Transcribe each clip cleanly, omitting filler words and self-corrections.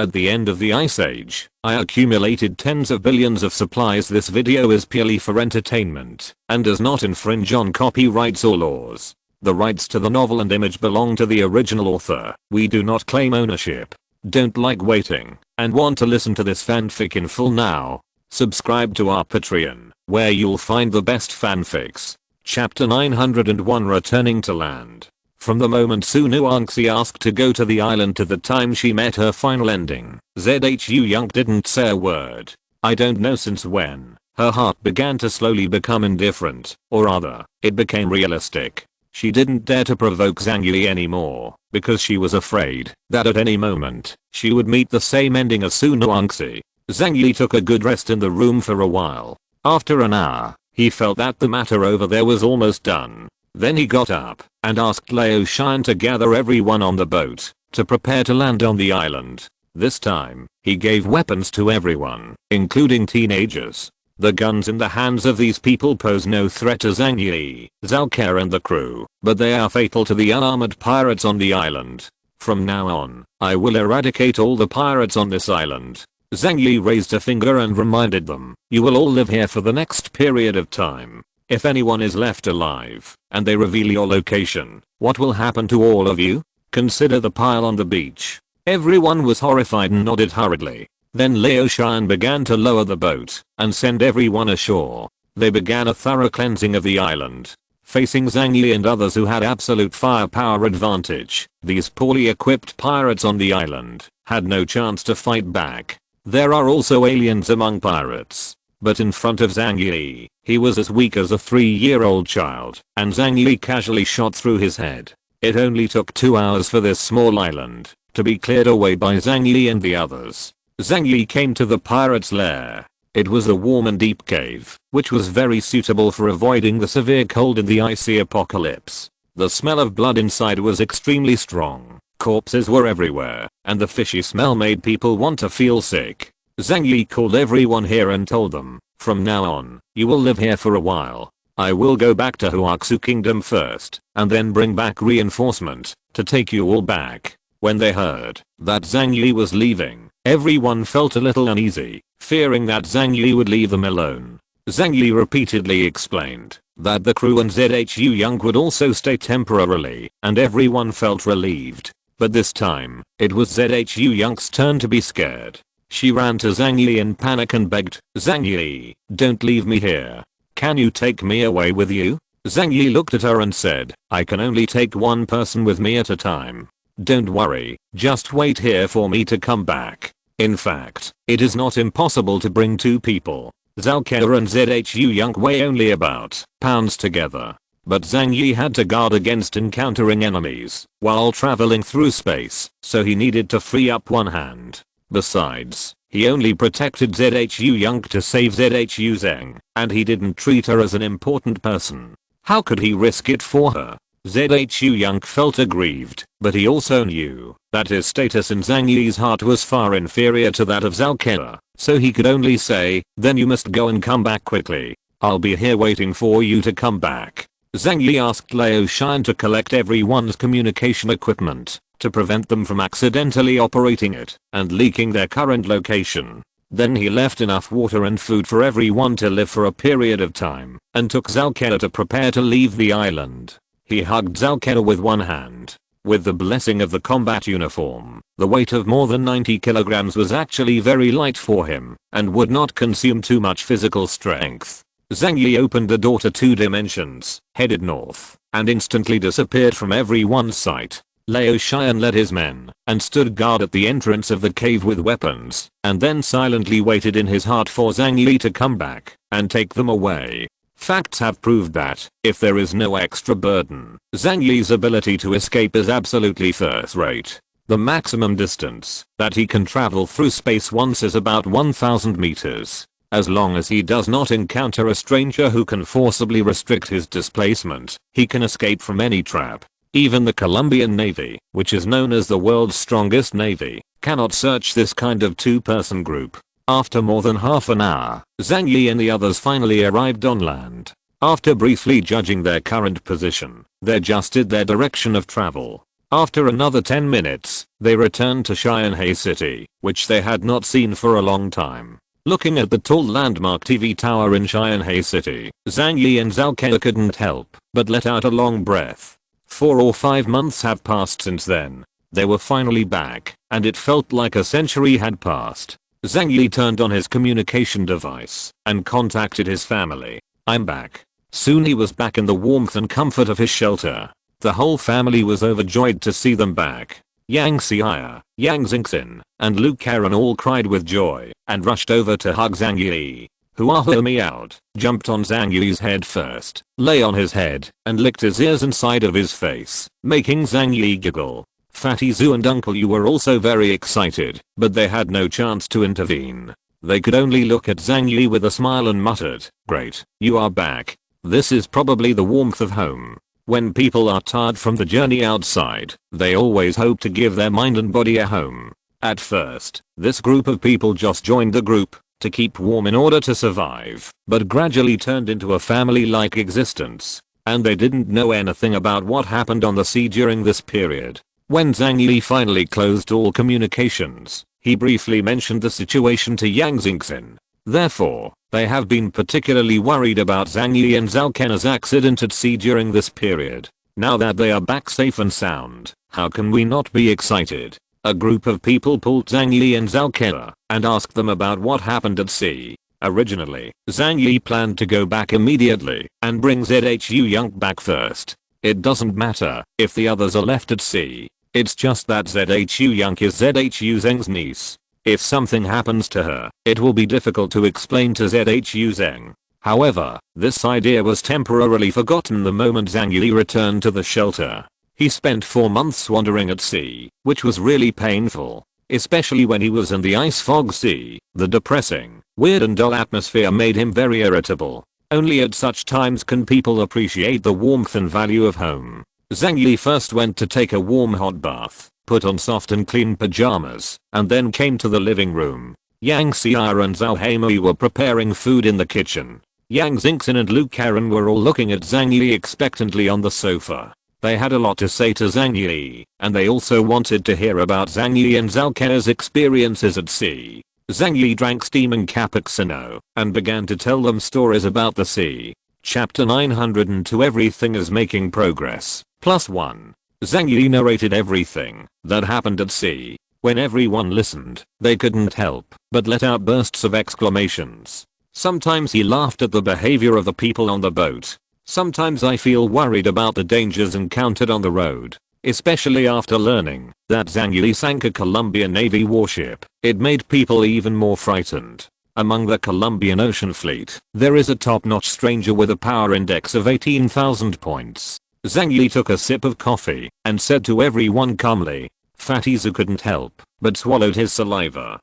At the end of the Ice Age, I accumulated tens of billions of supplies. This video is purely for entertainment and does not infringe on copyrights or laws. The rights to the novel and image belong to the original author. We do not claim ownership. Don't like waiting and want to listen to this fanfic in full now? Subscribe to our Patreon, where you'll find the best fanfics. Chapter 901, Returning to Land. From the moment SYNOPSIS asked to go to the island to the time she met her final ending, Zhang didn't say a word. I don't know since when. Her heart began to slowly become indifferent, or rather, it became realistic. She didn't dare to provoke Zhang Yi anymore, because she was afraid that at any moment, she would meet the same ending as SYNOPSIS. Zhang Yi took a good rest in the room for a while. After an hour, he felt that the matter over there was almost done. Then he got up and asked Lao Shan to gather everyone on the boat to prepare to land on the island. This time, he gave weapons to everyone, including teenagers. The guns in the hands of these people pose no threat to Zhang Yi, Zhao Ke and the crew, but they are fatal to the unarmored pirates on the island. From now on, I will eradicate all the pirates on this island. Zhang Yi raised a finger and reminded them, you will all live here for the next period of time. If anyone is left alive, and they reveal your location, what will happen to all of you? Consider the pile on the beach. Everyone was horrified and nodded hurriedly. Then Lao Shan began to lower the boat and send everyone ashore. They began a thorough cleansing of the island. Facing Zhang Yi and others who had absolute firepower advantage, these poorly equipped pirates on the island had no chance to fight back. There are also aliens among pirates. But in front of Zhang Yi, he was as weak as a 3-year-old child, and Zhang Yi casually shot through his head. It only took 2 hours for this small island to be cleared away by Zhang Yi and the others. Zhang Yi came to the pirate's lair. It was a warm and deep cave, which was very suitable for avoiding the severe cold in the icy apocalypse. The smell of blood inside was extremely strong. Corpses were everywhere, and the fishy smell made people want to feel sick. Zhang Yi called everyone here and told them, from now on, you will live here for a while. I will go back to Huaxu Kingdom first, and then bring back reinforcement to take you all back. When they heard that Zhang Yi was leaving, everyone felt a little uneasy, fearing that Zhang Yi would leave them alone. Zhang Yi repeatedly explained that the crew and Zhang would also stay temporarily, and everyone felt relieved. But this time, it was Zhang's turn to be scared. She ran to Zhang Yi in panic and begged, Zhang Yi, don't leave me here. Can you take me away with you? Zhang Yi looked at her and said, I can only take one person with me at a time. Don't worry, just wait here for me to come back. In fact, it is not impossible to bring 2 people. Zhao Ke and Zhang weigh only about pounds together. But Zhang Yi had to guard against encountering enemies while traveling through space, so he needed to free up one hand. Besides, he only protected Zhang to save Zhang, and he didn't treat her as an important person. How could he risk it for her? Zhang felt aggrieved, but he also knew that his status in Zhang Yi's heart was far inferior to that of Zhao Ke, so he could only say, then you must go and come back quickly. I'll be here waiting for you to come back. Zhang Yi asked Lao Shan to collect everyone's communication equipment to prevent them from accidentally operating it and leaking their current location. Then he left enough water and food for everyone to live for a period of time and took Zhao Ke to prepare to leave the island. He hugged Zhao Ke with one hand. With the blessing of the combat uniform, the weight of more than 90 kilograms was actually very light for him and would not consume too much physical strength. Zhang Yi opened the door to 2 dimensions, headed north, and instantly disappeared from everyone's sight. Lao Shan led his men and stood guard at the entrance of the cave with weapons, and then silently waited in his heart for Zhang Yi to come back and take them away. Facts have proved that, if there is no extra burden, Zhang Yi's ability to escape is absolutely first-rate. The maximum distance that he can travel through space once is about 1000 meters. As long as he does not encounter a stranger who can forcibly restrict his displacement, he can escape from any trap. Even the Colombian Navy, which is known as the world's strongest navy, cannot search this kind of 2-person group. After more than half an hour, Zhang Yi and the others finally arrived on land. After briefly judging their current position, they adjusted their direction of travel. After another 10 minutes, they returned to Shanghai City, which they had not seen for a long time. Looking at the tall landmark TV tower in Shanghai City, Zhang Yi and Zhao Ke couldn't help but let out a long breath. 4 or 5 months have passed since then. They were finally back, and it felt like a century had passed. Zhang Yi turned on his communication device and contacted his family. "I'm back." Soon he was back in the warmth and comfort of his shelter. The whole family was overjoyed to see them back. Yang Xiya, Yang Xingxin, and Lu Karen all cried with joy and rushed over to hug Zhang Yi, who heard me out, jumped on Zhang Yi's head first, lay on his head, and licked his ears and side of his face, making Zhang Yi giggle. Fatty Zhu and Uncle Yu were also very excited, but they had no chance to intervene. They could only look at Zhang Yi with a smile and muttered, "Great, you are back. This is probably the warmth of home." When people are tired from the journey outside, they always hope to give their mind and body a home. At first, this group of people just joined the group to keep warm in order to survive, but gradually turned into a family-like existence, and they didn't know anything about what happened on the sea during this period. When Zhang Yi finally closed all communications, he briefly mentioned the situation to Yang Xingxin. Therefore, they have been particularly worried about Zhang Yi and Zhao Ke's accident at sea during this period. Now that they are back safe and sound, how can we not be excited? A group of people pulled Zhang Yi and Zhao Ke and asked them about what happened at sea. Originally, Zhang Yi planned to go back immediately and bring Zhu Yang back first. It doesn't matter if the others are left at sea. It's just that Zhu Yang is Zhu Zeng's niece. If something happens to her, it will be difficult to explain to Zhu Zeng. However, this idea was temporarily forgotten the moment Zhang Yi returned to the shelter. He spent 4 months wandering at sea, which was really painful, especially when he was in the ice fog sea. The depressing, weird and dull atmosphere made him very irritable. Only at such times can people appreciate the warmth and value of home. Zhang Yi first went to take a warm hot bath, put on soft and clean pajamas, and then came to the living room. Yang Xiya and Zhao Heimei were preparing food in the kitchen. Yang Xingxin and Lu Karen were all looking at Zhang Yi expectantly on the sofa. They had a lot to say to Zhang Yi, and they also wanted to hear about Zhang Yi and Zhao Ke's experiences at sea. Zhang Yi drank steaming cappuccino and began to tell them stories about the sea. Chapter 902 Everything is making progress. +1. Zhang Yi narrated everything that happened at sea. When everyone listened, they couldn't help but let out bursts of exclamations. Sometimes he laughed at the behavior of the people on the boat. Sometimes I feel worried about the dangers encountered on the road, especially after learning that Zhang Yi sank a Colombian Navy warship. It made people even more frightened. Among the Colombian Ocean Fleet, there is a top-notch stranger with a power index of 18,000 points. Zhang Yi took a sip of coffee and said to everyone calmly. Fatty Zhu couldn't help but swallowed his saliva.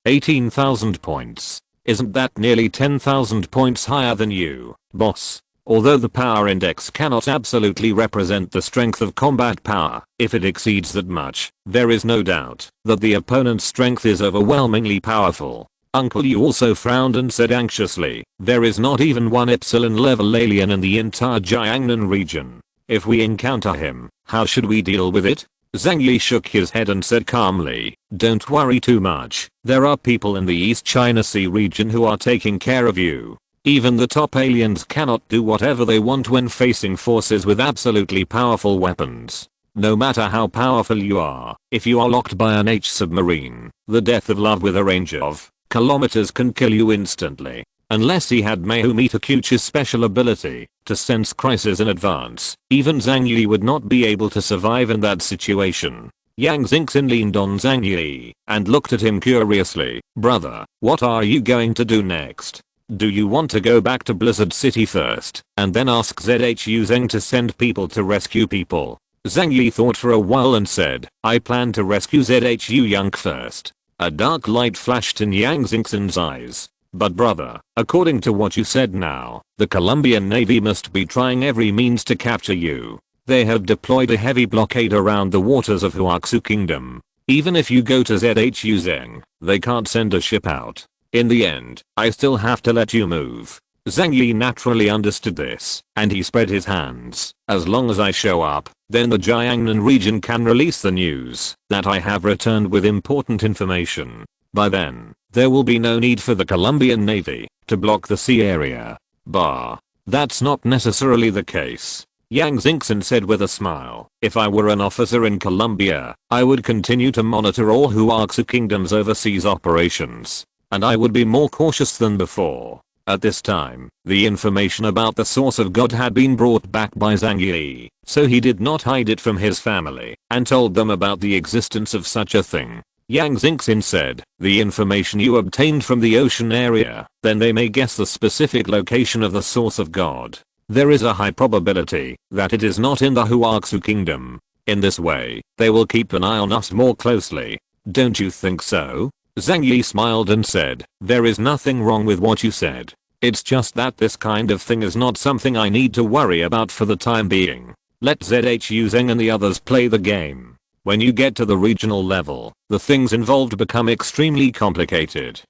18,000 points. Isn't that nearly 10,000 points higher than you, boss? Although the power index cannot absolutely represent the strength of combat power, if it exceeds that much, there is no doubt that the opponent's strength is overwhelmingly powerful. Uncle Yu also frowned and said anxiously, there is not even one epsilon level alien in the entire Jiangnan region. If we encounter him, how should we deal with it? Zhang Yi shook his head and said calmly, don't worry too much. There are people in the East China Sea region who are taking care of you. Even the top aliens cannot do whatever they want when facing forces with absolutely powerful weapons. No matter how powerful you are, if you are locked by an H submarine, the death of love with a range of kilometers can kill you instantly. Unless he had Mayumi Takuchi's special ability to sense crisis in advance, even Zhang Yi would not be able to survive in that situation. Yang Xingxin leaned on Zhang Yi and looked at him curiously. Brother, what are you going to do next? Do you want to go back to Blizzard City first and then ask Zhu Zeng to send people to rescue people? Zhang Yi thought for a while and said, I plan to rescue Zhu Yang first. A dark light flashed in Yang Xingxin's eyes. But brother, according to what you said now, the Colombian Navy must be trying every means to capture you. They have deployed a heavy blockade around the waters of Huaxu Kingdom. Even if you go to Zhu Zeng, they can't send a ship out. In the end, I still have to let you move. Zhang Yi naturally understood this, and he spread his hands. As long as I show up, then the Jiangnan region can release the news that I have returned with important information. By then, there will be no need for the Colombian Navy to block the sea area. Bah. That's not necessarily the case. Yang Xingxin said with a smile. If I were an officer in Colombia, I would continue to monitor all Huaxu Kingdom's overseas operations. And I would be more cautious than before. At this time, the information about the source of God had been brought back by Zhang Yi, so he did not hide it from his family and told them about the existence of such a thing. Yang Xingxin said, the information you obtained from the ocean area, then they may guess the specific location of the source of God. There is a high probability that it is not in the Huaxu Kingdom. In this way, they will keep an eye on us more closely. Don't you think so? Zhang Yi smiled and said, there is nothing wrong with what you said. It's just that this kind of thing is not something I need to worry about for the time being. Let ZHU Zheng and the others play the game. When you get to the regional level, the things involved become extremely complicated.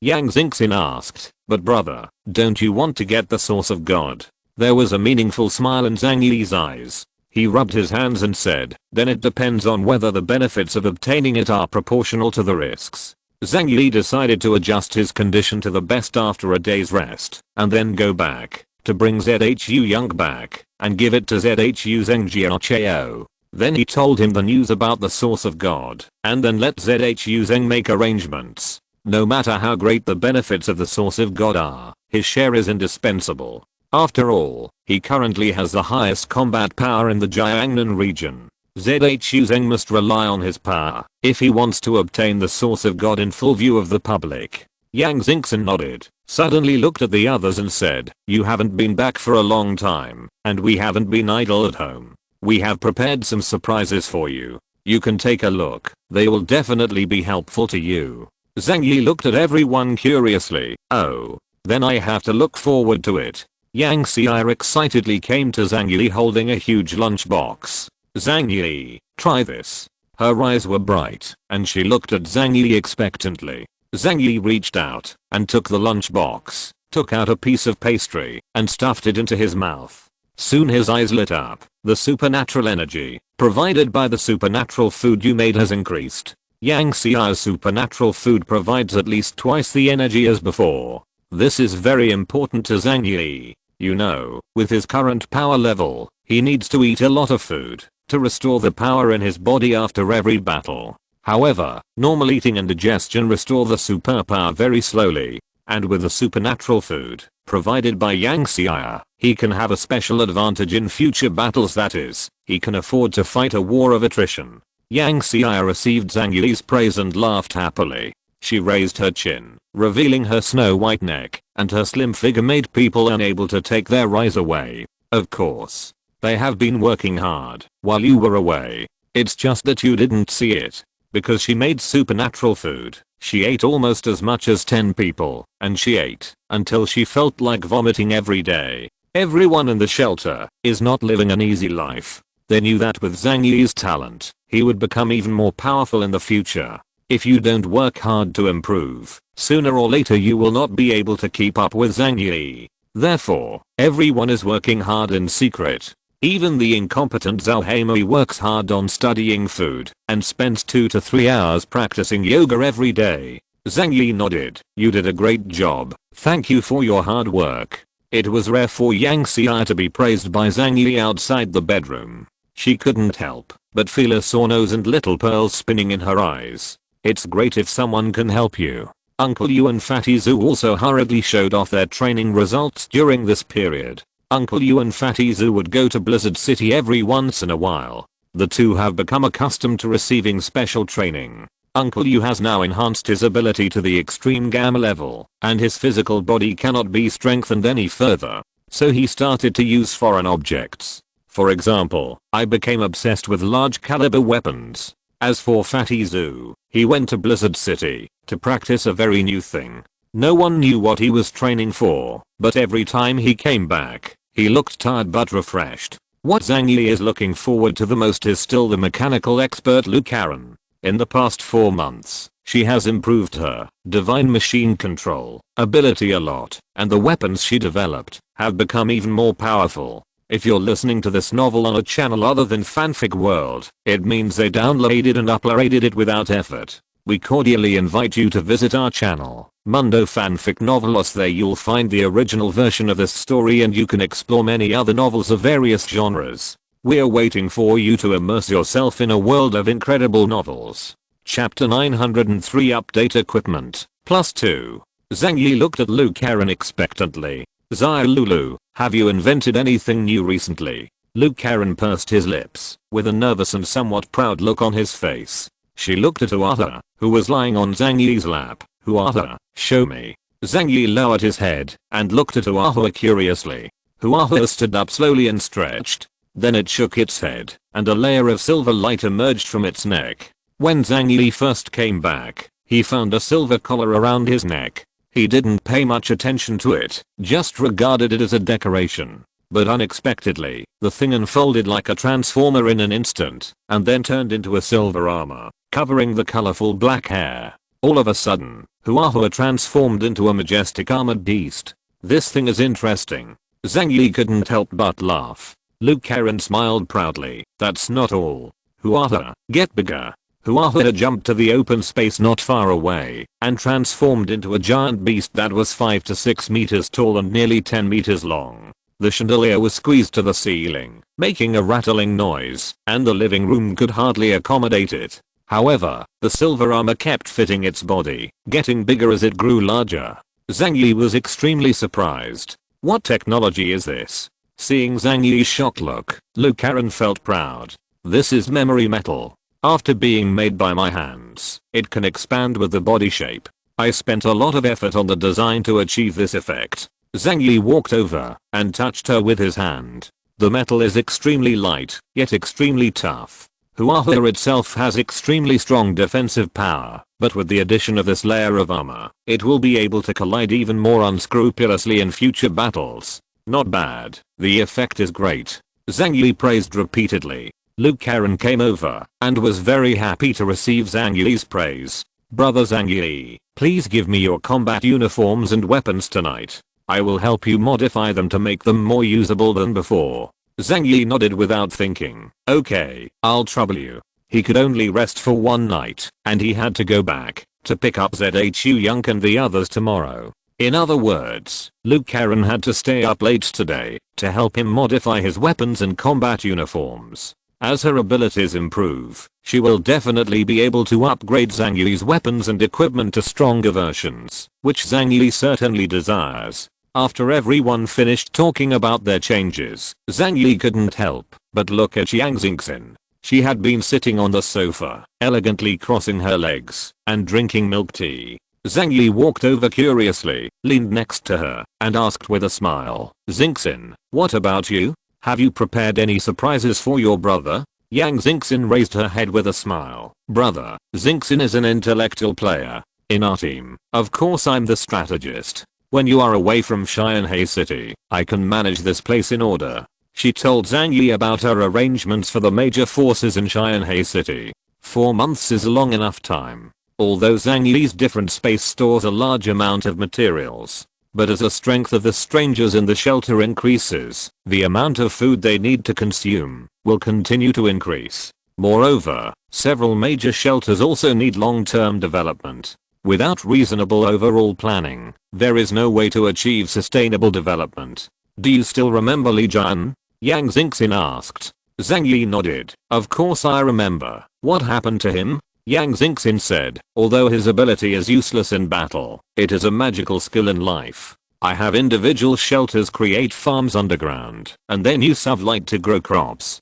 Yang Xingxin asked, but brother, don't you want to get the source of God? There was a meaningful smile in Zhang Yi's eyes. He rubbed his hands and said, then it depends on whether the benefits of obtaining it are proportional to the risks. Zhang Yi decided to adjust his condition to the best after a day's rest, and then go back, to bring ZHU Young back, and give it to ZHU Zheng Jiachao. Then he told him the news about the source of God, and then let ZHU Zheng make arrangements. No matter how great the benefits of the source of God are, his share is indispensable. After all, he currently has the highest combat power in the Jiangnan region. ZHU Zheng must rely on his power if he wants to obtain the source of God in full view of the public. Yang Xingxin nodded, suddenly looked at the others and said, you haven't been back for a long time, and we haven't been idle at home. We have prepared some surprises for you. You can take a look. They will definitely be helpful to you. Zhang Yi looked at everyone curiously. Oh. Then I have to look forward to it. Yang Xia excitedly came to Zhang Yi holding a huge lunchbox. Zhang Yi, try this. Her eyes were bright, and she looked at Zhang Yi expectantly. Zhang Yi reached out and took the lunchbox, took out a piece of pastry, and stuffed it into his mouth. Soon his eyes lit up. The supernatural energy provided by the supernatural food you made has increased. Yang Xiao's supernatural food provides at least twice the energy as before. This is very important to Zhang Yi. You know, with his current power level, he needs to eat a lot of food to restore the power in his body after every battle. However, normal eating and digestion restore the superpower very slowly, and with the supernatural food provided by Yang Xia, he can have a special advantage in future battles, that is, he can afford to fight a war of attrition. Yang Xia received Zhang Yi's praise and laughed happily. She raised her chin, revealing her snow-white neck, and her slim figure made people unable to take their eyes away. Of course. They have been working hard while you were away. It's just that you didn't see it. Because she made supernatural food, she ate almost as much as 10 people, and she ate until she felt like vomiting every day. Everyone in the shelter is not living an easy life. They knew that with Zhang Yi's talent, he would become even more powerful in the future. If you don't work hard to improve, sooner or later you will not be able to keep up with Zhang Yi. Therefore, everyone is working hard in secret. Even the incompetent Zhao Heimei works hard on studying food and spends 2 to 3 hours practicing yoga every day. Zhang Yi nodded. You did a great job. Thank you for your hard work. It was rare for Yang Xia to be praised by Zhang Yi outside the bedroom. She couldn't help but feel a sore nose and little pearls spinning in her eyes. It's great if someone can help you. Uncle Yu and Fatty Zhu also hurriedly showed off their training results during this period. Uncle Yu and Fatty Zhu would go to Blizzard City every once in a while. The two have become accustomed to receiving special training. Uncle Yu has now enhanced his ability to the extreme gamma level, and his physical body cannot be strengthened any further. So he started to use foreign objects. For example, I became obsessed with large caliber weapons. As for Fatty Zhu, he went to Blizzard City to practice a very new thing. No one knew what he was training for, but every time he came back, he looked tired but refreshed. What Zhang Yi is looking forward to the most is still the mechanical expert Lu Karen. In the past 4 months, She has improved her divine machine control ability a lot, and the weapons she developed have become even more powerful. If you're listening to this novel on a channel other than Fanfic World, it means they downloaded and uploaded it without effort. We cordially invite you to visit our channel, Mundo Fanfic Novelos. There you'll find the original version of this story and you can explore many other novels of various genres. We're waiting for you to immerse yourself in a world of incredible novels. Chapter 903 Update Equipment, +2. Zhang Yi looked at Lu Karen expectantly. Lulu, have you invented anything new recently? Lu Karen pursed his lips, with a nervous and somewhat proud look on his face. She looked at Huahe, who was lying on Zhang Yi's lap. Huahe, show me. Zhang Yi lowered his head, and looked at Huahe curiously. Huahe stood up slowly and stretched. Then it shook its head, and a layer of silver light emerged from its neck. When Zhang Yi first came back, he found a silver collar around his neck. He didn't pay much attention to it, just regarded it as a decoration. But unexpectedly, the thing unfolded like a transformer in an instant, and then turned into a silver armor, covering the colorful black hair. All of a sudden, Huahe transformed into a majestic armored beast. This thing is interesting. Zhang Yi couldn't help but laugh. Lu Karen smiled proudly. That's not all. Huahe, get bigger. Huahe jumped to the open space not far away and transformed into a giant beast that was 5 to 6 meters tall and nearly 10 meters long. The chandelier was squeezed to the ceiling, making a rattling noise, and the living room could hardly accommodate it. However, the silver armor kept fitting its body, getting bigger as it grew larger. Zhang Yi was extremely surprised. What technology is this? Seeing Zhang Yi's shocked look, Lu Karen felt proud. This is memory metal. After being made by my hands, it can expand with the body shape. I spent a lot of effort on the design to achieve this effect. Zhang Yi walked over and touched her with his hand. The metal is extremely light, yet extremely tough. Huahe itself has extremely strong defensive power, but with the addition of this layer of armor, it will be able to collide even more unscrupulously in future battles. Not bad. The effect is great. Zhang Yi praised repeatedly. Lu Karen came over and was very happy to receive Zhang Yi's praise. Brother Zhang Yi, please give me your combat uniforms and weapons tonight. I will help you modify them to make them more usable than before. Zhang Yi nodded without thinking. Okay, I'll trouble you. He could only rest for one night, and he had to go back to pick up Zhu Young and the others tomorrow. In other words, Lu Karen had to stay up late today to help him modify his weapons and combat uniforms. As her abilities improve, she will definitely be able to upgrade Zhang Yi's weapons and equipment to stronger versions, which Zhang Yi certainly desires. After everyone finished talking about their changes, Zhang Yi couldn't help but look at Yang Xingxin. She had been sitting on the sofa, elegantly crossing her legs, and drinking milk tea. Zhang Yi walked over curiously, leaned next to her, and asked with a smile, Xingxin, what about you? Have you prepared any surprises for your brother? Yang Xingxin raised her head with a smile. Brother, Xingxin is an intellectual player. In our team, of course I'm the strategist. When you are away from Xianhe City, I can manage this place in order. She told Zhang Yi about her arrangements for the major forces in Xianhe City. 4 months is a long enough time. Although Zhang Yi's different space stores a large amount of materials. But as the strength of the strangers in the shelter increases, the amount of food they need to consume will continue to increase. Moreover, several major shelters also need long-term development. Without reasonable overall planning, there is no way to achieve sustainable development. Do you still remember Li Jian? Yang Xingxin asked. Zhang Yi nodded. Of course I remember. What happened to him? Yang Xingxin said, although his ability is useless in battle, it is a magical skill in life. I have individual shelters create farms underground, and then use sunlight to grow crops.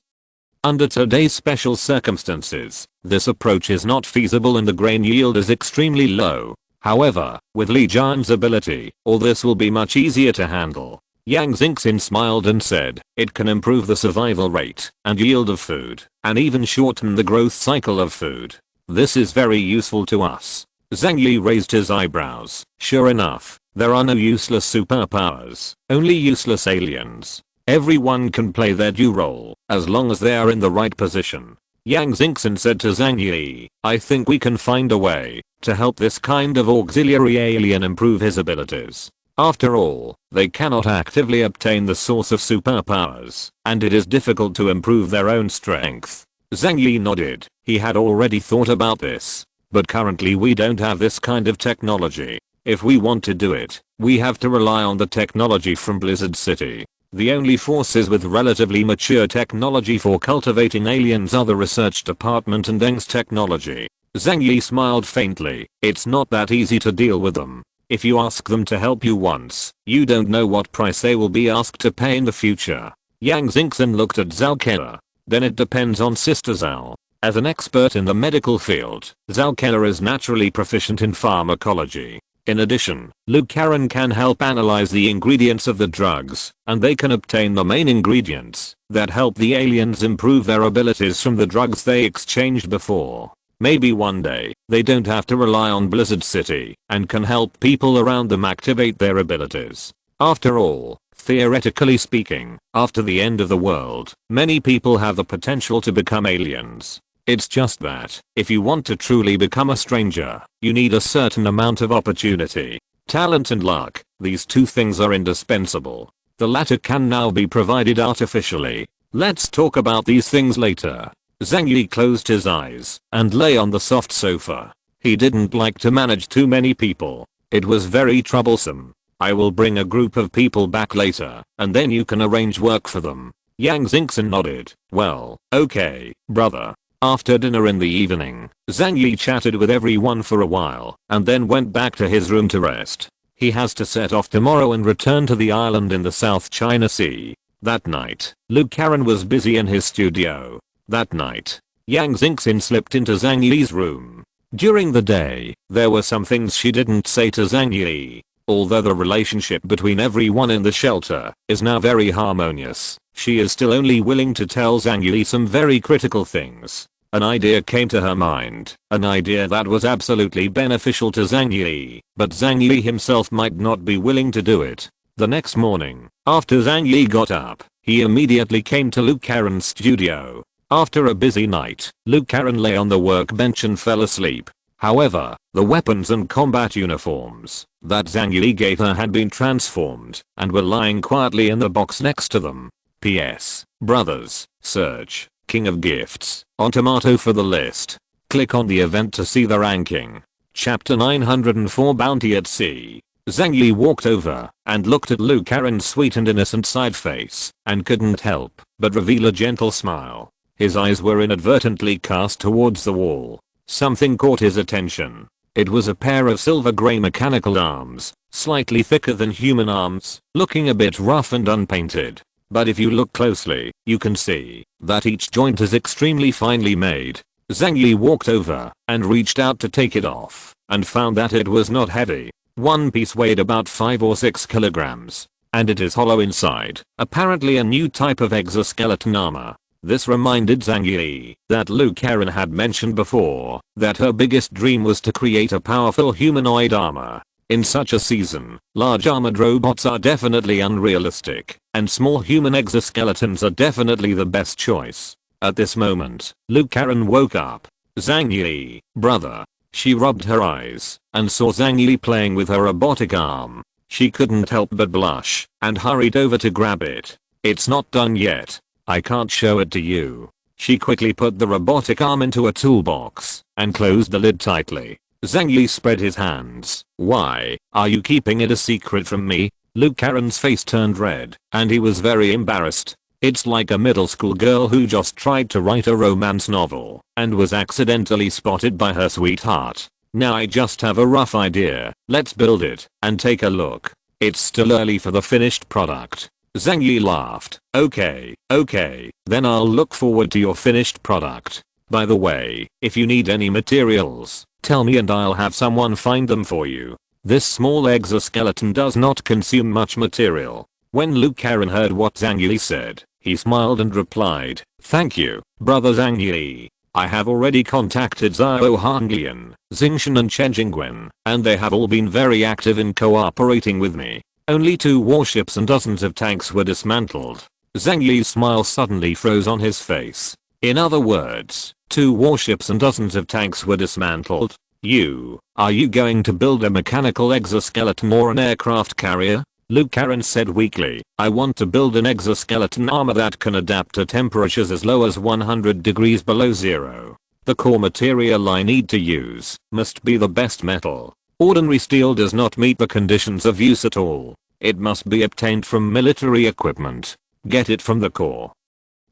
Under today's special circumstances, this approach is not feasible and the grain yield is extremely low. However, with Li Jian's ability, all this will be much easier to handle. Yang Xingxin smiled and said, it can improve the survival rate and yield of food, and even shorten the growth cycle of food. This is very useful to us. Zhang Yi raised his eyebrows. Sure enough, there are no useless superpowers, only useless aliens. Everyone can play their due role, as long as they are in the right position. Yang Xingxin said to Zhang Yi, I think we can find a way to help this kind of auxiliary alien improve his abilities. After all, they cannot actively obtain the source of superpowers, and it is difficult to improve their own strength. Zhang Yi nodded. He had already thought about this. But currently we don't have this kind of technology. If we want to do it, we have to rely on the technology from Blizzard City. The only forces with relatively mature technology for cultivating aliens are the research department and Eng's technology. Zhang Yi smiled faintly. It's not that easy to deal with them. If you ask them to help you once, you don't know what price they will be asked to pay in the future. Yang Xingchen looked at Zhao Keller. Then it depends on Sister Zhao. As an expert in the medical field, Zhao Keller is naturally proficient in pharmacology. In addition, Lu Karen can help analyze the ingredients of the drugs, and they can obtain the main ingredients that help the aliens improve their abilities from the drugs they exchanged before. Maybe one day, they don't have to rely on Blizzard City and can help people around them activate their abilities. After all, theoretically speaking, after the end of the world, many people have the potential to become aliens. It's just that, if you want to truly become a stranger, you need a certain amount of opportunity, talent and luck. These two things are indispensable. The latter can now be provided artificially. Let's talk about these things later. Zhang Yi closed his eyes and lay on the soft sofa. He didn't like to manage too many people. It was very troublesome. I will bring a group of people back later, and then you can arrange work for them. Yang Xingchen nodded. Well, okay, brother. After dinner in the evening, Zhang Yi chatted with everyone for a while, and then went back to his room to rest. He has to set off tomorrow and return to the island in the South China Sea. That night, Lu Karen was busy in his studio. That night, Yang Xingchen slipped into Zhang Yi's room. During the day, there were some things she didn't say to Zhang Yi. Although the relationship between everyone in the shelter is now very harmonious, she is still only willing to tell Zhang Yi some very critical things. An idea came to her mind, an idea that was absolutely beneficial to Zhang Yi, but Zhang Yi himself might not be willing to do it. The next morning, after Zhang Yi got up, he immediately came to Lu Karen's studio. After a busy night, Lu Karen lay on the workbench and fell asleep. However, the weapons and combat uniforms that Zhang Yi gave her had been transformed and were lying quietly in the box next to them. P.S. Brothers, search King of Gifts on Tomato for the list. Click on the event to see the ranking. Chapter 904 Bounty at Sea. Zhang Yi walked over and looked at Lu Karen's sweet and innocent side face and couldn't help but reveal a gentle smile. His eyes were inadvertently cast towards the wall. Something caught his attention. It was a pair of silver grey mechanical arms, slightly thicker than human arms, looking a bit rough and unpainted. But if you look closely, you can see that each joint is extremely finely made. Zhang Yi walked over and reached out to take it off and found that it was not heavy. One piece weighed about 5 or 6 kilograms, and it is hollow inside, apparently a new type of exoskeleton armor. This reminded Zhang Yi that Lu Karen had mentioned before that her biggest dream was to create a powerful humanoid armor. In such a season, large armored robots are definitely unrealistic, and small human exoskeletons are definitely the best choice. At this moment, Lu Karen woke up. Zhang Yi, brother. She rubbed her eyes and saw Zhang Yi playing with her robotic arm. She couldn't help but blush and hurried over to grab it. It's not done yet. I can't show it to you. She quickly put the robotic arm into a toolbox and closed the lid tightly. Zhang Yi spread his hands. Why are you keeping it a secret from me? Lu Karen's face turned red and he was very embarrassed. It's like a middle school girl who just tried to write a romance novel and was accidentally spotted by her sweetheart. Now I just have a rough idea. Let's build it and take a look. It's still early for the finished product. Zhang Yi laughed. Okay, then I'll look forward to your finished product. By the way, if you need any materials, tell me and I'll have someone find them for you. This small exoskeleton does not consume much material. When Lu Karen heard what Zhang Yi said, he smiled and replied, thank you, brother Zhang Yi. I have already contacted Zhao Hanglian, Xingchen and Chen Jingwen, and they have all been very active in cooperating with me. Only 2 warships and dozens of tanks were dismantled. Zhang Yi's smile suddenly froze on his face. In other words, 2 warships and dozens of tanks were dismantled. Are you going to build a mechanical exoskeleton or an aircraft carrier? Luke Karen said weakly. I want to build an exoskeleton armor that can adapt to temperatures as low as 100 degrees below zero. The core material I need to use must be the best metal. Ordinary steel does not meet the conditions of use at all. It must be obtained from military equipment. Get it from the core.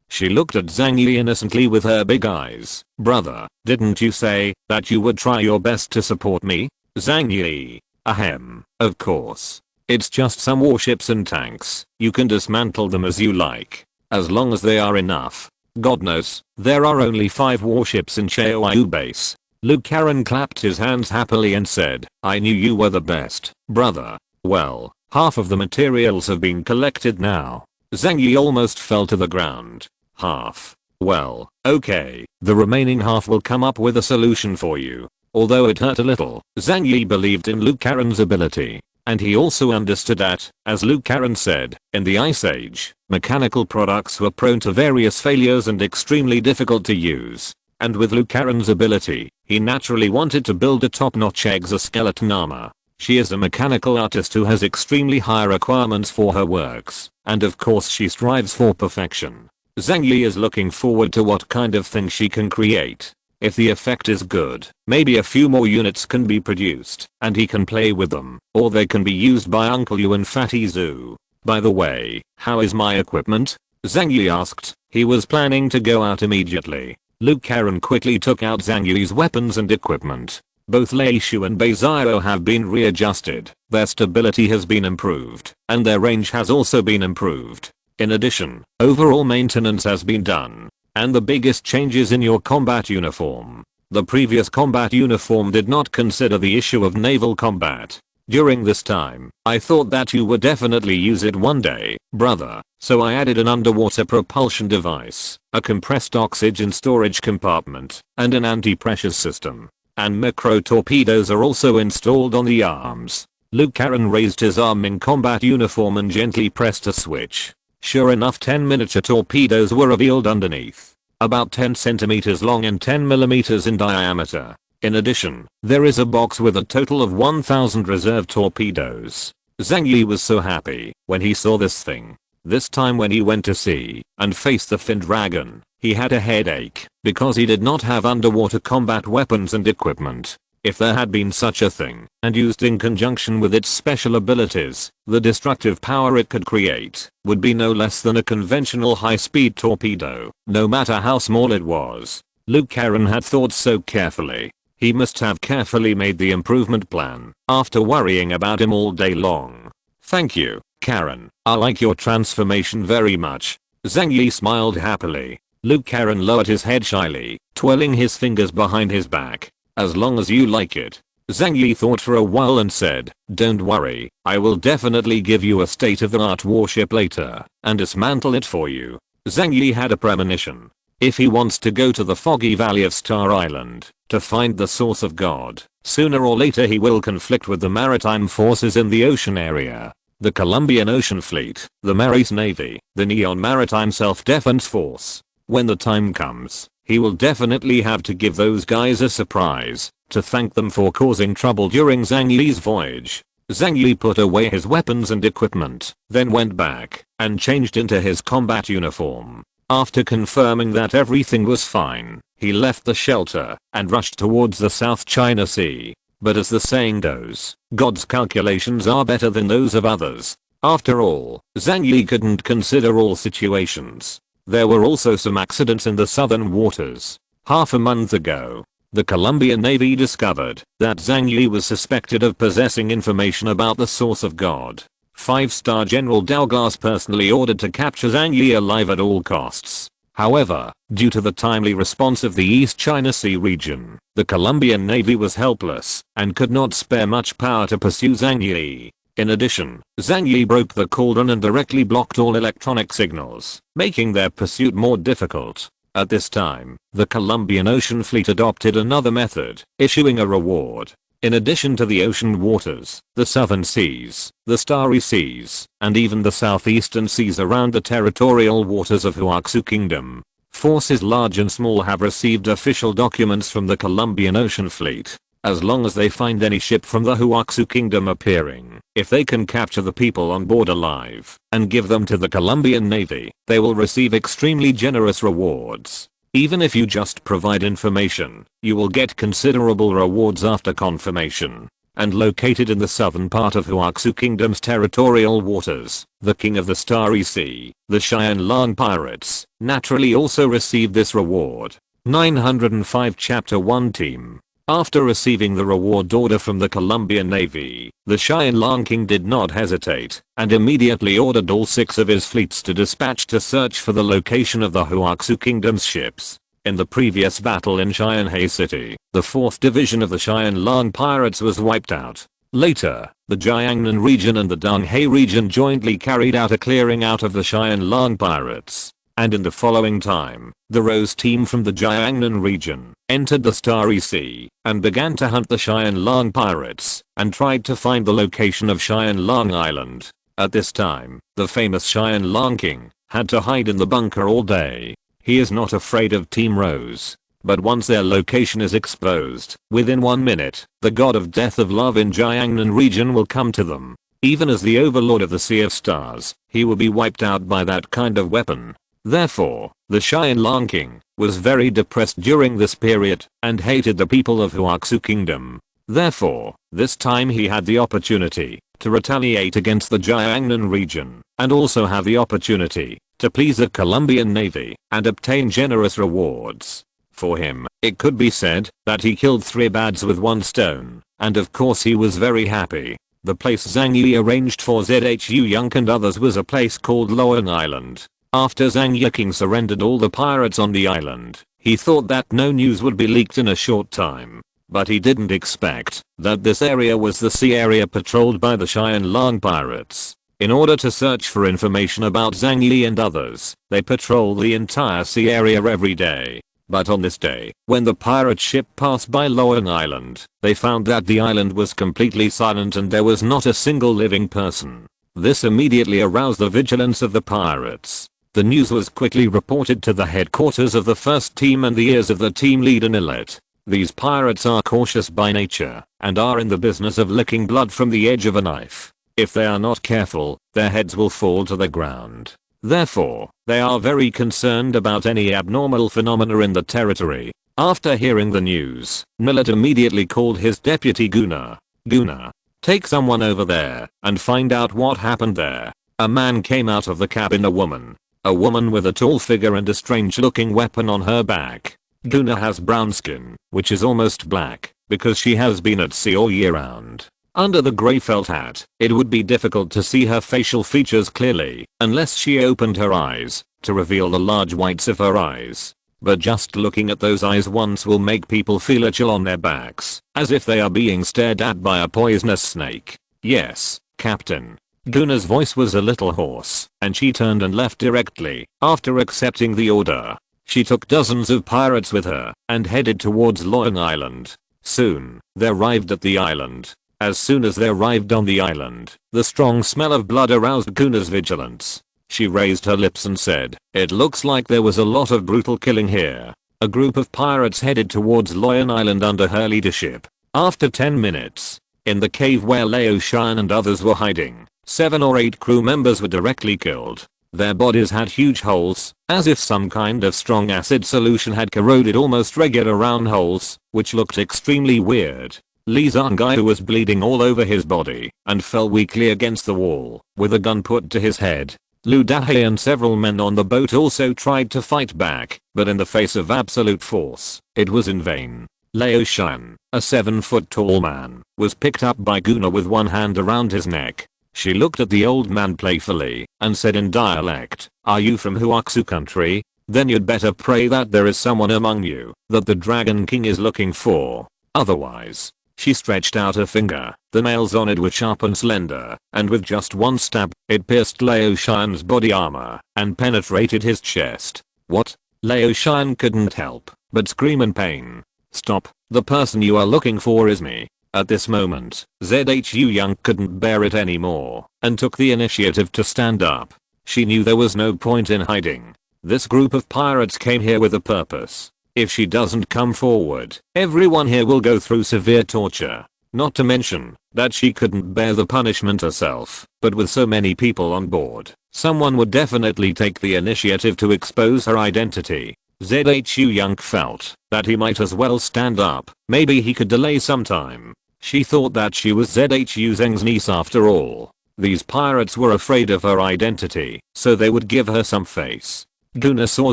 She looked at Zhang Yi innocently with her big eyes. Brother, didn't you say that you would try your best to support me? Zhang Yi. Ahem. Of course. It's just some warships and tanks. You can dismantle them as you like. As long as they are enough. God knows, there are only 5 warships in Cheoyu base. Luke Karen clapped his hands happily and said, I knew you were the best, brother. Well, half of the materials have been collected now. Zhang Yi almost fell to the ground. Half. Well, okay, the remaining half will come up with a solution for you. Although it hurt a little, Zhang Yi believed in Luke Karen's ability. And he also understood that, as Luke Karen said, in the Ice Age, mechanical products were prone to various failures and extremely difficult to use. And with Luke Karen's ability, he naturally wanted to build a top-notch exoskeleton armor. She is a mechanical artist who has extremely high requirements for her works, and of course she strives for perfection. Zhang Yi is looking forward to what kind of thing she can create. If the effect is good, maybe a few more units can be produced, and he can play with them, or they can be used by Uncle Yu and Fatty Zoo. By the way, how is my equipment? Zhang Yi asked. He was planning to go out immediately. Luke Karen quickly took out Zhang Yi's weapons and equipment. Both Lei Shu and Beizio have been readjusted, their stability has been improved, and their range has also been improved. In addition, overall maintenance has been done. And the biggest change is in your combat uniform. The previous combat uniform did not consider the issue of naval combat. During this time, I thought that you would definitely use it one day, brother, so I added an underwater propulsion device, a compressed oxygen storage compartment, and an anti-pressure system. And micro torpedoes are also installed on the arms. Luke Karen raised his arm in combat uniform and gently pressed a switch. Sure enough, 10 miniature torpedoes were revealed underneath. About 10 centimeters long and 10 millimeters in diameter. In addition, there is a box with a total of 1000 reserve torpedoes. Zhang Yi was so happy when he saw this thing. This time when he went to sea and faced the fin dragon, he had a headache because he did not have underwater combat weapons and equipment. If there had been such a thing, and used in conjunction with its special abilities, the destructive power it could create would be no less than a conventional high-speed torpedo, no matter how small it was. Luke Karen had thought so carefully. He must have carefully made the improvement plan after worrying about him all day long. Thank you, Karen. I like your transformation very much. Zhang Yi smiled happily. Luke Karen lowered his head shyly, twirling his fingers behind his back. As long as you like it. Zhang Yi thought for a while and said, don't worry, I will definitely give you a state-of-the-art warship later and dismantle it for you. Zhang Yi had a premonition. If he wants to go to the foggy valley of Star Island to find the source of God, sooner or later he will conflict with the maritime forces in the ocean area. The Colombian Ocean Fleet, the Maris Navy, the Neon Maritime Self-Defense Force. When the time comes, he will definitely have to give those guys a surprise to thank them for causing trouble during Zhang Yi's voyage. Zhang Yi put away his weapons and equipment, then went back and changed into his combat uniform. After confirming that everything was fine, he left the shelter and rushed towards the South China Sea. But as the saying goes, God's calculations are better than those of others. After all, Zhang Yi couldn't consider all situations. There were also some accidents in the southern waters. Half a month ago, the Colombian Navy discovered that Zhang Yi was suspected of possessing information about the source of God. 5-star General Douglas personally ordered to capture Zhang Yi alive at all costs. However, due to the timely response of the East China Sea region, the Colombian Navy was helpless and could not spare much power to pursue Zhang Yi. In addition, Zhang Yi broke the cauldron and directly blocked all electronic signals, making their pursuit more difficult. At this time, the Colombian Ocean Fleet adopted another method, issuing a reward. In addition to the ocean waters, the southern seas, the starry seas, and even the southeastern seas around the territorial waters of Huaxu Kingdom, forces large and small have received official documents from the Colombian Ocean Fleet. as long as they find any ship from the Huaxu Kingdom appearing. If they can capture the people on board alive and give them to the Colombian Navy, they will receive extremely generous rewards. Even if you just provide information, you will get considerable rewards after confirmation. And located in the southern part of Huaxu Kingdom's territorial waters, the King of the Starry Sea, the Xianlong pirates, naturally also received this reward. 905 Chapter 1 Team. After receiving the reward order from the Colombian Navy, the Xianlong King did not hesitate, and immediately ordered all 6 of his fleets to dispatch to search for the location of the Huaxu Kingdom's ships. In the previous battle in Xianhai City, the 4th Division of the Xianlong pirates was wiped out. Later, the Jiangnan region and the Donghai region jointly carried out a clearing out of the Xianlong pirates. And in the following time, the Rose team from the Jiangnan region entered the Starry Sea and began to hunt the Xianlong pirates and tried to find the location of Xianlong Island. At this time, the famous Xianlong King had to hide in the bunker all day. He is not afraid of Team Rose. But once their location is exposed, within 1 minute, the god of death of love in Jiangnan region will come to them. Even as the overlord of the Sea of Stars, he will be wiped out by that kind of weapon. Therefore, the Xianlong King was very depressed during this period and hated the people of Huaxu Kingdom. Therefore, this time he had the opportunity to retaliate against the Jiangnan region and also have the opportunity to please the Colombian Navy and obtain generous rewards. For him, it could be said that he killed 3 birds with 1 stone, and of course he was very happy. The place Zhang Yi arranged for Zhu Yang and others was a place called Looming Island. After Zhang Yi King surrendered all the pirates on the island, he thought that no news would be leaked in a short time. But he didn't expect that this area was the sea area patrolled by the Xianlong pirates. In order to search for information about Zhang Yi and others, they patrol the entire sea area every day. But on this day, when the pirate ship passed by Looming Island, they found that the island was completely silent and there was not a single living person. This immediately aroused the vigilance of the pirates. The news was quickly reported to the headquarters of the first team and the ears of the team leader Nilet. These pirates are cautious by nature and are in the business of licking blood from the edge of a knife. If they are not careful, their heads will fall to the ground. Therefore, they are very concerned about any abnormal phenomena in the territory. After hearing the news, Nilet immediately called his deputy Guna. Guna, take someone over there and find out what happened there. A man came out of the cabin, a woman with a tall figure and a strange looking weapon on her back. Guna has brown skin, which is almost black, because she has been at sea all year round. Under the grey felt hat, it would be difficult to see her facial features clearly, unless she opened her eyes, to reveal the large whites of her eyes. But just looking at those eyes once will make people feel a chill on their backs, as if they are being stared at by a poisonous snake. Yes, Captain. Guna's voice was a little hoarse, and she turned and left directly after accepting the order. She took dozens of pirates with her and headed towards Looming Island. Soon, they arrived at the island. As soon as they arrived on the island, the strong smell of blood aroused Guna's vigilance. She raised her lips and said, "It looks like there was a lot of brutal killing here." A group of pirates headed towards Looming Island under her leadership. After 10 minutes, in the cave where Lao Shan and others were hiding, 7 or 8 crew members were directly killed. Their bodies had huge holes, as if some kind of strong acid solution had corroded almost regular round holes, which looked extremely weird. Li Zhang Yi was bleeding all over his body and fell weakly against the wall, with a gun put to his head. Lu Dahai and several men on the boat also tried to fight back, but in the face of absolute force, it was in vain. Lao Shan, a 7-foot tall man, was picked up by Guna with one hand around his neck. She looked at the old man playfully and said in dialect, "Are you from Huaxu country? Then you'd better pray that there is someone among you that the Dragon King is looking for. Otherwise." She stretched out her finger. The nails on it were sharp and slender, and with just one stab, it pierced Lao Shan's body armor and penetrated his chest. "What?" Lao Shan couldn't help but scream in pain. "Stop, the person you are looking for is me." At this moment, Zhu Yang couldn't bear it anymore and took the initiative to stand up. She knew there was no point in hiding. This group of pirates came here with a purpose. If she doesn't come forward, everyone here will go through severe torture. Not to mention that she couldn't bear the punishment herself, but with so many people on board, someone would definitely take the initiative to expose her identity. Zhu Yang felt that he might as well stand up. Maybe he could delay some time. She thought that she was Zhu Zheng's niece after all. These pirates were afraid of her identity, so they would give her some face. Guna saw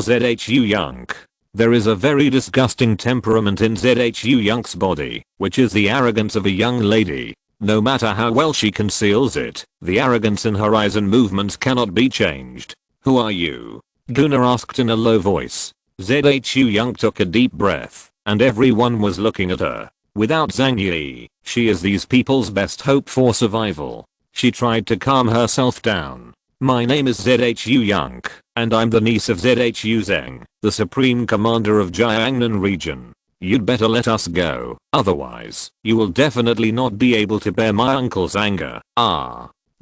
Zhu Yang. There is a very disgusting temperament in Zhu Yang's body, which is the arrogance of a young lady. No matter how well she conceals it, the arrogance in her eyes and movements cannot be changed. Who are you? Guna asked in a low voice. Zhu Yang took a deep breath, and everyone was looking at her. Without Zhang Yi, she is these people's best hope for survival. She tried to calm herself down. My name is Zhu Yang, and I'm the niece of Zhu Zheng, the supreme commander of Jiangnan region. You'd better let us go, otherwise, you will definitely not be able to bear my uncle's anger.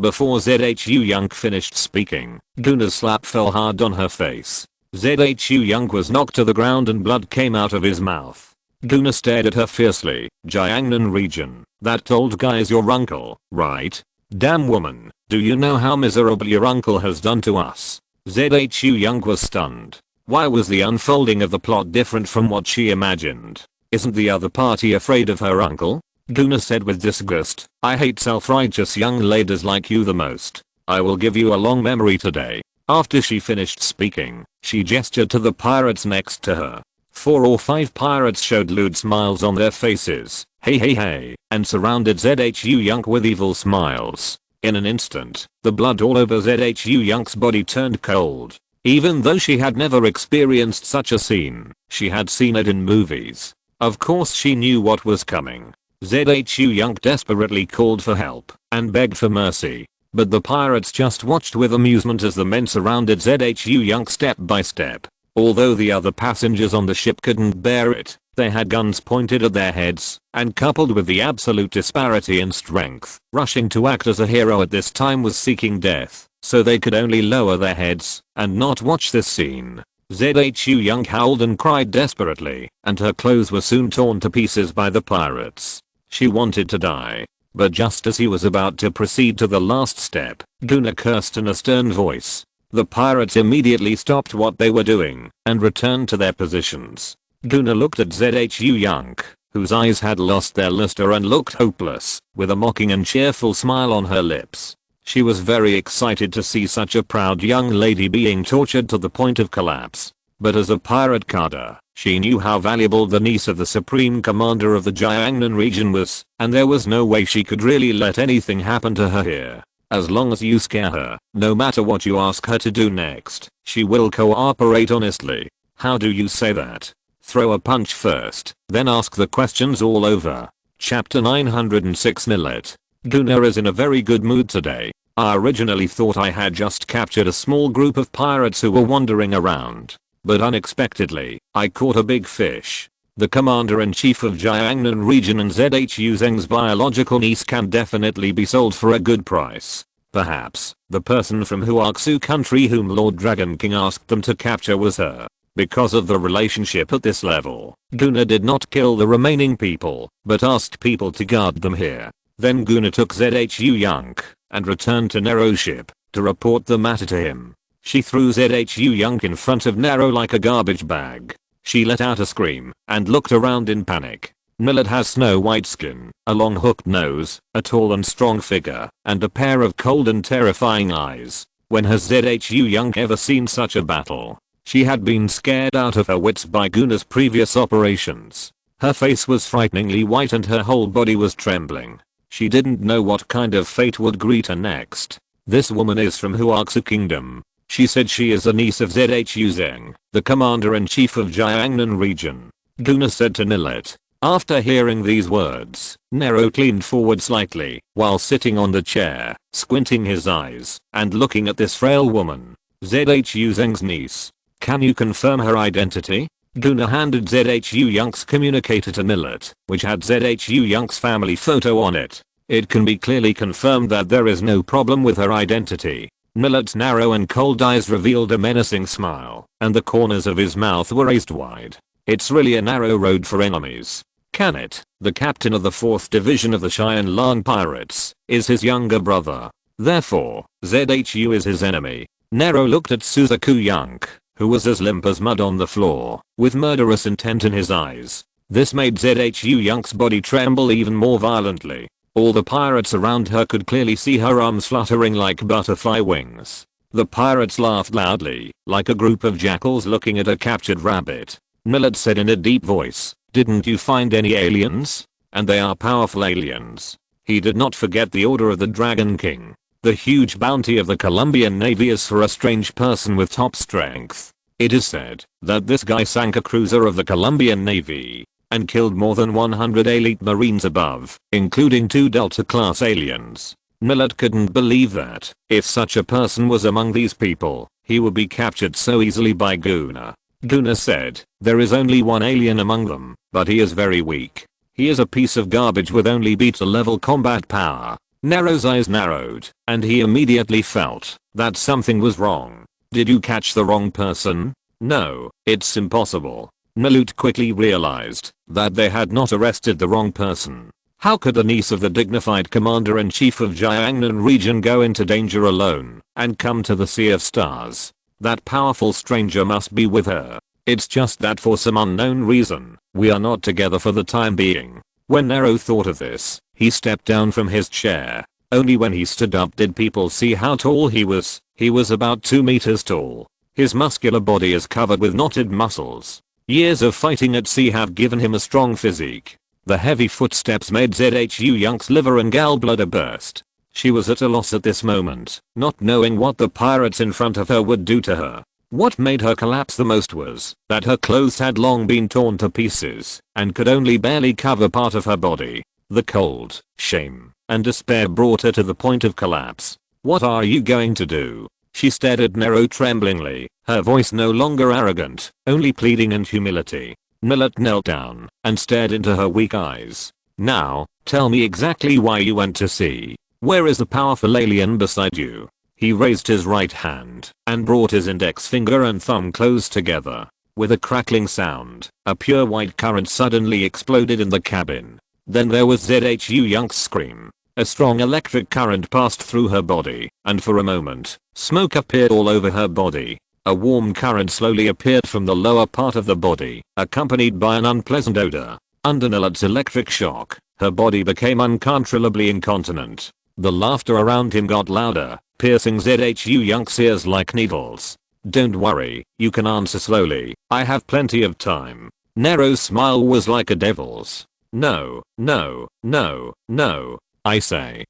Before Zhu Yang finished speaking, Guna's slap fell hard on her face. Zhu Yang was knocked to the ground and blood came out of his mouth. Guna stared at her fiercely. Jiangnan region, that old guy is your uncle, right? Damn woman, do you know how miserable your uncle has done to us? Zhu Yang was stunned. Why was the unfolding of the plot different from what she imagined? Isn't the other party afraid of her uncle? Guna said with disgust, I hate self-righteous young ladies like you the most. I will give you a long memory today. After she finished speaking, she gestured to the pirates next to her. 4 or 5 pirates showed lewd smiles on their faces, hey, and surrounded Zhu Yang with evil smiles. In an instant, the blood all over Zhu Yang's body turned cold. Even though she had never experienced such a scene, she had seen it in movies. Of course she knew what was coming. Zhu Yang desperately called for help and begged for mercy. But the pirates just watched with amusement as the men surrounded Zhu Yang step by step. Although the other passengers on the ship couldn't bear it, they had guns pointed at their heads, and coupled with the absolute disparity in strength, rushing to act as a hero at this time was seeking death, so they could only lower their heads and not watch this scene. Zhu Yang howled and cried desperately, and her clothes were soon torn to pieces by the pirates. She wanted to die. But just as he was about to proceed to the last step, Guna cursed in a stern voice. The pirates immediately stopped what they were doing and returned to their positions. Guna looked at Zhu Yang, whose eyes had lost their luster and looked hopeless, with a mocking and cheerful smile on her lips. She was very excited to see such a proud young lady being tortured to the point of collapse. But as a pirate cadre, she knew how valuable the niece of the supreme commander of the Jiangnan region was, and there was no way she could really let anything happen to her here. As long as you scare her, no matter what you ask her to do next, she will cooperate honestly. How do you say that? Throw a punch first, then ask the questions all over. Chapter 906 Millet. Guna is in a very good mood today. I originally thought I had just captured a small group of pirates who were wandering around. But unexpectedly, I caught a big fish. The commander-in-chief of Jiangnan region and Zhu Zheng's biological niece can definitely be sold for a good price. Perhaps, the person from Huaxu country whom Lord Dragon King asked them to capture was her. Because of the relationship at this level, Guna did not kill the remaining people, but asked people to guard them here. Then Guna took Zhu Yang and returned to Nero's ship to report the matter to him. She threw Zhu Yang in front of Nero like a garbage bag. She let out a scream and looked around in panic. Millet has snow-white skin, a long hooked nose, a tall and strong figure, and a pair of cold and terrifying eyes. When has Zhu Yang ever seen such a battle? She had been scared out of her wits by Guna's previous operations. Her face was frighteningly white and her whole body was trembling. She didn't know what kind of fate would greet her next. This woman is from Huaxu Kingdom. She said she is a niece of Zhu Zheng, the commander-in-chief of Jiangnan region. Guna said to Millet. After hearing these words, Nero leaned forward slightly while sitting on the chair, squinting his eyes and looking at this frail woman. Zhu Zheng's niece. Can you confirm her identity? Guna handed Zhu Yang's communicator to Millet, which had Zhu Yang's family photo on it. It can be clearly confirmed that there is no problem with her identity. Millet's narrow and cold eyes revealed a menacing smile, and the corners of his mouth were raised wide. It's really a narrow road for enemies. Can it? The captain of the 4th Division of the Cheyenne Lang Pirates is his younger brother. Therefore, ZHU is his enemy. Nero looked at Suzaku Yunk, who was as limp as mud on the floor, with murderous intent in his eyes. This made ZHU Yunk's body tremble even more violently. All the pirates around her could clearly see her arms fluttering like butterfly wings. The pirates laughed loudly, like a group of jackals looking at a captured rabbit. Millard said in a deep voice, "Didn't you find any aliens? And they are powerful aliens." He did not forget the Order of the Dragon King. The huge bounty of the Colombian Navy is for a strange person with top strength. It is said that this guy sank a cruiser of the Colombian Navy and killed more than 100 elite marines above, including 2 Delta-class aliens. Millard couldn't believe that, if such a person was among these people, he would be captured so easily by Guna. Guna said, "There is only one alien among them, but he is very weak. He is a piece of garbage with only beta-level combat power." Nero's eyes narrowed, and he immediately felt that something was wrong. Did you catch the wrong person? No, it's impossible. Milut quickly realized that they had not arrested the wrong person. How could the niece of the dignified commander-in-chief of Jiangnan region go into danger alone and come to the Sea of Stars? That powerful stranger must be with her. It's just that for some unknown reason, we are not together for the time being. When Nero thought of this, he stepped down from his chair. Only when he stood up did people see how tall he was. He was about 2 meters tall. His muscular body is covered with knotted muscles. Years of fighting at sea have given him a strong physique. The heavy footsteps made ZHU Yunk's liver and gallbladder burst. She was at a loss at this moment, not knowing what the pirates in front of her would do to her. What made her collapse the most was that her clothes had long been torn to pieces and could only barely cover part of her body. The cold, shame, and despair brought her to the point of collapse. "What are you going to do?" She stared at Nero tremblingly, her voice no longer arrogant, only pleading and humility. Millard knelt down and stared into her weak eyes. "Now, tell me exactly why you went to sea. Where is the powerful alien beside you?" He raised his right hand and brought his index finger and thumb close together. With a crackling sound, a pure white current suddenly exploded in the cabin. Then there was ZHU Yunk's scream. A strong electric current passed through her body, and for a moment, smoke appeared all over her body. A warm current slowly appeared from the lower part of the body, accompanied by an unpleasant odor. Under Millard's electric shock, her body became uncontrollably incontinent. The laughter around him got louder, piercing ZHU Yunk's ears like needles. "Don't worry, you can answer slowly. I have plenty of time." Nero's smile was like a devil's. "No, no, no, no. I say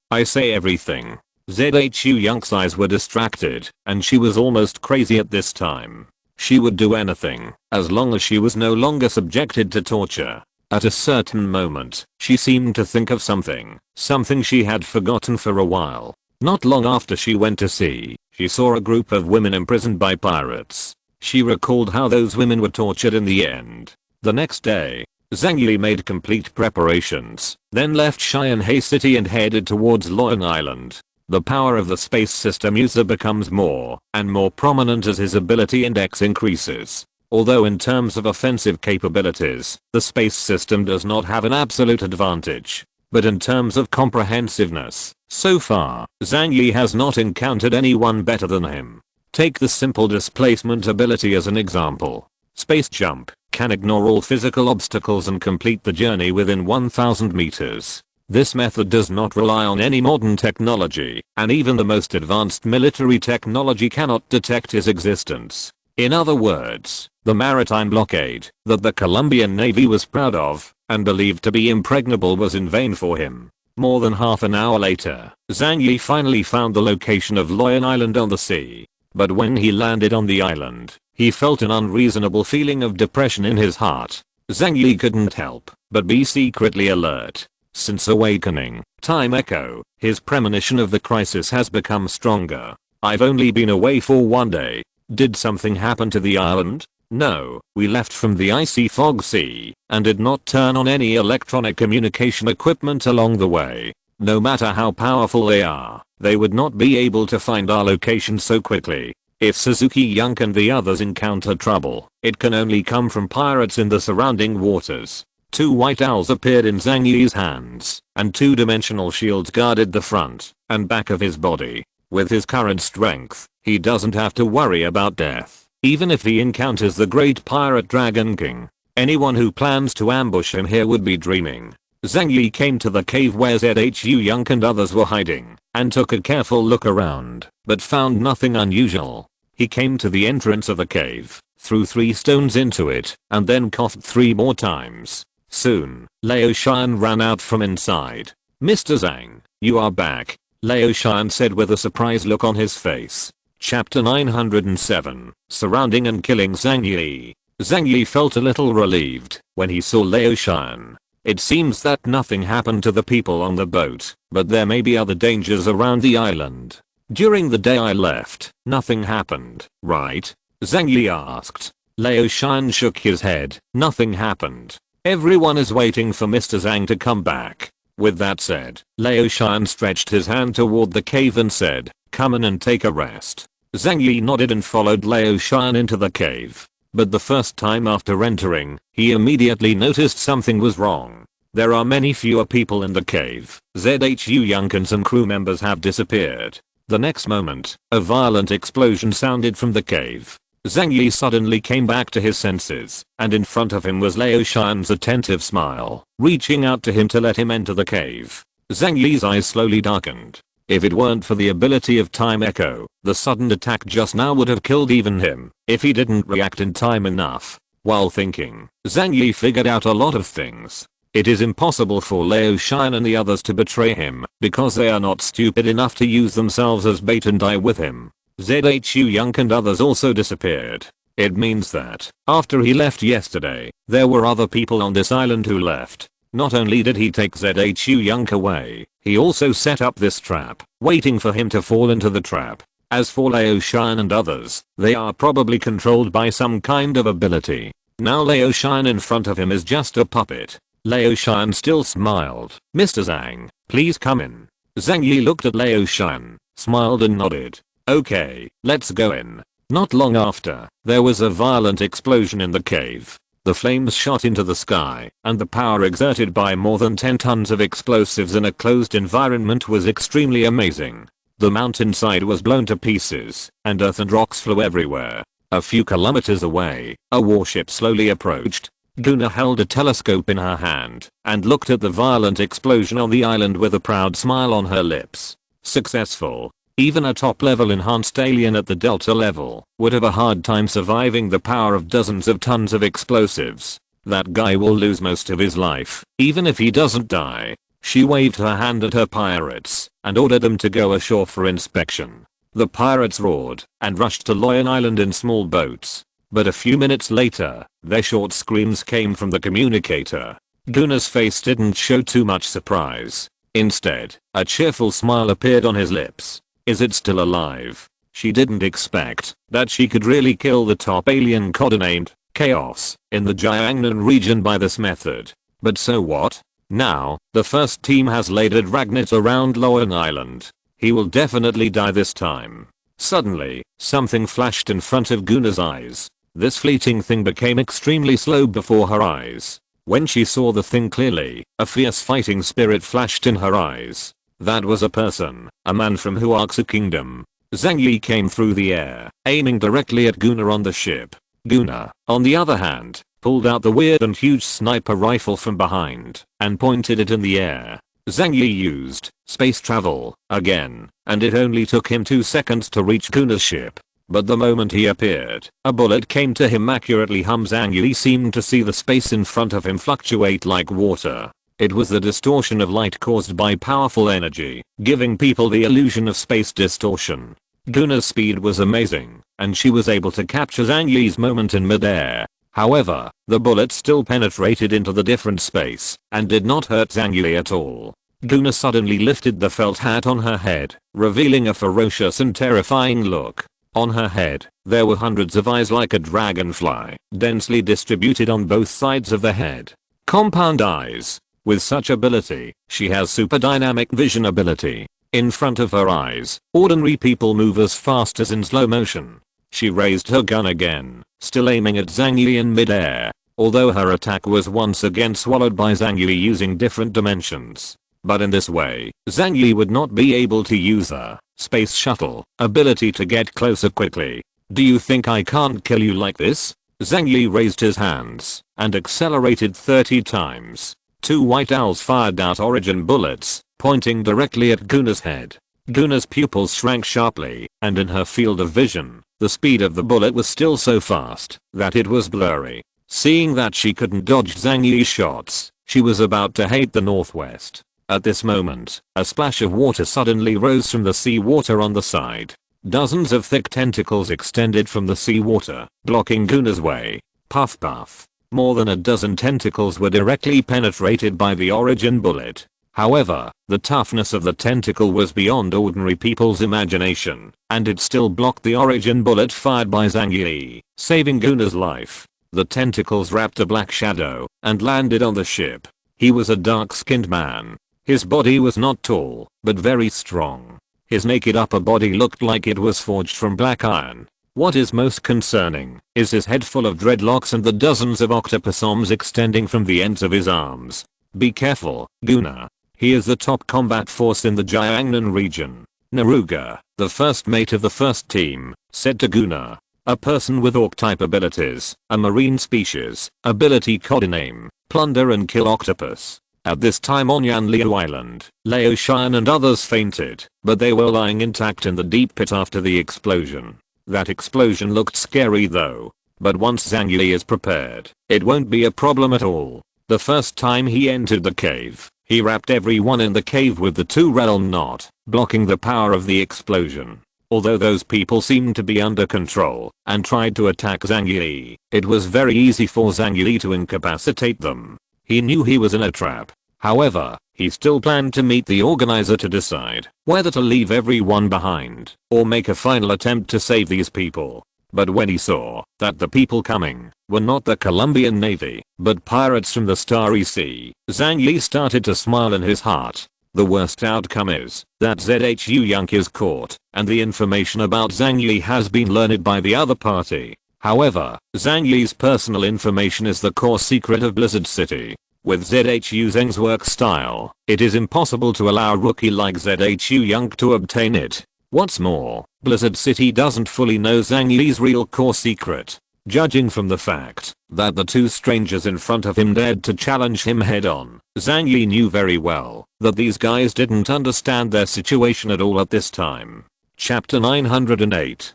everything." ZHU Yunk's eyes were distracted, and she was almost crazy at this time. She would do anything, as long as she was no longer subjected to torture. At a certain moment, she seemed to think of something she had forgotten for a while. Not long after she went to sea, she saw a group of women imprisoned by pirates. She recalled how those women were tortured in the end. The next day, Zhang Yi made complete preparations, then left Cheyenne City and headed towards Long Island. The power of the space system user becomes more and more prominent as his ability index increases. Although in terms of offensive capabilities, the space system does not have an absolute advantage. But in terms of comprehensiveness, so far, Zhang Yi has not encountered anyone better than him. Take the simple displacement ability as an example. Space Jump can ignore all physical obstacles and complete the journey within 1000 meters. This method does not rely on any modern technology, and even the most advanced military technology cannot detect his existence. In other words, the maritime blockade that the Colombian Navy was proud of and believed to be impregnable was in vain for him. More than half an hour later, Zhang Yi finally found the location of Long Island on the sea. But when he landed on the island, he felt an unreasonable feeling of depression in his heart. Zhang Yi couldn't help but be secretly alert. Since awakening, Time Echo, his premonition of the crisis has become stronger. "I've only been away for 1 day. Did something happen to the island? No, we left from the icy fog sea and did not turn on any electronic communication equipment along the way. No matter how powerful they are, they would not be able to find our location so quickly. If Suzuki Yunk and the others encounter trouble, it can only come from pirates in the surrounding waters. Two white owls appeared in Zhang Yi's hands, and two-dimensional shields guarded the front and back of his body. With his current strength, he doesn't have to worry about death, even if he encounters the great pirate Dragon King. Anyone who plans to ambush him here would be dreaming. Zhang Yi came to the cave where Zhu Yunk and others were hiding, and took a careful look around, but found nothing unusual. He came to the entrance of the cave, threw 3 stones into it, and then coughed 3 more times. Soon, Lao Shan ran out from inside. "Mr. Zhang, you are back," Lao Shan said with a surprised look on his face. Chapter 907, Surrounding and Killing Zhang Yi. Zhang Yi felt a little relieved when he saw Lao Shan. It seems that nothing happened to the people on the boat, but there may be other dangers around the island. "During the day I left, nothing happened, right?" Zhang Yi asked. Lao Shan shook his head. "Nothing happened. Everyone is waiting for Mr. Zhang to come back." With that said, Lao Shan stretched his hand toward the cave and said, "Come in and take a rest." Zhang Yi nodded and followed Lao Shan into the cave. But the first time after entering, he immediately noticed something was wrong. There are many fewer people in the cave. Zhu Yunk and some crew members have disappeared. The next moment, a violent explosion sounded from the cave. Zhang Yi suddenly came back to his senses, and in front of him was Lao Shan's attentive smile, reaching out to him to let him enter the cave. Zhang Yi's eyes slowly darkened. If it weren't for the ability of Time Echo, the sudden attack just now would have killed even him, if he didn't react in time enough. While thinking, Zhang Yi figured out a lot of things. It is impossible for Lao Shan and the others to betray him, because they are not stupid enough to use themselves as bait and die with him. Zhu Yunk and others also disappeared. It means that, after he left yesterday, there were other people on this island who left. Not only did he take Zhu Yunk away, he also set up this trap, waiting for him to fall into the trap. As for Lao Shan and others, they are probably controlled by some kind of ability. Now Lao Shan in front of him is just a puppet. Lao Shan still smiled. "Mr. Zhang, please come in." Zhang Yi looked at Lao Shan, smiled and nodded. "Okay, let's go in." Not long after, there was a violent explosion in the cave. The flames shot into the sky, and the power exerted by more than 10 tons of explosives in a closed environment was extremely amazing. The mountainside was blown to pieces, and earth and rocks flew everywhere. A few kilometers away, a warship slowly approached. Guna held a telescope in her hand, and looked at the violent explosion on the island with a proud smile on her lips. Successful. Even a top-level enhanced alien at the Delta level would have a hard time surviving the power of dozens of tons of explosives. That guy will lose most of his life, even if he doesn't die. She waved her hand at her pirates, and ordered them to go ashore for inspection. The pirates roared, and rushed to Loyan Island in small boats. But a few minutes later, their short screams came from the communicator. Guna's face didn't show too much surprise. Instead, a cheerful smile appeared on his lips. Is it still alive? She didn't expect that she could really kill the top alien codenamed Chaos in the Jiangnan region by this method. But so what? Now, the first team has laid a dragnet around Loyan Island. He will definitely die this time. Suddenly, something flashed in front of Guna's eyes. This fleeting thing became extremely slow before her eyes. When she saw the thing clearly, a fierce fighting spirit flashed in her eyes. That was a person, a man from Huaxu Kingdom. Zhang Yi came through the air, aiming directly at Guna on the ship. Guna, on the other hand, pulled out the weird and huge sniper rifle from behind, and pointed it in the air. Zhang Yi used space travel again, and it only took him 2 seconds to reach Guna's ship. But the moment he appeared, a bullet came to him accurately. Zhang Yi seemed to see the space in front of him fluctuate like water. It was the distortion of light caused by powerful energy, giving people the illusion of space distortion. Guna's speed was amazing, and she was able to capture Zhang Yi's moment in midair. However, the bullet still penetrated into the different space, and did not hurt Zhang Yi at all. Guna suddenly lifted the felt hat on her head, revealing a ferocious and terrifying look. On her head, there were hundreds of eyes like a dragonfly, densely distributed on both sides of the head. Compound eyes. With such ability, she has super dynamic vision ability. In front of her eyes, ordinary people move as fast as in slow motion. She raised her gun again, still aiming at Zhang Yi in midair, although her attack was once again swallowed by Zhang Yi using different dimensions. But in this way, Zhang Yi would not be able to use her space shuttle ability to get closer quickly. Do you think I can't kill you like this? Zhang Yi raised his hands and accelerated 30 times. 2 white owls fired out origin bullets, pointing directly at Guna's head. Guna's pupils shrank sharply, and in her field of vision, the speed of the bullet was still so fast that it was blurry. Seeing that she couldn't dodge Zhang Yi's shots, she was about to hate the northwest. At this moment, a splash of water suddenly rose from the seawater on the side. Dozens of thick tentacles extended from the seawater, blocking Guna's way. Puff puff. More than a dozen tentacles were directly penetrated by the origin bullet. However, the toughness of the tentacle was beyond ordinary people's imagination, and it still blocked the origin bullet fired by Zhang Yi, saving Guna's life. The tentacles wrapped a black shadow and landed on the ship. He was a dark-skinned man. His body was not tall, but very strong. His naked upper body looked like it was forged from black iron. What is most concerning is his head full of dreadlocks and the dozens of octopus arms extending from the ends of his arms. Be careful, Guna. He is the top combat force in the Jiangnan region. Naruga, the first mate of the first team, said to Guna. A person with orc-type abilities, a marine species, ability codename, plunder and kill octopus. At this time on Yanliu Island, Lao Shan and others fainted, but they were lying intact in the deep pit after the explosion. That explosion looked scary though. But once Zhang Yi is prepared, it won't be a problem at all. The first time he entered the cave, he wrapped everyone in the cave with the 2 realm knot, blocking the power of the explosion. Although those people seemed to be under control and tried to attack Zhang Yi, it was very easy for Zhang Yi to incapacitate them. He knew he was in a trap. However, he still planned to meet the organizer to decide whether to leave everyone behind or make a final attempt to save these people. But when he saw that the people coming were not the Colombian Navy, but pirates from the Starry Sea, Zhang Yi started to smile in his heart. The worst outcome is that Zhu Yunk is caught, and the information about Zhang Yi has been learned by the other party. However, Zhang Yi's personal information is the core secret of Blizzard City. With Zhu Zeng's work style, it is impossible to allow a rookie like Zhu Yunk to obtain it. What's more, Blizzard City doesn't fully know Zhang Yi's real core secret. Judging from the fact that the 2 strangers in front of him dared to challenge him head on, Zhang Yi knew very well that these guys didn't understand their situation at all at this time. Chapter 908.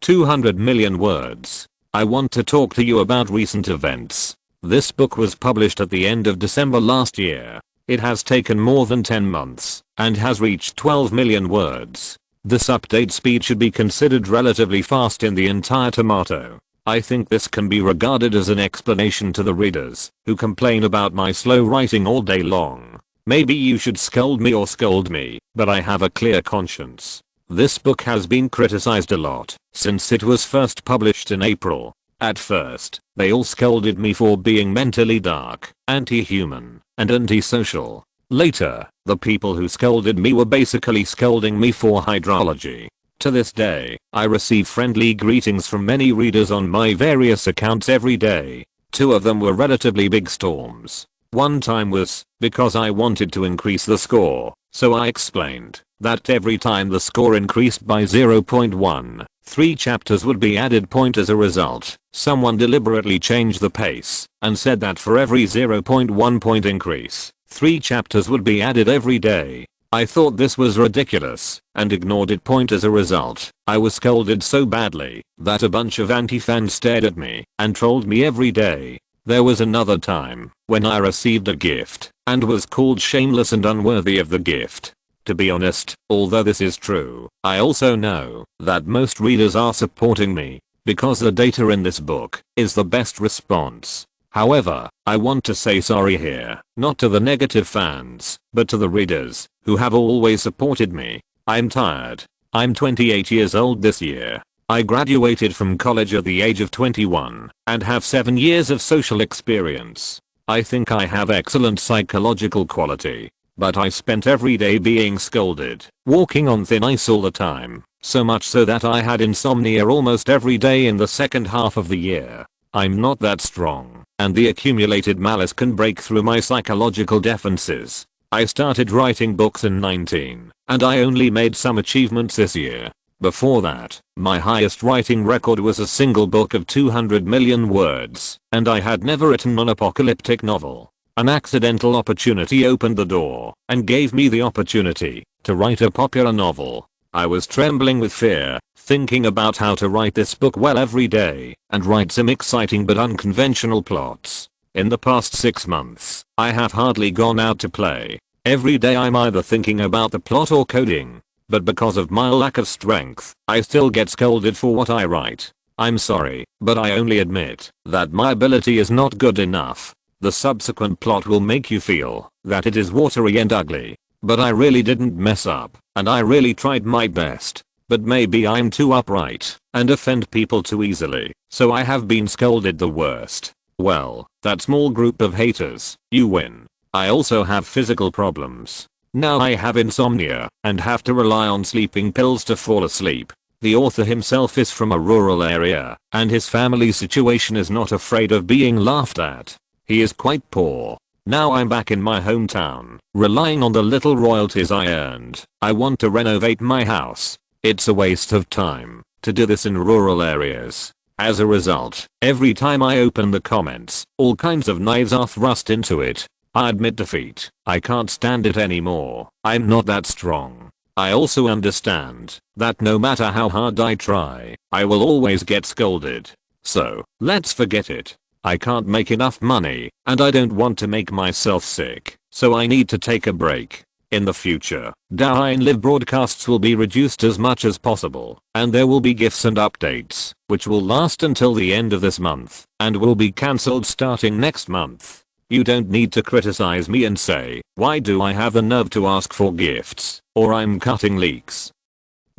200 million words. I want to talk to you about recent events. This book was published at the end of December last year. It has taken more than 10 months and has reached 12 million words. This update speed should be considered relatively fast in the entire tomato. I think this can be regarded as an explanation to the readers who complain about my slow writing all day long. Maybe you should scold me, but I have a clear conscience. This book has been criticized a lot since it was first published in April. At first, they all scolded me for being mentally dark, anti-human, and antisocial. Later, the people who scolded me were basically scolding me for hydrology. To this day, I receive friendly greetings from many readers on my various accounts every day. 2 of them were relatively big storms. One time was because I wanted to increase the score, so I explained that every time the score increased by 0.1, 3 chapters would be added point as a result. Someone deliberately changed the pace and said that for every 0.1 point increase, 3 chapters would be added every day. I thought this was ridiculous and ignored it point as a result. I was scolded so badly that a bunch of anti-fans stared at me and trolled me every day. There was another time when I received a gift and was called shameless and unworthy of the gift. To be honest, although this is true, I also know that most readers are supporting me because the data in this book is the best response. However, I want to say sorry here, not to the negative fans, but to the readers who have always supported me. I'm tired. I'm 28 years old this year. I graduated from college at the age of 21 and have 7 years of social experience. I think I have excellent psychological quality, but I spent every day being scolded, walking on thin ice all the time, so much so that I had insomnia almost every day in the second half of the year. I'm not that strong, and the accumulated malice can break through my psychological defenses. I started writing books in 19, and I only made some achievements this year. Before that, my highest writing record was a single book of 200 million words, and I had never written an apocalyptic novel. An accidental opportunity opened the door and gave me the opportunity to write a popular novel. I was trembling with fear, thinking about how to write this book well every day and write some exciting but unconventional plots. In the past 6 months, I have hardly gone out to play. Every day I'm either thinking about the plot or coding. But because of my lack of strength, I still get scolded for what I write. I'm sorry, but I only admit that my ability is not good enough. The subsequent plot will make you feel that it is watery and ugly. But I really didn't mess up, and I really tried my best. But maybe I'm too upright and offend people too easily, so I have been scolded the worst. Well, that small group of haters, you win. I also have physical problems. Now I have insomnia and have to rely on sleeping pills to fall asleep. The author himself is from a rural area, and his family situation is not afraid of being laughed at. He is quite poor. Now I'm back in my hometown, relying on the little royalties I earned. I want to renovate my house. It's a waste of time to do this in rural areas. As a result, every time I open the comments, all kinds of knives are thrust into it. I admit defeat. I can't stand it anymore. I'm not that strong. I also understand that no matter how hard I try, I will always get scolded. So, let's forget it. I can't make enough money, and I don't want to make myself sick, so I need to take a break. In the future, Dine Live broadcasts will be reduced as much as possible, and there will be gifts and updates, which will last until the end of this month, and will be cancelled starting next month. You don't need to criticize me and say, why do I have the nerve to ask for gifts, or I'm cutting leaks.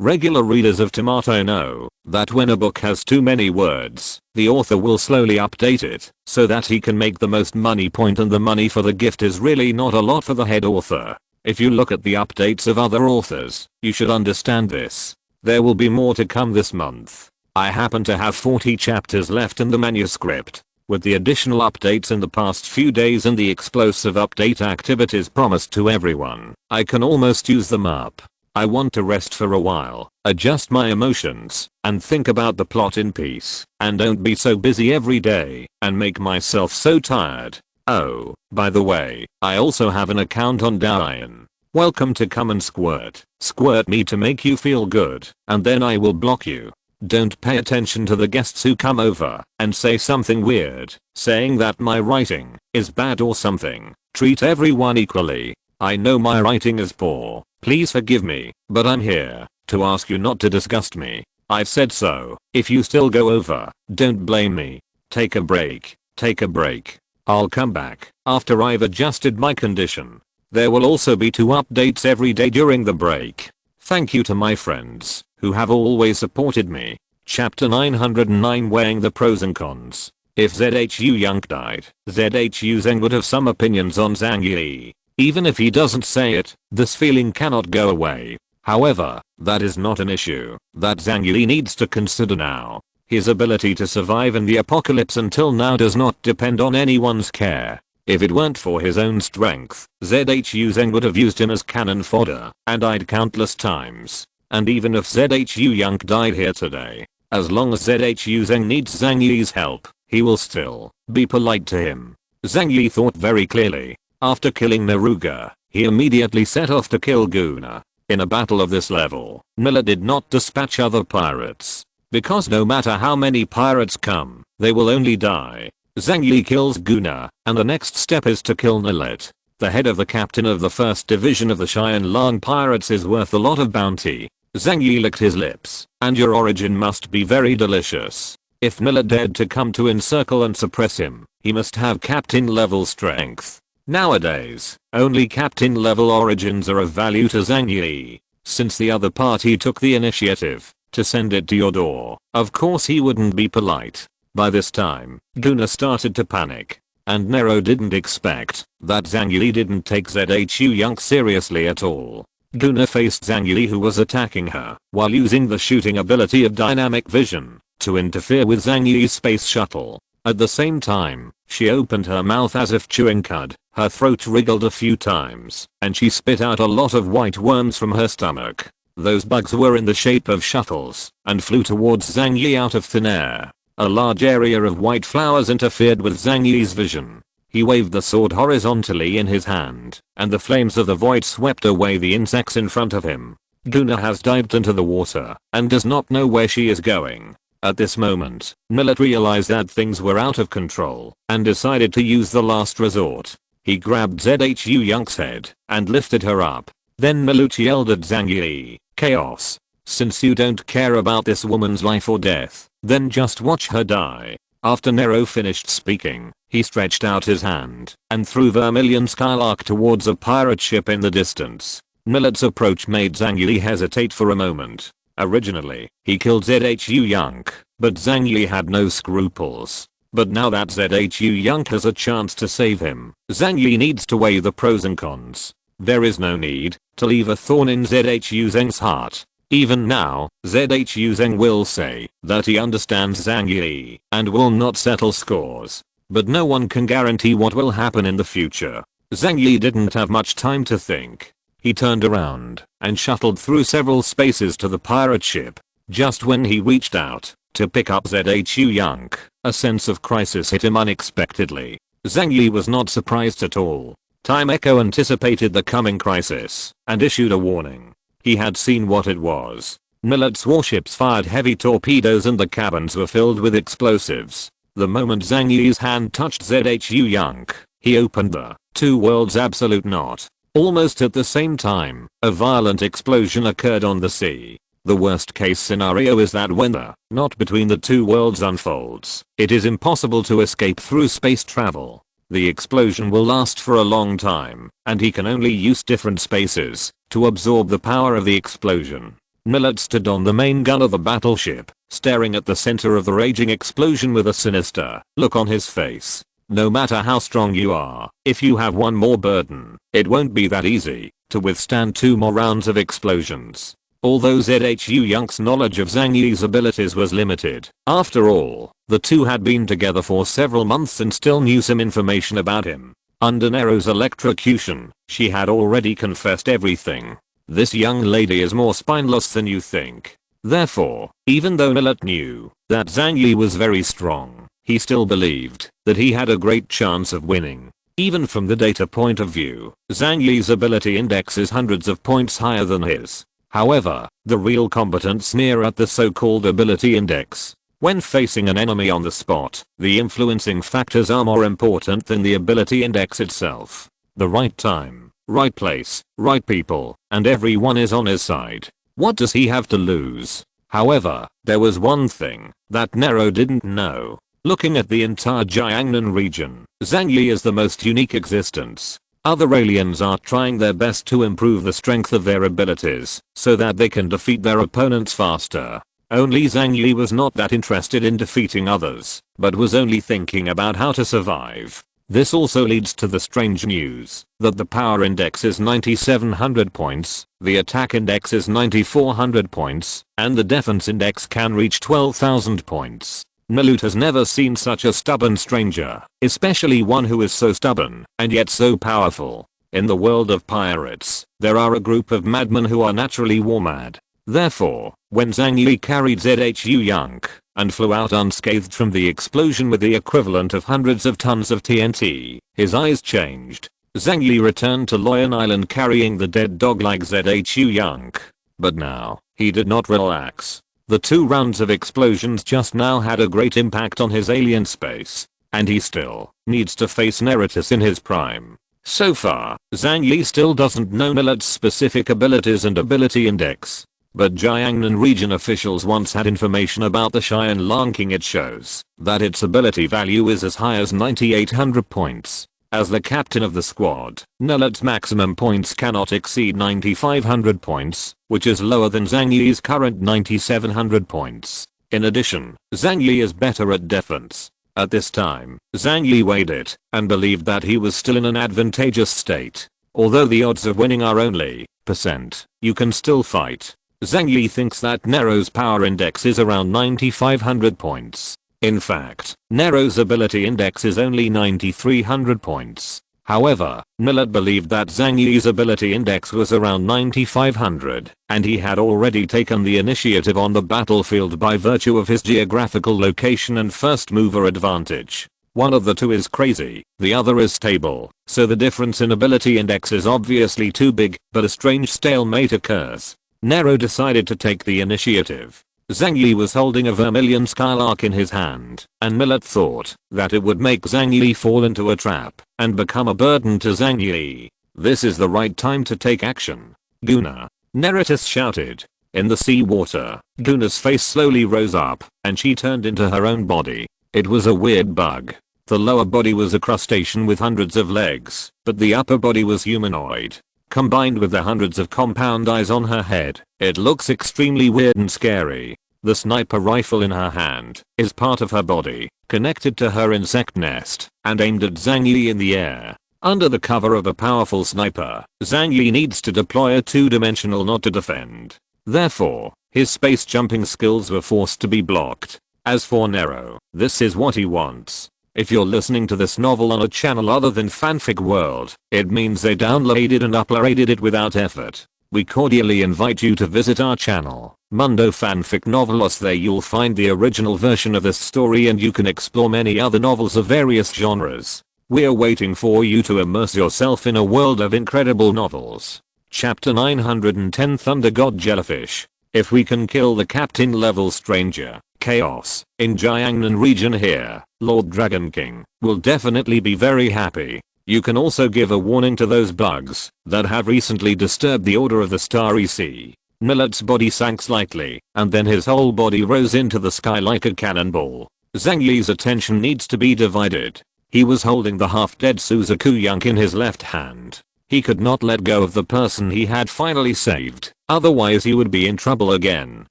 Regular readers of Tomato know that when a book has too many words, the author will slowly update it so that he can make the most money point, and the money for the gift is really not a lot for the head author. If you look at the updates of other authors, you should understand this. There will be more to come this month. I happen to have 40 chapters left in the manuscript. With the additional updates in the past few days and the explosive update activities promised to everyone, I can almost use them up. I want to rest for a while, adjust my emotions, and think about the plot in peace, and don't be so busy every day, and make myself so tired. Oh, by the way, I also have an account on Dine. Welcome to come and squirt. Squirt me to make you feel good, and then I will block you. Don't pay attention to the guests who come over and say something weird, saying that my writing is bad or something. Treat everyone equally. I know my writing is poor. Please forgive me, but I'm here to ask you not to disgust me. I've said so. If you still go over, don't blame me. Take a break. Take a break. I'll come back after I've adjusted my condition. There will also be 2 updates every day during the break. Thank you to my friends who have always supported me. Chapter 909, weighing the pros and cons. If Zhu Yang died, Zhu Zeng would have some opinions on Zhang Yi. Even if he doesn't say it, this feeling cannot go away. However, that is not an issue that Zhang Yi needs to consider now. His ability to survive in the apocalypse until now does not depend on anyone's care. If it weren't for his own strength, Zhu Zeng would have used him as cannon fodder and died countless times. And even if Zhu Yang died here today, as long as Zhu Zeng needs Zhang Yi's help, he will still be polite to him. Zhang Yi thought very clearly. After killing Neruga, he immediately set off to kill Guna. In a battle of this level, Miller did not dispatch other pirates, because no matter how many pirates come, they will only die. Zhang Yi kills Guna, and the next step is to kill Nilet. The head of the captain of the 1st division of the Cheyenne Lang pirates is worth a lot of bounty. Zhang Yi licked his lips, and your origin must be very delicious. If Nilet dared to come to encircle and suppress him, he must have captain level strength. Nowadays, only captain level origins are of value to Zhang Yi. Since the other party took the initiative to send it to your door, of course he wouldn't be polite. By this time, Guna started to panic, and Nero didn't expect that Zhang Yi didn't take Zhu Yang seriously at all. Guna faced Zhang Yi, who was attacking her while using the shooting ability of dynamic vision to interfere with Zhang Yi's space shuttle. At the same time, she opened her mouth as if chewing cud, her throat wriggled a few times, and she spit out a lot of white worms from her stomach. Those bugs were in the shape of shuttles and flew towards Zhang Yi out of thin air. A large area of white flowers interfered with Zhang Yi's vision. He waved the sword horizontally in his hand, and the flames of the void swept away the insects in front of him. Guna has dived into the water and does not know where she is going. At this moment, Millet realized that things were out of control and decided to use the last resort. He grabbed Zhu Yunk's head and lifted her up. Then Millet yelled at Zhang Yi, "Chaos. Since you don't care about this woman's life or death, then just watch her die." After Nero finished speaking, he stretched out his hand and threw Vermilion Skylark towards a pirate ship in the distance. Millet's approach made Zhang Yi hesitate for a moment. Originally, he killed Zhu Yunk, but Zhang Yi had no scruples. But now that Zhu Yunk has a chance to save him, Zhang Yi needs to weigh the pros and cons. There is no need to leave a thorn in Zhu Zeng's heart. Even now, Zhu Zeng will say that he understands Zhang Yi and will not settle scores. But no one can guarantee what will happen in the future. Zhang Yi didn't have much time to think. He turned around and shuttled through several spaces to the pirate ship. Just when he reached out to pick up Zhu Yunk, a sense of crisis hit him unexpectedly. Zhang Yi was not surprised at all. Time Echo anticipated the coming crisis and issued a warning. He had seen what it was. Millet's warships fired heavy torpedoes and the cabins were filled with explosives. The moment Zhang Yi's hand touched Zhu Yunk, he opened the two worlds absolute knot. Almost at the same time, a violent explosion occurred on the sea. The worst case scenario is that when the knot between the two worlds unfolds, it is impossible to escape through space travel. The explosion will last for a long time, and he can only use different spaces to absorb the power of the explosion. Millet stood on the main gun of the battleship, staring at the center of the raging explosion with a sinister look on his face. No matter how strong you are, if you have one more burden, it won't be that easy to withstand 2 more rounds of explosions. Although Zhu Yunk's knowledge of Zhang Yi's abilities was limited, after all, the two had been together for several months and still knew some information about him. Under Nero's electrocution, she had already confessed everything. This young lady is more spineless than you think. Therefore, even though Millet knew that Zhang Yi was very strong, he still believed that he had a great chance of winning. Even from the data point of view, Zhang Yi's ability index is hundreds of points higher than his. However, the real competence near at the so-called ability index. When facing an enemy on the spot, the influencing factors are more important than the ability index itself. The right time, right place, right people, and everyone is on his side. What does he have to lose? However, there was one thing that Nero didn't know. Looking at the entire Jiangnan region, Zhang Yi is the most unique existence. Other aliens are trying their best to improve the strength of their abilities so that they can defeat their opponents faster. Only Zhang Yi was not that interested in defeating others, but was only thinking about how to survive. This also leads to the strange news that the power index is 9700 points, the attack index is 9400 points, and the defense index can reach 12,000 points. Millet has never seen such a stubborn stranger, especially one who is so stubborn and yet so powerful. In the world of pirates, there are a group of madmen who are naturally war mad. Therefore, when Zhang Yi carried Zhu Yunk and flew out unscathed from the explosion with the equivalent of hundreds of tons of TNT, his eyes changed. Zhang Yi returned to Loyan Island carrying the dead dog like Zhu Yunk. But now, he did not relax. The 2 rounds of explosions just now had a great impact on his alien space, and he still needs to face Neritus in his prime. So far, Zhang Yi still doesn't know Millet's specific abilities and ability index. But Jiangnan region officials once had information about the Cheyenne Long King. It shows that its ability value is as high as 9800 points. As the captain of the squad, Millet's maximum points cannot exceed 9500 points, which is lower than Zhang Yi's current 9700 points. In addition, Zhang Yi is better at defense. At this time, Zhang Yi weighed it and believed that he was still in an advantageous state. Although the odds of winning are only %, you can still fight. Zhang Yi thinks that Nero's power index is around 9500 points. In fact, Nero's ability index is only 9300 points. However, Millet believed that Zhang Yi's ability index was around 9500, and he had already taken the initiative on the battlefield by virtue of his geographical location and first mover advantage. One of the two is crazy, the other is stable, so the difference in ability index is obviously too big, but a strange stalemate occurs. Nero decided to take the initiative. Zhang Yi was holding a vermilion skylark in his hand, and Millet thought that it would make Zhang Yi fall into a trap and become a burden to Zhang Yi. This is the right time to take action. Guna. Neritus shouted. In the sea water, Guna's face slowly rose up, and she turned into her own body. It was a weird bug. The lower body was a crustacean with hundreds of legs, but the upper body was humanoid. Combined with the hundreds of compound eyes on her head, it looks extremely weird and scary. The sniper rifle in her hand is part of her body, connected to her insect nest, and aimed at Zhang Yi in the air. Under the cover of a powerful sniper, Zhang Yi needs to deploy a two-dimensional nod to defend. Therefore, his space jumping skills were forced to be blocked. As for Nero, this is what he wants. If you're listening to this novel on a channel other than Fanfic World, it means they downloaded and uploaded it without effort. We cordially invite you to visit our channel, Mundo Fanfic Novelos. There you'll find the original version of this story and you can explore many other novels of various genres. We're waiting for you to immerse yourself in a world of incredible novels. Chapter 910 Thunder God Jellyfish. If we can kill the captain level stranger, Chaos, in Jiangnan region here, Lord Dragon King will definitely be very happy. You can also give a warning to those bugs that have recently disturbed the order of the Starry Sea. Millet's body sank slightly, and then his whole body rose into the sky like a cannonball. Zhang Yi's attention needs to be divided. He was holding the half-dead Suzaku Yunk in his left hand. He could not let go of the person he had finally saved, otherwise he would be in trouble again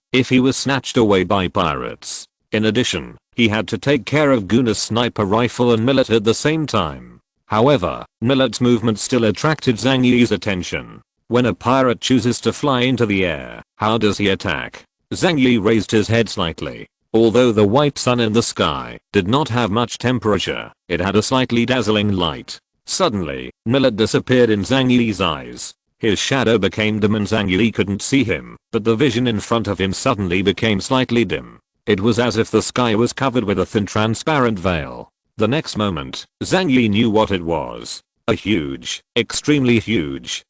if he was snatched away by pirates. In addition, he had to take care of Guna's sniper rifle and Millet at the same time. However, Millet's movement still attracted Zhang Yi's attention. When a pirate chooses to fly into the air, how does he attack? Zhang Yi raised his head slightly. Although the white sun in the sky did not have much temperature, it had a slightly dazzling light. Suddenly, Millet disappeared in Zhang Yi's eyes. His shadow became dim and Zhang Yi couldn't see him, but the vision in front of him suddenly became slightly dim. It was as if the sky was covered with a thin transparent veil. The next moment, Zhang Yi knew what it was. A huge, extremely huge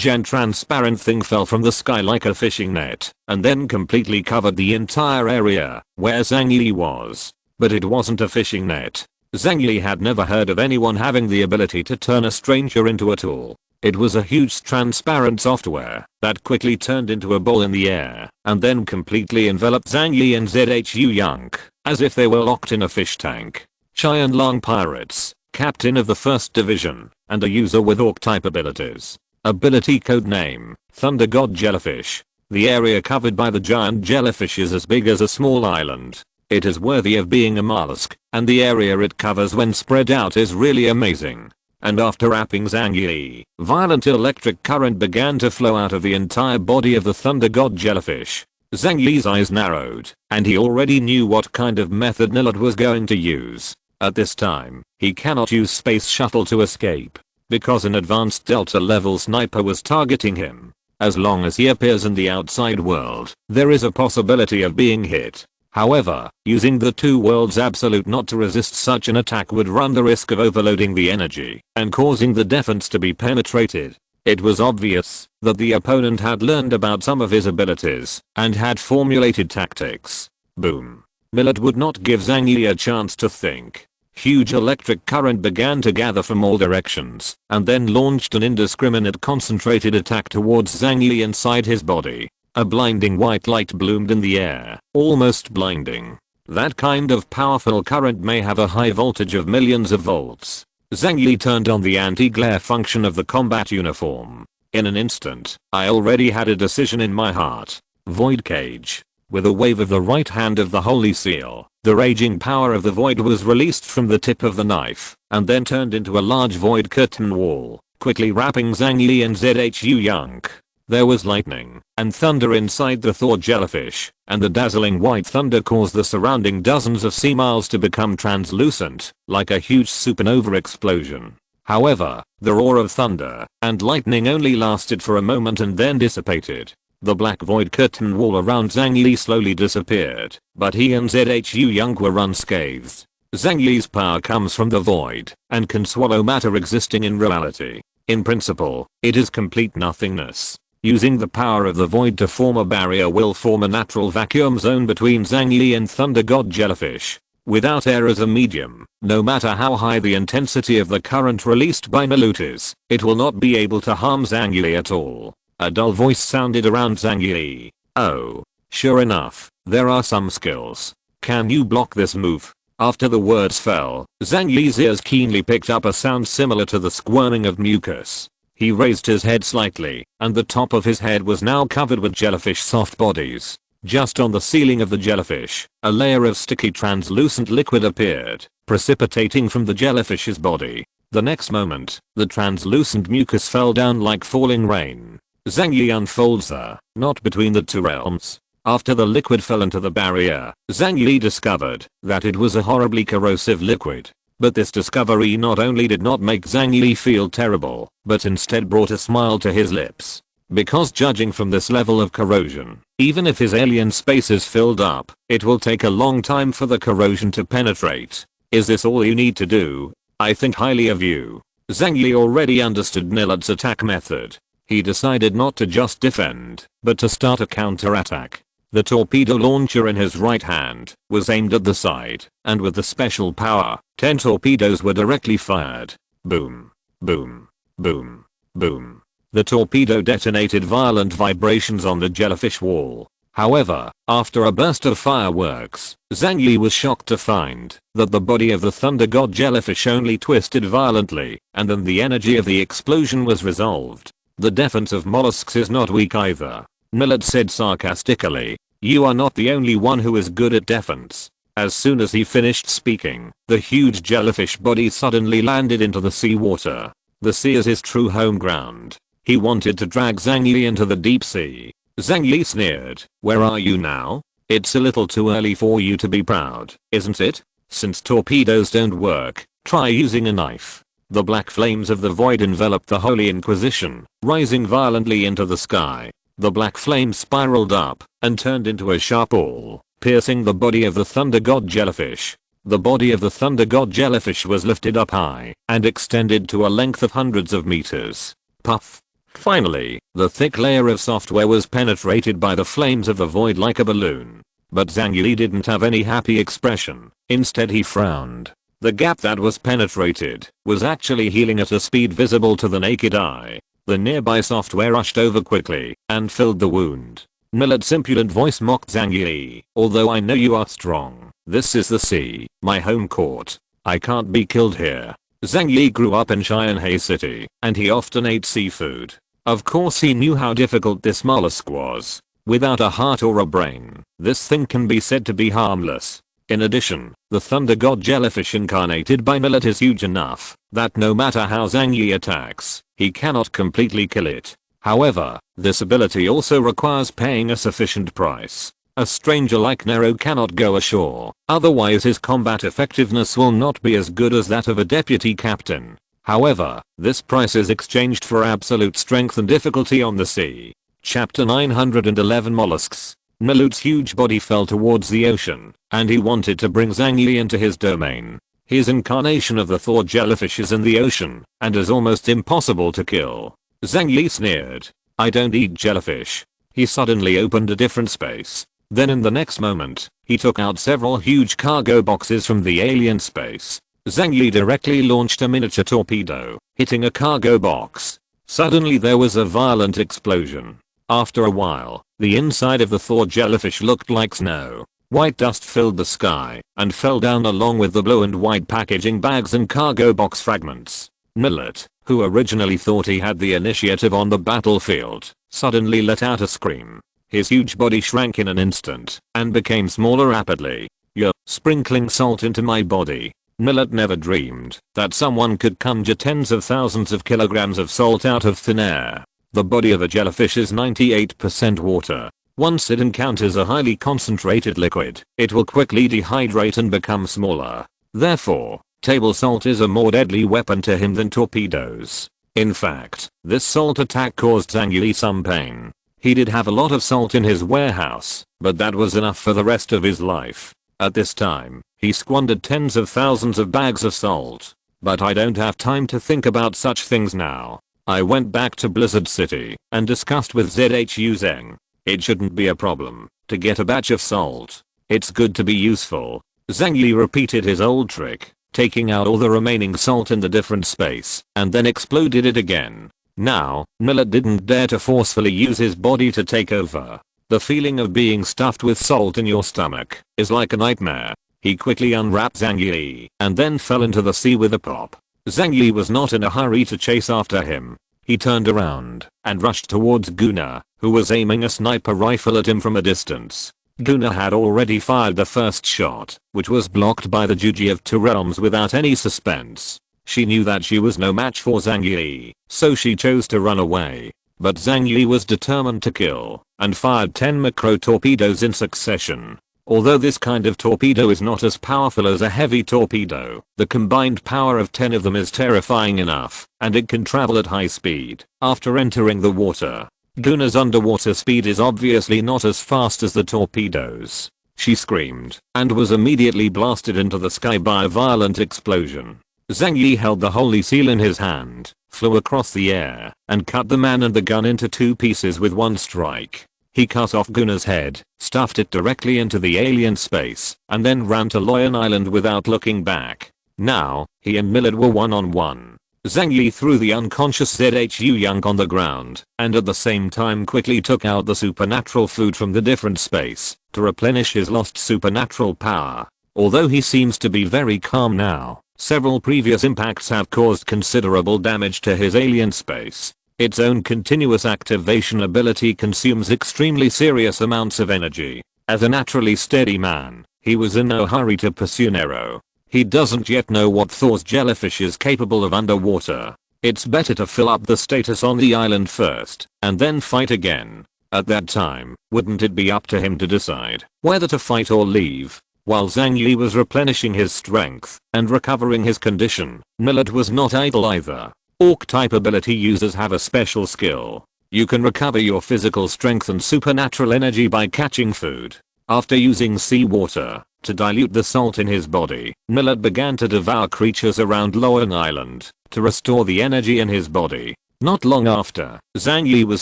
and transparent thing fell from the sky like a fishing net, and then completely covered the entire area where Zhang Yi was. But it wasn't a fishing net. Zhang Yi had never heard of anyone having the ability to turn a stranger into a tool. It was a huge transparent software that quickly turned into a ball in the air and then completely enveloped Zhang Yi and Zhu Yunk as if they were locked in a fish tank. Qianlong Pirates, Captain of the 1st Division, and a user with Orc-type abilities. Ability code name, Thunder God Jellyfish. The area covered by the giant jellyfish is as big as a small island. It is worthy of being a mollusk, and the area it covers when spread out is really amazing. And after wrapping Zhang Yi, violent electric current began to flow out of the entire body of the Thunder God Jellyfish. Zhang Yi's eyes narrowed, and he already knew what kind of method Millet was going to use. At this time, he cannot use Space Shuttle to escape, because an advanced Delta level sniper was targeting him. As long as he appears in the outside world, there is a possibility of being hit. However, using the two worlds absolute not to resist such an attack would run the risk of overloading the energy and causing the defense to be penetrated. It was obvious that the opponent had learned about some of his abilities and had formulated tactics. Boom. Millet would not give Zhang Yi a chance to think. Huge electric current began to gather from all directions and then launched an indiscriminate concentrated attack towards Zhang Yi inside his body. A blinding white light bloomed in the air, almost blinding. That kind of powerful current may have a high voltage of millions of volts. Zhang Yi turned on the anti-glare function of the combat uniform. In an instant, I already had a decision in my heart. Void Cage. With a wave of the right hand of the Holy Seal, the raging power of the void was released from the tip of the knife, and then turned into a large void curtain wall. quickly wrapping Zhang Yi and Zhu Yunk. There was lightning and thunder inside the Thor jellyfish, and the dazzling white thunder caused the surrounding dozens of sea miles to become translucent, like a huge supernova explosion. However, the roar of thunder and lightning only lasted for a moment and then dissipated. The black void curtain wall around Zhang Yi slowly disappeared, but he and Zhu Yunk were unscathed. Zhang Yi's power comes from the void and can swallow matter existing in reality. In principle, it is complete nothingness. Using the power of the void to form a barrier will form a natural vacuum zone between Zhang Yi and Thunder God Jellyfish. Without air as a medium, no matter how high the intensity of the current released by Milut is, it will not be able to harm Zhang Yi at all. A dull voice sounded around Zhang Yi. Oh. Sure enough, there are some skills. Can you block this move? After the words fell, Zhang Yi's ears keenly picked up a sound similar to the squirming of mucus. He raised his head slightly, and the top of his head was now covered with jellyfish soft bodies. Just on the ceiling of the jellyfish, a layer of sticky translucent liquid appeared, precipitating from the jellyfish's body. The next moment, the translucent mucus fell down like falling rain. Zhang Yi unfolds the knot between the two realms. After the liquid fell into the barrier, Zhang Yi discovered that it was a horribly corrosive liquid. But this discovery not only did not make Zhang Yi feel terrible, but instead brought a smile to his lips. Because judging from this level of corrosion, even if his alien space is filled up, it will take a long time for the corrosion to penetrate. Is this all you need to do? I think highly of you. Zhang Yi already understood Milut's attack method. He decided not to just defend, but to start a counterattack. The torpedo launcher in his right hand was aimed at the side, and with the special power, 10 torpedoes were directly fired. Boom. Boom. Boom. Boom. The torpedo detonated violent vibrations on the jellyfish wall. However, after a burst of fireworks, Zhang Yi was shocked to find that the body of the Thunder God jellyfish only twisted violently, and then the energy of the explosion was resolved. The defense of mollusks is not weak either. Milut said sarcastically. You are not the only one who is good at defense. As soon as he finished speaking, the huge jellyfish body suddenly landed into the seawater. The sea is his true home ground. He wanted to drag Zhang Yi into the deep sea. Zhang Yi sneered. Where are you now? It's a little too early for you to be proud, isn't it? Since torpedoes don't work, try using a knife. The black flames of the void enveloped the Holy Inquisition, rising violently into the sky. The black flame spiraled up and turned into a sharp awl, piercing the body of the Thunder God jellyfish. The body of the Thunder God jellyfish was lifted up high and extended to a length of hundreds of meters. Puff. Finally, the thick layer of software was penetrated by the flames of the void like a balloon. But Zhang Yi didn't have any happy expression. Instead he frowned. The gap that was penetrated was actually healing at a speed visible to the naked eye. The nearby software rushed over quickly and filled the wound. Milut's impudent voice mocked Zhang Yi. Although I know you are strong, this is the sea, my home court. I can't be killed here. Zhang Yi grew up in Xianhai City, and he often ate seafood. Of course he knew how difficult this mollusk was. Without a heart or a brain, this thing can be said to be harmless. In addition, the Thunder God jellyfish incarnated by Milut is huge enough that no matter how Zhang Yi attacks, he cannot completely kill it. However, this ability also requires paying a sufficient price. A stranger like Nero cannot go ashore, otherwise his combat effectiveness will not be as good as that of a deputy captain. However, this price is exchanged for absolute strength and difficulty on the sea. Chapter 911 Mollusks. Milut's huge body fell towards the ocean, and he wanted to bring Zhang Yi into his domain. His incarnation of the Thor jellyfish is in the ocean, and is almost impossible to kill. Zhang Yi sneered. I don't eat jellyfish. He suddenly opened a different space. Then in the next moment, he took out several huge cargo boxes from the alien space. Zhang Yi directly launched a miniature torpedo, hitting a cargo box. Suddenly there was a violent explosion. After a while, the inside of the Thor jellyfish looked like snow. White dust filled the sky and fell down along with the blue and white packaging bags and cargo box fragments. Milut, who originally thought he had the initiative on the battlefield, suddenly let out a scream. His huge body shrank in an instant and became smaller rapidly. You're sprinkling salt into my body. Millet never dreamed that someone could conjure tens of thousands of kilograms of salt out of thin air. The body of a jellyfish is 98% water. Once it encounters a highly concentrated liquid, it will quickly dehydrate and become smaller. Therefore, table salt is a more deadly weapon to him than torpedoes. In fact, this salt attack caused Zhang Yi some pain. He did have a lot of salt in his warehouse, but that was enough for the rest of his life. At this time, he squandered tens of thousands of bags of salt. But I don't have time to think about such things now. I went back to Blizzard City and discussed with ZHU Zheng. It shouldn't be a problem to get a batch of salt. It's good to be useful. Zhang Yi repeated his old trick, taking out all the remaining salt in the different space and then exploded it again. Now, Millet didn't dare to forcefully use his body to take over. The feeling of being stuffed with salt in your stomach is like a nightmare. He quickly unwrapped Zhang Yi and then fell into the sea with a pop. Zhang Yi was not in a hurry to chase after him. He turned around and rushed towards Guna, who was aiming a sniper rifle at him from a distance. Guna had already fired the first shot, which was blocked by the Juji of Two Realms without any suspense. She knew that she was no match for Zhang Yi, so she chose to run away. But Zhang Yi was determined to kill, and fired 10 macro torpedoes in succession. Although this kind of torpedo is not as powerful as a heavy torpedo, the combined power of 10 of them is terrifying enough, and it can travel at high speed after entering the water. Guna's underwater speed is obviously not as fast as the torpedoes. She screamed, and was immediately blasted into the sky by a violent explosion. Zhang Yi held the holy seal in his hand, flew across the air, and cut the man and the gun into 2 pieces with one strike. He cut off Guna's head, stuffed it directly into the alien space, and then ran to Loyan Island without looking back. Now, he and Millet were one-on-one. Zhang Yi threw the unconscious ZHU Young on the ground, and at the same time quickly took out the supernatural food from the different space, to replenish his lost supernatural power. Although he seems to be very calm now, several previous impacts have caused considerable damage to his alien space. Its own continuous activation ability consumes extremely serious amounts of energy. As a naturally steady man, he was in no hurry to pursue Nero. He doesn't yet know what Thor's jellyfish is capable of underwater. It's better to fill up the status on the island first, and then fight again. At that time, wouldn't it be up to him to decide whether to fight or leave? While Zhang Yi was replenishing his strength and recovering his condition, Millet was not idle either. Orc-type ability users have a special skill. You can recover your physical strength and supernatural energy by catching food. After using seawater to dilute the salt in his body, Millet began to devour creatures around Loyan Island to restore the energy in his body. Not long after, Zhang Yi was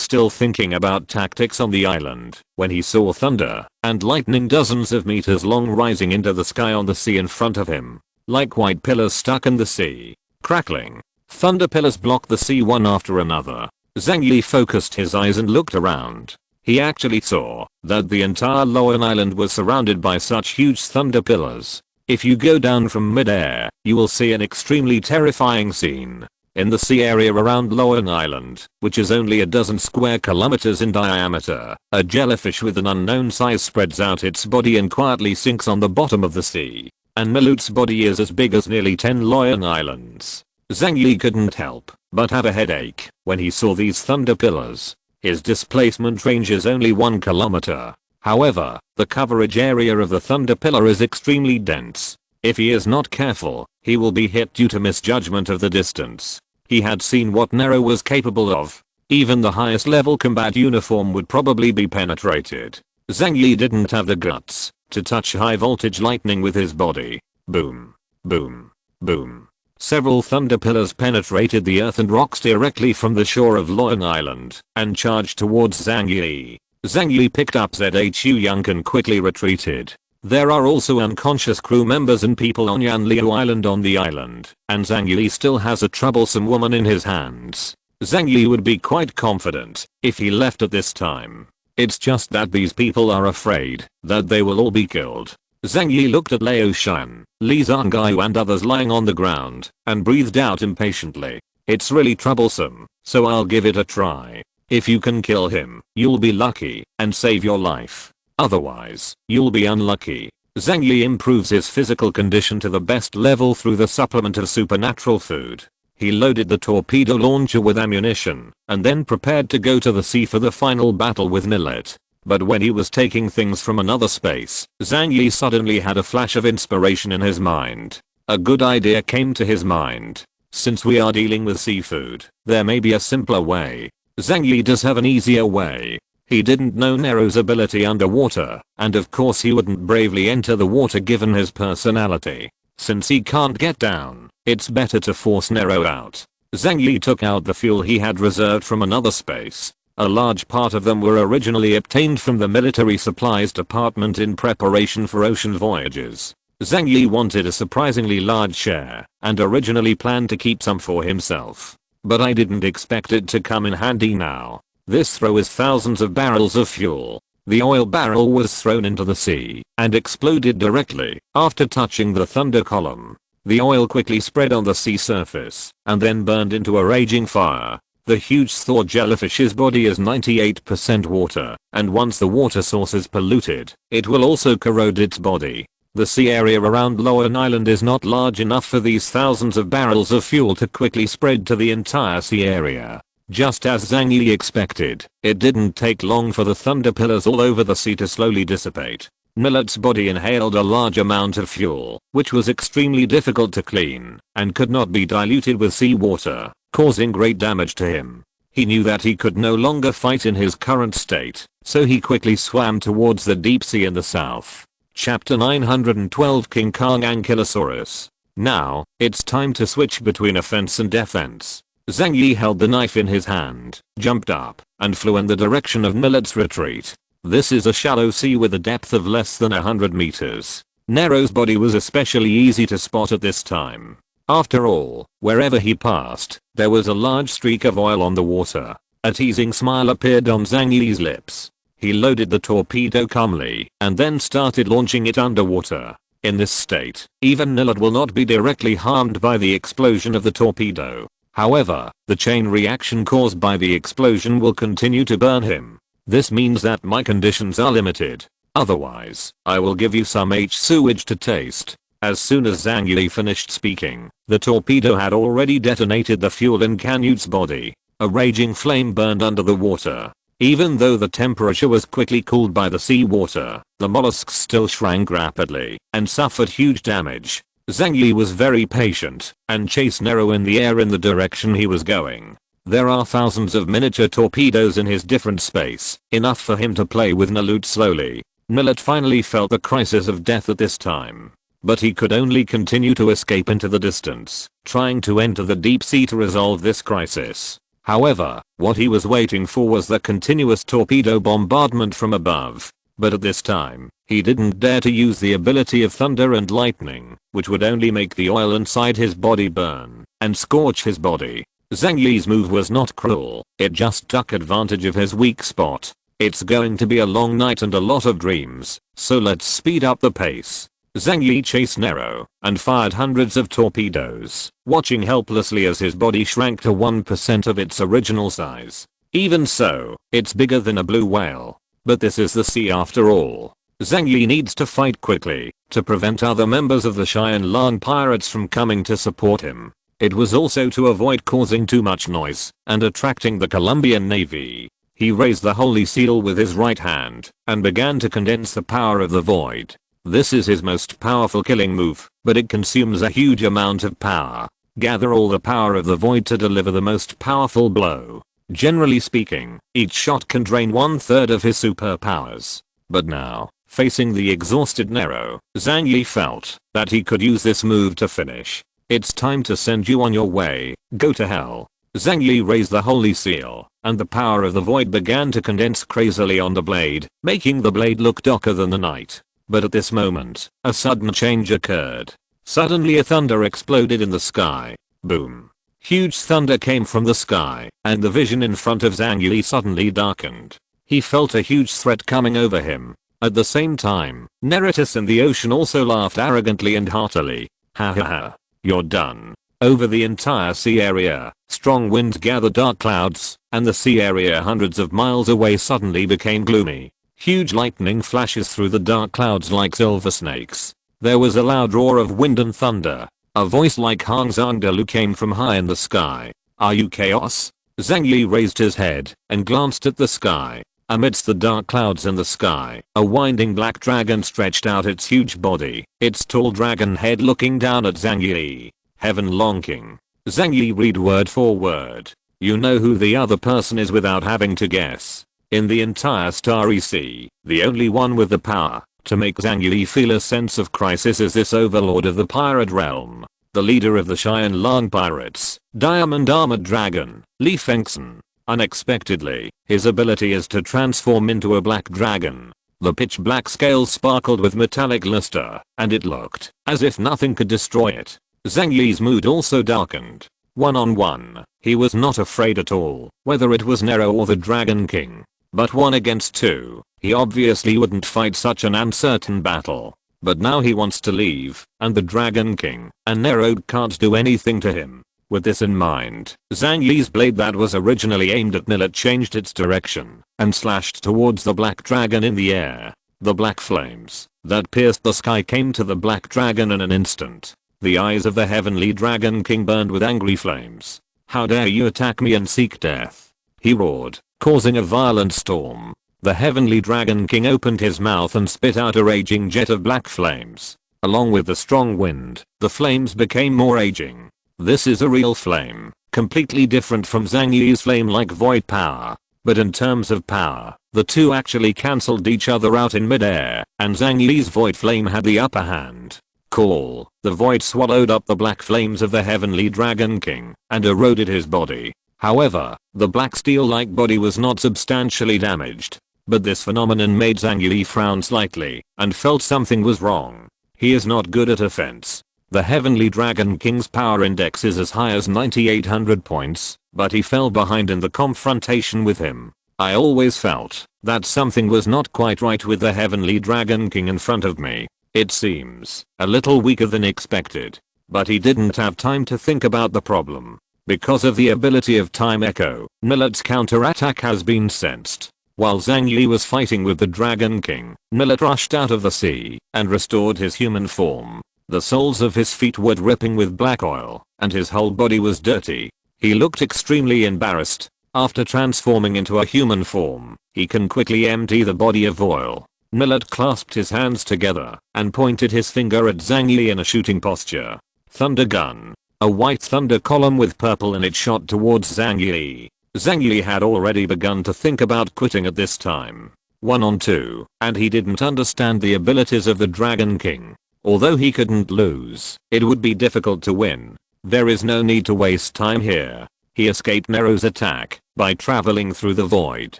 still thinking about tactics on the island when he saw thunder and lightning dozens of meters long rising into the sky on the sea in front of him, like white pillars stuck in the sea. Crackling. Thunder pillars blocked the sea one after another. Zhang Yi focused his eyes and looked around. He actually saw that the entire Loyan Island was surrounded by such huge thunder pillars. If you go down from mid-air, you will see an extremely terrifying scene. In the sea area around Loyan Island, which is only a dozen square kilometers in diameter, a jellyfish with an unknown size spreads out its body and quietly sinks on the bottom of the sea. And Millet's body is as big as nearly 10 Loyan Islands. Zhang Yi couldn't help but have a headache when he saw these thunder pillars. His displacement range is only 1 kilometer. However, the coverage area of the thunder pillar is extremely dense. If he is not careful, he will be hit due to misjudgment of the distance. He had seen what Nero was capable of. Even the highest level combat uniform would probably be penetrated. Zhang Yi didn't have the guts to touch high voltage lightning with his body. Boom. Boom. Boom. Several thunder pillars penetrated the earth and rocks directly from the shore of Loyan Island and charged towards Zhang Yi. Zhang Yi picked up ZHU Young and quickly retreated. There are also unconscious crew members and people on Yanliu Island on the island, and Zhang Yi still has a troublesome woman in his hands. Zhang Yi would be quite confident if he left at this time. It's just that these people are afraid that they will all be killed. Zhang Yi looked at Lao Shan, Li Zhangyu and others lying on the ground, and breathed out impatiently. It's really troublesome, so I'll give it a try. If you can kill him, you'll be lucky and save your life. Otherwise, you'll be unlucky. Zhang Yi improves his physical condition to the best level through the supplement of supernatural food. He loaded the torpedo launcher with ammunition and then prepared to go to the sea for the final battle with Millet. But when he was taking things from another space, Zhang Yi suddenly had a flash of inspiration in his mind. A good idea came to his mind. Since we are dealing with seafood, there may be a simpler way. Zhang Yi does have an easier way. He didn't know Nero's ability underwater, and of course he wouldn't bravely enter the water given his personality. Since he can't get down, it's better to force Nero out. Zhang Yi took out the fuel he had reserved from another space. A large part of them were originally obtained from the military supplies department in preparation for ocean voyages. Zhang Yi wanted a surprisingly large share, and originally planned to keep some for himself. But I didn't expect it to come in handy now. This throw is thousands of barrels of fuel. The oil barrel was thrown into the sea and exploded directly after touching the thunder column. The oil quickly spread on the sea surface and then burned into a raging fire. The huge Thor jellyfish's body is 98% water, and once the water source is polluted, it will also corrode its body. The sea area around Lower Island is not large enough for these thousands of barrels of fuel to quickly spread to the entire sea area. Just as Zhang Yi expected, it didn't take long for the thunder pillars all over the sea to slowly dissipate. Millet's body inhaled a large amount of fuel, which was extremely difficult to clean, and could not be diluted with seawater, causing great damage to him. He knew that he could no longer fight in his current state, so he quickly swam towards the deep sea in the south. Chapter 912 King Kong Ankylosaurus. Now, it's time to switch between offense and defense. Zhang Yi held the knife in his hand, jumped up, and flew in the direction of Millet's retreat. This is a shallow sea with a depth of less than 100 meters. Nero's body was especially easy to spot at this time. After all, wherever he passed, there was a large streak of oil on the water. A teasing smile appeared on Zhang Yi's lips. He loaded the torpedo calmly and then started launching it underwater. In this state, even Millet will not be directly harmed by the explosion of the torpedo. However, the chain reaction caused by the explosion will continue to burn him. This means that my conditions are limited. Otherwise, I will give you some sewage to taste. As soon as Zhang Yi finished speaking, the torpedo had already detonated the fuel in Canute's body. A raging flame burned under the water. Even though the temperature was quickly cooled by the seawater, the mollusks still shrank rapidly and suffered huge damage. Zhang Yi was very patient and chased Nero in the air in the direction he was going. There are thousands of miniature torpedoes in his different space, enough for him to play with Nalut slowly. Millet finally felt the crisis of death at this time. But he could only continue to escape into the distance, trying to enter the deep sea to resolve this crisis. However, what he was waiting for was the continuous torpedo bombardment from above. But at this time, he didn't dare to use the ability of thunder and lightning, which would only make the oil inside his body burn and scorch his body. Zhang Yi's move was not cruel, it just took advantage of his weak spot. It's going to be a long night and a lot of dreams, so let's speed up the pace. Zhang Yi chased Nero and fired hundreds of torpedoes, watching helplessly as his body shrank to 1% of its original size. Even so, it's bigger than a blue whale. But this is the sea after all. Zhang Yi needs to fight quickly to prevent other members of the Cheyenne Lan pirates from coming to support him. It was also to avoid causing too much noise and attracting the Colombian Navy. He raised the Holy Seal with his right hand and began to condense the power of the void. This is his most powerful killing move, but it consumes a huge amount of power. Gather all the power of the void to deliver the most powerful blow. Generally speaking, each shot can drain 1/3 of his superpowers. But now, facing the exhausted Nero, Zhang Yi felt that he could use this move to finish. It's time to send you on your way, go to hell. Zhang Yi raised the Holy Seal, and the power of the void began to condense crazily on the blade, making the blade look darker than the night. But at this moment, a sudden change occurred. Suddenly a thunder exploded in the sky. Boom. Huge thunder came from the sky, and the vision in front of Zhang Yi suddenly darkened. He felt a huge threat coming over him. At the same time, Neritus in the ocean also laughed arrogantly and heartily. Ha ha ha. You're done. Over the entire sea area, strong winds gathered dark clouds, and the sea area hundreds of miles away suddenly became gloomy. Huge lightning flashes through the dark clouds like silver snakes. There was a loud roar of wind and thunder. A voice like Hang Zhangdalu came from high in the sky. "Are you chaos?" Zhang Yi raised his head and glanced at the sky. Amidst the dark clouds in the sky, a winding black dragon stretched out its huge body, its tall dragon head looking down at Zhang Yi. "Heaven Long King." Zhang Yi read word for word. You know who the other person is without having to guess. In the entire Starry Sea, the only one with the power to make Zhang Yi feel a sense of crisis is this overlord of the pirate realm. The leader of the Cheyenne Lang pirates, Diamond Armored Dragon, Li Fengxin. Unexpectedly, his ability is to transform into a black dragon. The pitch black scales sparkled with metallic luster, and it looked as if nothing could destroy it. Zhang Yi's mood also darkened. One-on-one, he was not afraid at all, whether it was Nero or the Dragon King. But 1 against 2, he obviously wouldn't fight such an uncertain battle. But now he wants to leave, and the Dragon King and Nero can't do anything to him. With this in mind, Zhang Yi's blade that was originally aimed at Millet changed its direction and slashed towards the black dragon in the air. The black flames that pierced the sky came to the black dragon in an instant. The eyes of the heavenly Dragon King burned with angry flames. "How dare you attack me and seek death?" he roared, causing a violent storm. The heavenly Dragon King opened his mouth and spit out a raging jet of black flames. Along with the strong wind, the flames became more raging. This is a real flame, completely different from Zhang Yi's flame-like void power. But in terms of power, the two actually cancelled each other out in midair, and Zhang Yi's void flame had the upper hand. Cool. The void swallowed up the black flames of the heavenly Dragon King and eroded his body. However, the black steel-like body was not substantially damaged. But this phenomenon made Zhang Yi frown slightly and felt something was wrong. He is not good at offense. The heavenly Dragon King's power index is as high as 9800 points, but he fell behind in the confrontation with him. I always felt that something was not quite right with the heavenly Dragon King in front of me. It seems a little weaker than expected. But he didn't have time to think about the problem. Because of the ability of Time Echo, Millet's counterattack has been sensed. While Zhang Yi was fighting with the Dragon King, Millet rushed out of the sea and restored his human form. The soles of his feet were dripping with black oil, and his whole body was dirty. He looked extremely embarrassed. After transforming into a human form, he can quickly empty the body of oil. Millet clasped his hands together and pointed his finger at Zhang Yi in a shooting posture. Thunder gun. A white thunder column with purple in it shot towards Zhang Yi. Zhang Yi had already begun to think about quitting at this time. 1-on-2, and he didn't understand the abilities of the Dragon King. Although he couldn't lose, it would be difficult to win. There is no need to waste time here. He escaped Nero's attack by traveling through the void.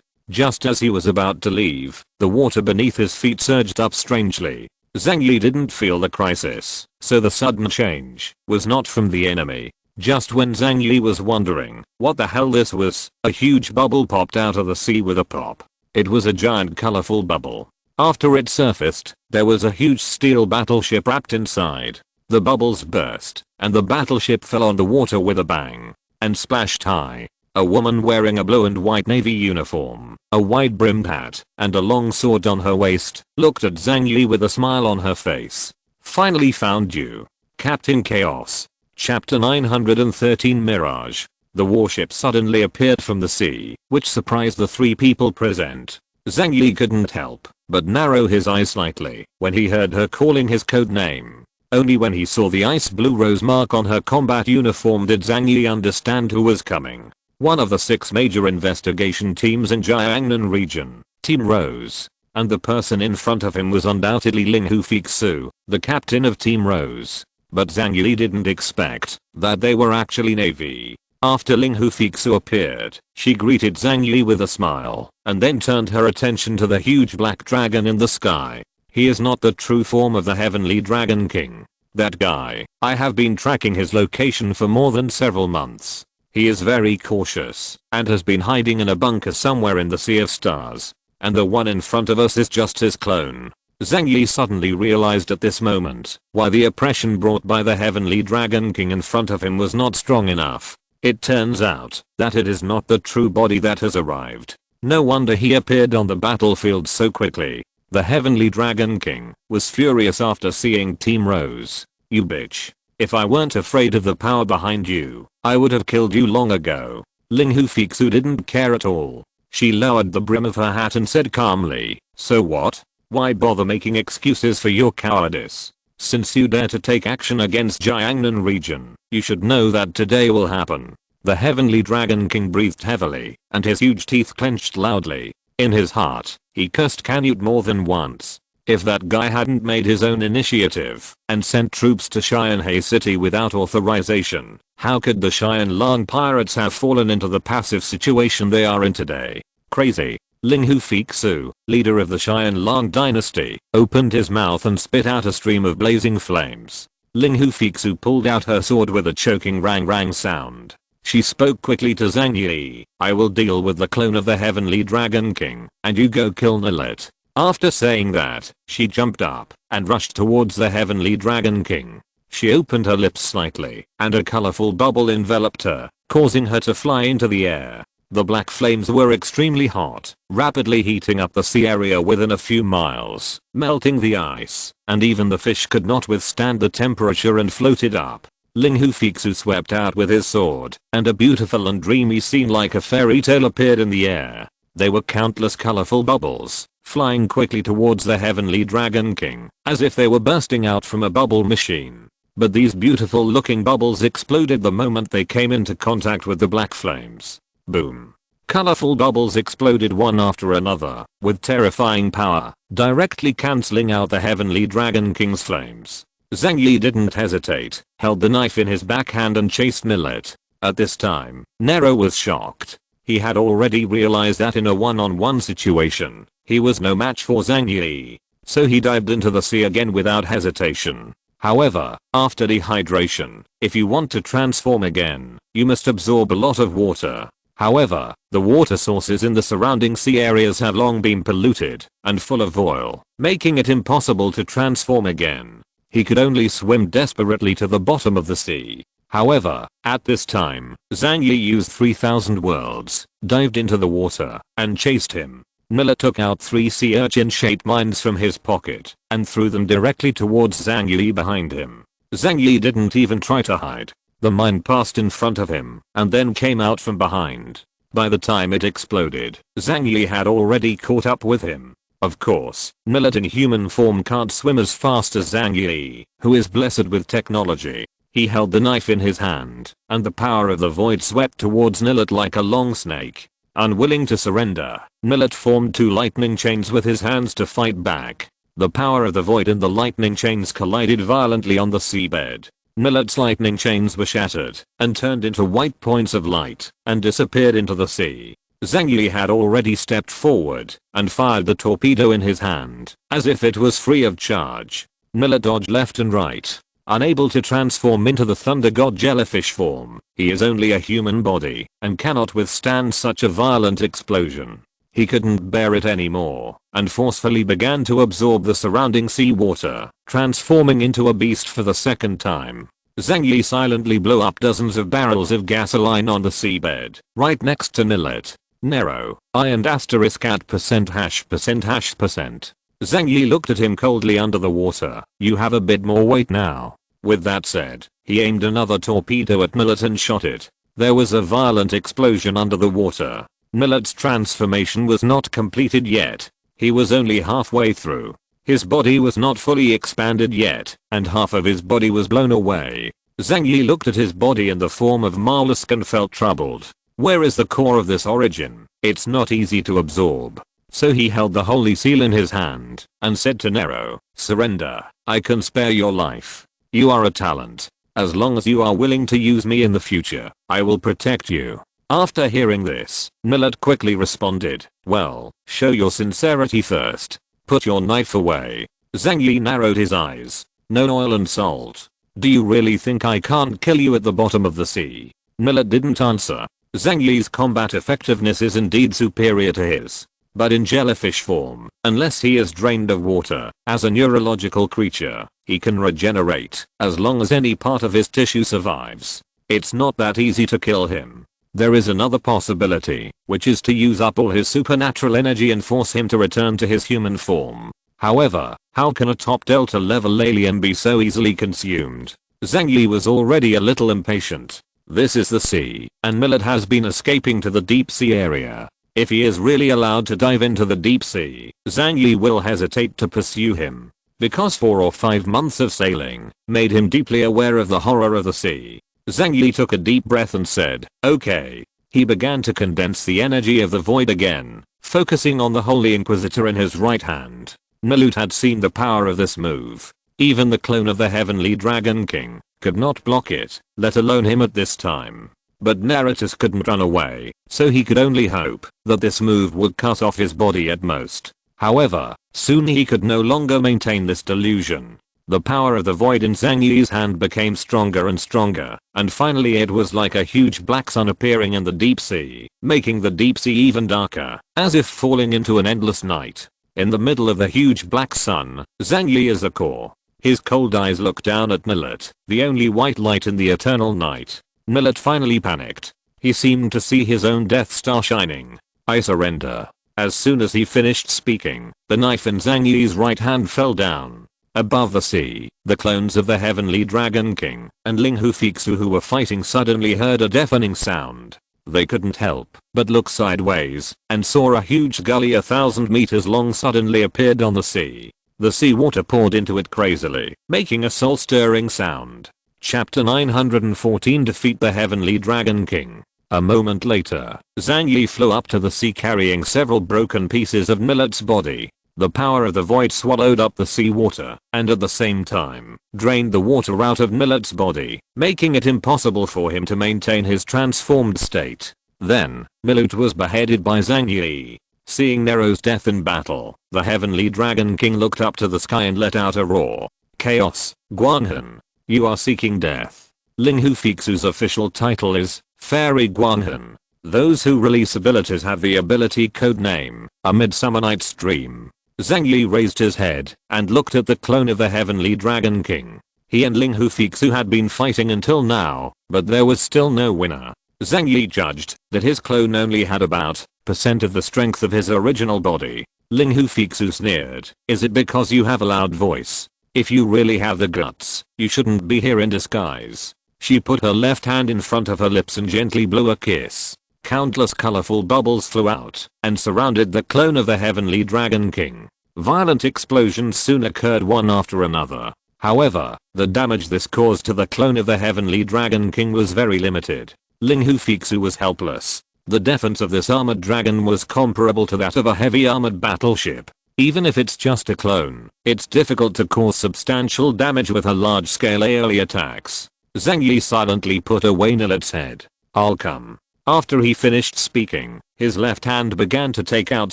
Just as he was about to leave, the water beneath his feet surged up strangely. Zhang Yi didn't feel the crisis, so the sudden change was not from the enemy. Just when Zhang Yi was wondering what the hell this was, a huge bubble popped out of the sea with a pop. It was a giant colorful bubble. After it surfaced, there was a huge steel battleship wrapped inside. The bubbles burst, and the battleship fell on the water with a bang and splashed high. A woman wearing a blue and white navy uniform, a wide-brimmed hat, and a long sword on her waist, looked at Zhang Yi with a smile on her face. "Finally found you, Captain Chaos." Chapter 913 Mirage. The warship suddenly appeared from the sea, which surprised the three people present. Zhang Yi couldn't help but narrow his eyes slightly when he heard her calling his code name. Only when he saw the ice blue rose mark on her combat uniform did Zhang Yi understand who was coming. One of the 6 major investigation teams in Jiangnan region, Team Rose. And the person in front of him was undoubtedly Ling Hufixu, the captain of Team Rose. But Zhang Yi didn't expect that they were actually Navy. After Ling Hufixu appeared, she greeted Zhang Yi with a smile, and then turned her attention to the huge black dragon in the sky. He is not the true form of the heavenly Dragon King. That guy, I have been tracking his location for more than several months. He is very cautious, and has been hiding in a bunker somewhere in the Sea of Stars. And the one in front of us is just his clone. Zhang Yi suddenly realized at this moment why the oppression brought by the heavenly Dragon King in front of him was not strong enough. It turns out that it is not the true body that has arrived. No wonder he appeared on the battlefield so quickly. The Heavenly Dragon King was furious after seeing Team Rose. "You bitch. If I weren't afraid of the power behind you, I would have killed you long ago." Ling Hufixu didn't care at all. She lowered the brim of her hat and said calmly, "So what? Why bother making excuses for your cowardice? Since you dare to take action against Jiangnan region, you should know that today will happen." The Heavenly Dragon King breathed heavily, and his huge teeth clenched loudly. In his heart, he cursed Canute more than once. If that guy hadn't made his own initiative and sent troops to Xianhe City without authorization, how could the Xianlong pirates have fallen into the passive situation they are in today? Crazy. Ling Hufixu, leader of the Xianlong dynasty, opened his mouth and spit out a stream of blazing flames. Ling Hufixu pulled out her sword with a choking rang sound. She spoke quickly to Zhang Yi, "I will deal with the clone of the Heavenly Dragon King, and you go kill Nilet." After saying that, she jumped up and rushed towards the Heavenly Dragon King. She opened her lips slightly, and a colorful bubble enveloped her, causing her to fly into the air. The black flames were extremely hot, rapidly heating up the sea area within a few miles, melting the ice, and even the fish could not withstand the temperature and floated up. Ling Hufixu swept out with his sword, and a beautiful and dreamy scene like a fairy tale appeared in the air. They were countless colorful bubbles, flying quickly towards the Heavenly Dragon King, as if they were bursting out from a bubble machine. But these beautiful looking bubbles exploded the moment they came into contact with the black flames. Boom. Colorful bubbles exploded one after another, with terrifying power, directly cancelling out the Heavenly Dragon King's flames. Zhang Yi didn't hesitate, held the knife in his backhand and chased Nilet. At this time, Nero was shocked. He had already realized that in a one-on-one situation, he was no match for Zhang Yi, so he dived into the sea again without hesitation. However, after dehydration, if you want to transform again, you must absorb a lot of water. However, the water sources in the surrounding sea areas have long been polluted and full of oil, making it impossible to transform again. He could only swim desperately to the bottom of the sea. However, at this time, Zhang Yi used 3000 words, dived into the water, and chased him. Nilet took out 3 sea urchin-shaped mines from his pocket and threw them directly towards Zhang Yi behind him. Zhang Yi didn't even try to hide. The mine passed in front of him and then came out from behind. By the time it exploded, Zhang Yi had already caught up with him. Of course, Nilet in human form can't swim as fast as Zhang Yi, who is blessed with technology. He held the knife in his hand, and the power of the void swept towards Nilet like a long snake. Unwilling to surrender, Nilet formed 2 lightning chains with his hands to fight back. The power of the void and the lightning chains collided violently on the seabed. Nilet's lightning chains were shattered and turned into white points of light and disappeared into the sea. Zhang Yi had already stepped forward and fired the torpedo in his hand as if it was free of charge. Nilet dodged left and right. Unable to transform into the Thunder God jellyfish form, he is only a human body and cannot withstand such a violent explosion. He couldn't bear it anymore and forcefully began to absorb the surrounding sea water, transforming into a beast for the second time. Zhang Yi silently blew up dozens of barrels of gasoline on the seabed, right next to Nilet. Nero, I and asterisk at percent hash percent hash percent. Zhang Yi looked at him coldly under the water. You have a bit more weight now. With that said, he aimed another torpedo at Nilet and shot it. There was a violent explosion under the water. Nilet's transformation was not completed yet. He was only halfway through. His body was not fully expanded yet, and half of his body was blown away. Zhang Yi looked at his body in the form of mollusk and felt troubled. Where is the core of this origin? It's not easy to absorb. So he held the holy seal in his hand and said to Nero, surrender. I can spare your life. You are a talent. As long as you are willing to use me in the future, I will protect you. After hearing this, Nilet quickly responded, well, show your sincerity first. Put your knife away. Zhang Yi narrowed his eyes. No oil and salt. Do you really think I can't kill you at the bottom of the sea? Nilet didn't answer. Zhang Yi's combat effectiveness is indeed superior to his. But in jellyfish form, unless he is drained of water, as a neurological creature, he can regenerate, as long as any part of his tissue survives. It's not that easy to kill him. There is another possibility, which is to use up all his supernatural energy and force him to return to his human form. However, how can a top Delta level alien be so easily consumed? Zhang Yi was already a little impatient. This is the sea, and Millet has been escaping to the deep sea area. If he is really allowed to dive into the deep sea, Zhang Yi will hesitate to pursue him. Because 4 or 5 months of sailing made him deeply aware of the horror of the sea. Zhang Yi took a deep breath and said, okay. He began to condense the energy of the void again, focusing on the Holy Inquisitor in his right hand. Millet had seen the power of this move. Even the clone of the Heavenly Dragon King could not block it, let alone him at this time. But Naratus couldn't run away, so he could only hope that this move would cut off his body at most. However, soon he could no longer maintain this delusion. The power of the void in Zhang Yi's hand became stronger and stronger, and finally it was like a huge black sun appearing in the deep sea, making the deep sea even darker, as if falling into an endless night. In the middle of the huge black sun, Zhang Yi is the core. His cold eyes look down at Millet, the only white light in the eternal night. Millet finally panicked. He seemed to see his own Death Star shining. I surrender. As soon as he finished speaking, the knife in Zhang Yi's right hand fell down. Above the sea, the clones of the Heavenly Dragon King and Ling Hufixu who were fighting suddenly heard a deafening sound. They couldn't help but look sideways and saw a huge gully 1,000 meters long suddenly appeared on the sea. The seawater poured into it crazily, making a soul-stirring sound. Chapter 914 Defeat the Heavenly Dragon King. A moment later, Zhang Yi flew up to the sea carrying several broken pieces of Millet's body. The power of the void swallowed up the seawater, and at the same time, drained the water out of Millet's body, making it impossible for him to maintain his transformed state. Then, Millet was beheaded by Zhang Yi. Seeing Nero's death in battle, the Heavenly Dragon King looked up to the sky and let out a roar. Chaos, Guanhan. You are seeking death. Ling Hufixu's official title is Fairy Guanhan. Those who release abilities have the ability codename, A Midsummer Night's Dream. Zhang Yi raised his head and looked at the clone of the Heavenly Dragon King. He and Ling Hufixu had been fighting until now, but there was still no winner. Zhang Yi judged that his clone only had about % of the strength of his original body. Ling Hufixu sneered, is it because you have a loud voice? If you really have the guts, you shouldn't be here in disguise. She put her left hand in front of her lips and gently blew a kiss. Countless colorful bubbles flew out and surrounded the clone of the Heavenly Dragon King. Violent explosions soon occurred one after another. However, the damage this caused to the clone of the Heavenly Dragon King was very limited. Ling Hufixu was helpless. The defense of this armored dragon was comparable to that of a heavy armored battleship. Even if it's just a clone, it's difficult to cause substantial damage with her large-scale AoE attacks. Zhang Yi silently put away Millet's head. I'll come. After he finished speaking, his left hand began to take out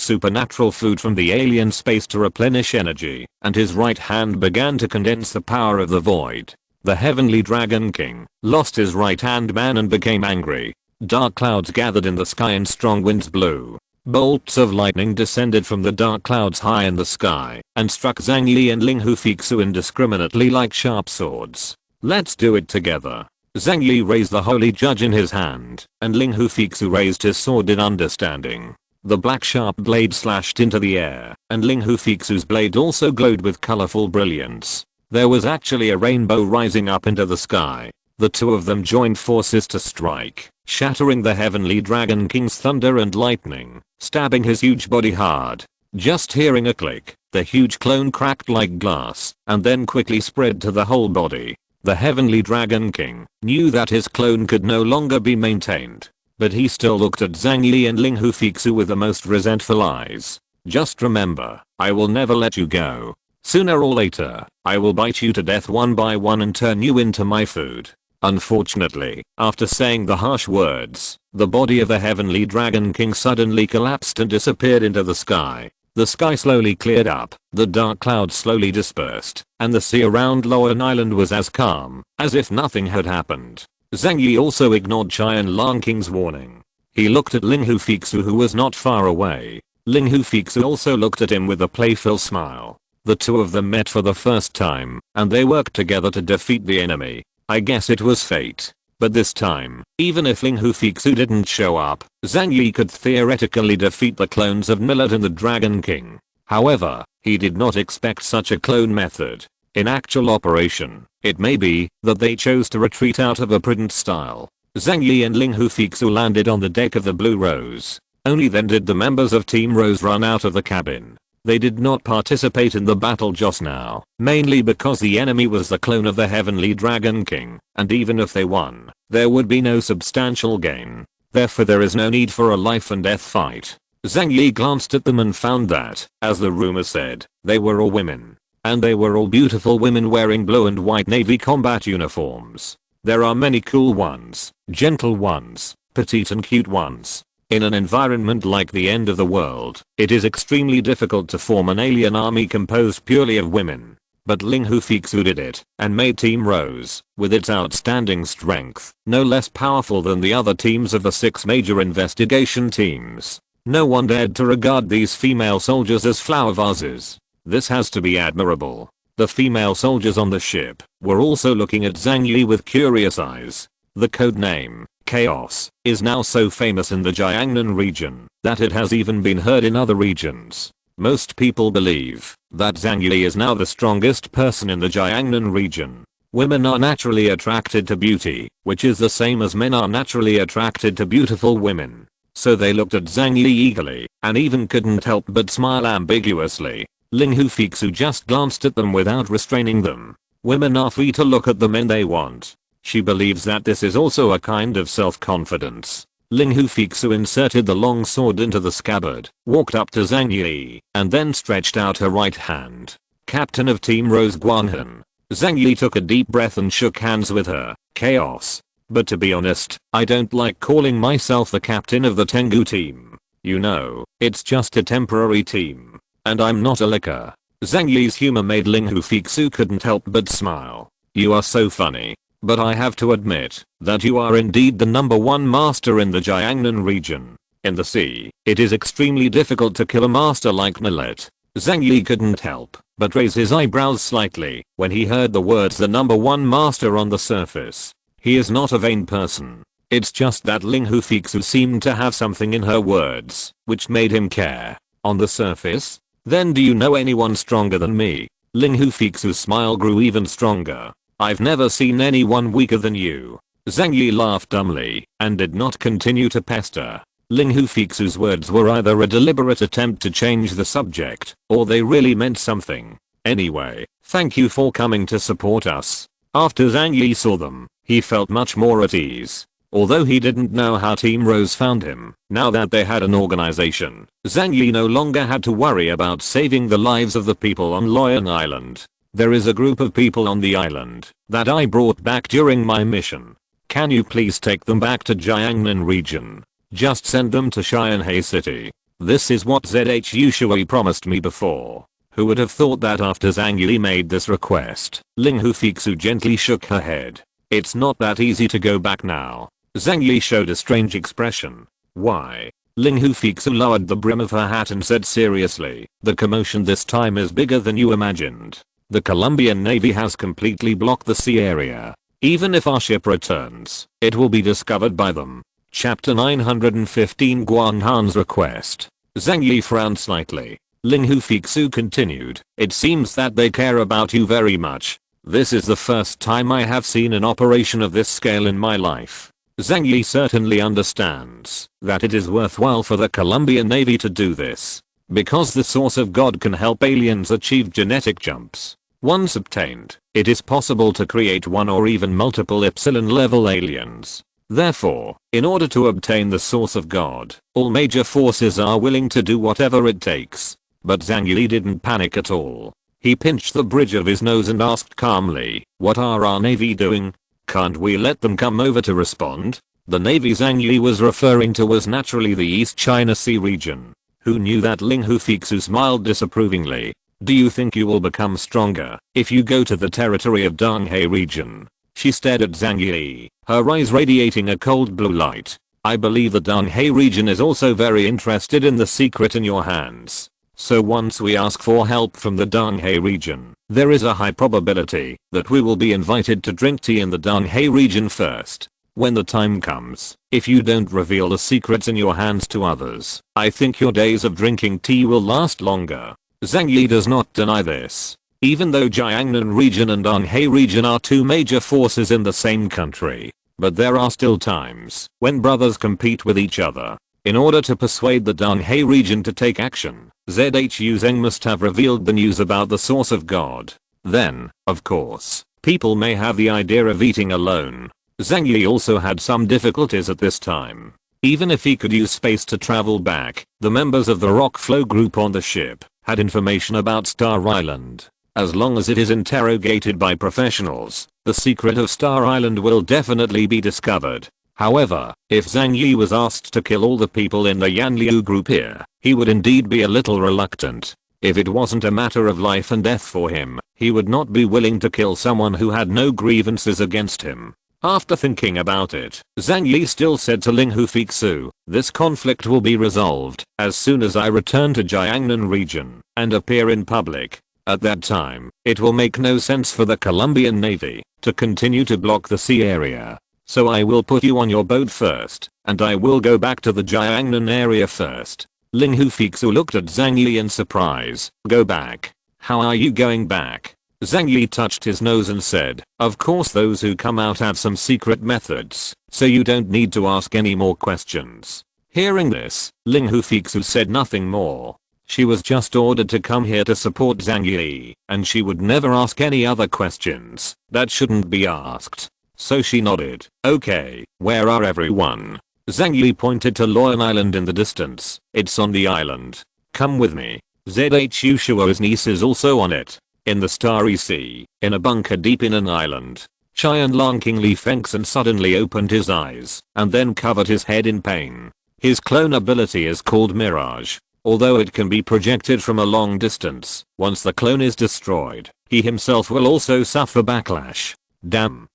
supernatural food from the alien space to replenish energy, and his right hand began to condense the power of the void. The Heavenly Dragon King lost his right hand man and became angry. Dark clouds gathered in the sky and strong winds blew. Bolts of lightning descended from the dark clouds high in the sky and struck Zhang Yi and Ling Hufixu indiscriminately like sharp swords. Let's do it together. Zhang Yi raised the holy judge in his hand, and Ling Hufixu raised his sword in understanding. The black sharp blade slashed into the air, and Ling Hufixu's blade also glowed with colorful brilliance. There was actually a rainbow rising up into the sky. The two of them joined forces to strike, shattering the Heavenly Dragon King's thunder and lightning, stabbing his huge body hard. Just hearing a click, the huge clone cracked like glass, and then quickly spread to the whole body. The Heavenly Dragon King knew that his clone could no longer be maintained, but he still looked at Zhang Yi and Ling Hufixu with the most resentful eyes. Just remember, I will never let you go. Sooner or later, I will bite you to death one by one and turn you into my food. Unfortunately, after saying the harsh words, the body of the Heavenly Dragon King suddenly collapsed and disappeared into the sky. The sky slowly cleared up, the dark clouds slowly dispersed, and the sea around Lower Island was as calm as if nothing had happened. Zhang Yi also ignored Qian Lang King's warning. He looked at Ling Hufixu who was not far away. Ling Hufixu also looked at him with a playful smile. The two of them met for the first time, and they worked together to defeat the enemy. I guess it was fate. But this time, even if Ling Hufixu didn't show up, Zhang Yi could theoretically defeat the clones of Millet and the Dragon King. However, he did not expect such a clone method. In actual operation, it may be that they chose to retreat out of a prudent style. Zhang Yi and Ling Hufixu landed on the deck of the Blue Rose. Only then did the members of Team Rose run out of the cabin. They did not participate in the battle just now, mainly because the enemy was the clone of the Heavenly Dragon King, and even if they won, there would be no substantial gain. Therefore there is no need for a life and death fight. Zhang Yi glanced at them and found that, as the rumor said, they were all women. And they were all beautiful women wearing blue and white Navy combat uniforms. There are many cool ones, gentle ones, petite and cute ones. In an environment like the end of the world, it is extremely difficult to form an alien army composed purely of women. But Ling Hufixu did it, and made Team Rose, with its outstanding strength, no less powerful than the other teams of the 6 major investigation teams. No one dared to regard these female soldiers as flower vases. This has to be admirable. The female soldiers on the ship were also looking at Zhang Yi with curious eyes. The code name, Chaos, is now so famous in the Jiangnan region that it has even been heard in other regions. Most people believe that Zhang Yi is now the strongest person in the Jiangnan region. Women are naturally attracted to beauty, which is the same as men are naturally attracted to beautiful women. So they looked at Zhang Yi eagerly, and even couldn't help but smile ambiguously. Ling Hufixu just glanced at them without restraining them. Women are free to look at the men they want. She believes that this is also a kind of self-confidence. Ling Hufixu inserted the long sword into the scabbard, walked up to Zhang Yi, and then stretched out her right hand. Captain of Team Rose Guanghan. Zhang Yi took a deep breath and shook hands with her. Chaos. But to be honest, I don't like calling myself the captain of the Tengu team. You know, it's just a temporary team. And I'm not a licker. Zhang Yi's humor made Ling Hufixu couldn't help but smile. You are so funny. But I have to admit that you are indeed the #1 master in the Jiangnan region. In the sea, it is extremely difficult to kill a master like Millet. Zhang Yi couldn't help but raise his eyebrows slightly when he heard the words the #1 master on the surface. He is not a vain person. It's just that Ling Hufixu seemed to have something in her words which made him care. On the surface? Then do you know anyone stronger than me? Ling Hufixu's smile grew even stronger. I've never seen anyone weaker than you. Zhang Yi laughed dumbly and did not continue to pester. Ling Hufixu's words were either a deliberate attempt to change the subject or they really meant something. Anyway, thank you for coming to support us. After Zhang Yi saw them, he felt much more at ease. Although he didn't know how Team Rose found him, now that they had an organization, Zhang Yi no longer had to worry about saving the lives of the people on Loyang Island. There is a group of people on the island that I brought back during my mission. Can you please take them back to Jiangnan region? Just send them to Xianhe City. This is what ZHU Shui promised me before. Who would have thought that after Zhang Yi made this request? Ling Hufixu gently shook her head. It's not that easy to go back now. Zhang Yi showed a strange expression. Why? Ling Hufixu lowered the brim of her hat and said seriously, the commotion this time is bigger than you imagined. The Colombian Navy has completely blocked the sea area. Even if our ship returns, it will be discovered by them. Chapter 915 Guanghan's request. Zhang Yi frowned slightly. Ling Hufixu continued, it seems that they care about you very much. This is the first time I have seen an operation of this scale in my life. Zhang Yi certainly understands that it is worthwhile for the Colombian Navy to do this, because the source of God can help aliens achieve genetic jumps. Once obtained, it is possible to create one or even multiple Epsilon level aliens. Therefore, in order to obtain the source of God, all major forces are willing to do whatever it takes. But Zhang Yi didn't panic at all. He pinched the bridge of his nose and asked calmly, what are our Navy doing? Can't we let them come over to respond? The Navy Zhang Yi was referring to was naturally the East China Sea region. Who knew that? Ling Hufixu smiled disapprovingly. Do you think you will become stronger if you go to the territory of Donghae region? She stared at Zhang Yi, her eyes radiating a cold blue light. I believe the Donghae region is also very interested in the secret in your hands. So once we ask for help from the Donghae region, there is a high probability that we will be invited to drink tea in the Donghae region first. When the time comes, if you don't reveal the secrets in your hands to others, I think your days of drinking tea will last longer. Zhang Yi does not deny this. Even though Jiangnan region and Anhui region are two major forces in the same country, but there are still times when brothers compete with each other. In order to persuade the Anhui region to take action, Zhu Zeng must have revealed the news about the source of God. Then, of course, people may have the idea of eating alone. Zhang Yi also had some difficulties at this time. Even if he could use space to travel back, the members of the rock flow group on the ship had information about Star Island. As long as it is interrogated by professionals, the secret of Star Island will definitely be discovered. However, if Zhang Yi was asked to kill all the people in the Yanliu group here, he would indeed be a little reluctant. If it wasn't a matter of life and death for him, he would not be willing to kill someone who had no grievances against him. After thinking about it, Zhang Yi still said to Ling Hufixu, "This conflict will be resolved as soon as I return to Jiangnan region and appear in public. At that time, it will make no sense for the Colombian Navy to continue to block the sea area. So I will put you on your boat first, and I will go back to the Jiangnan area first." Ling Hufixu looked at Zhang Yi in surprise. "Go back? How are you going back?" Zhang Yi touched his nose and said, "Of course those who come out have some secret methods, so you don't need to ask any more questions." Hearing this, Ling Hufixu said nothing more. She was just ordered to come here to support Zhang Yi, and she would never ask any other questions that shouldn't be asked. So she nodded. "Okay, where are everyone?" Zhang Yi pointed to Loyan Island in the distance. "It's on the island. Come with me." Zhu Shuo's niece is also on it. In the Starry Sea, in a bunker deep in an island, Qianlong King Li Fengxian suddenly opened his eyes and then covered his head in pain. His clone ability is called Mirage. Although it can be projected from a long distance, once the clone is destroyed, he himself will also suffer backlash. Damn.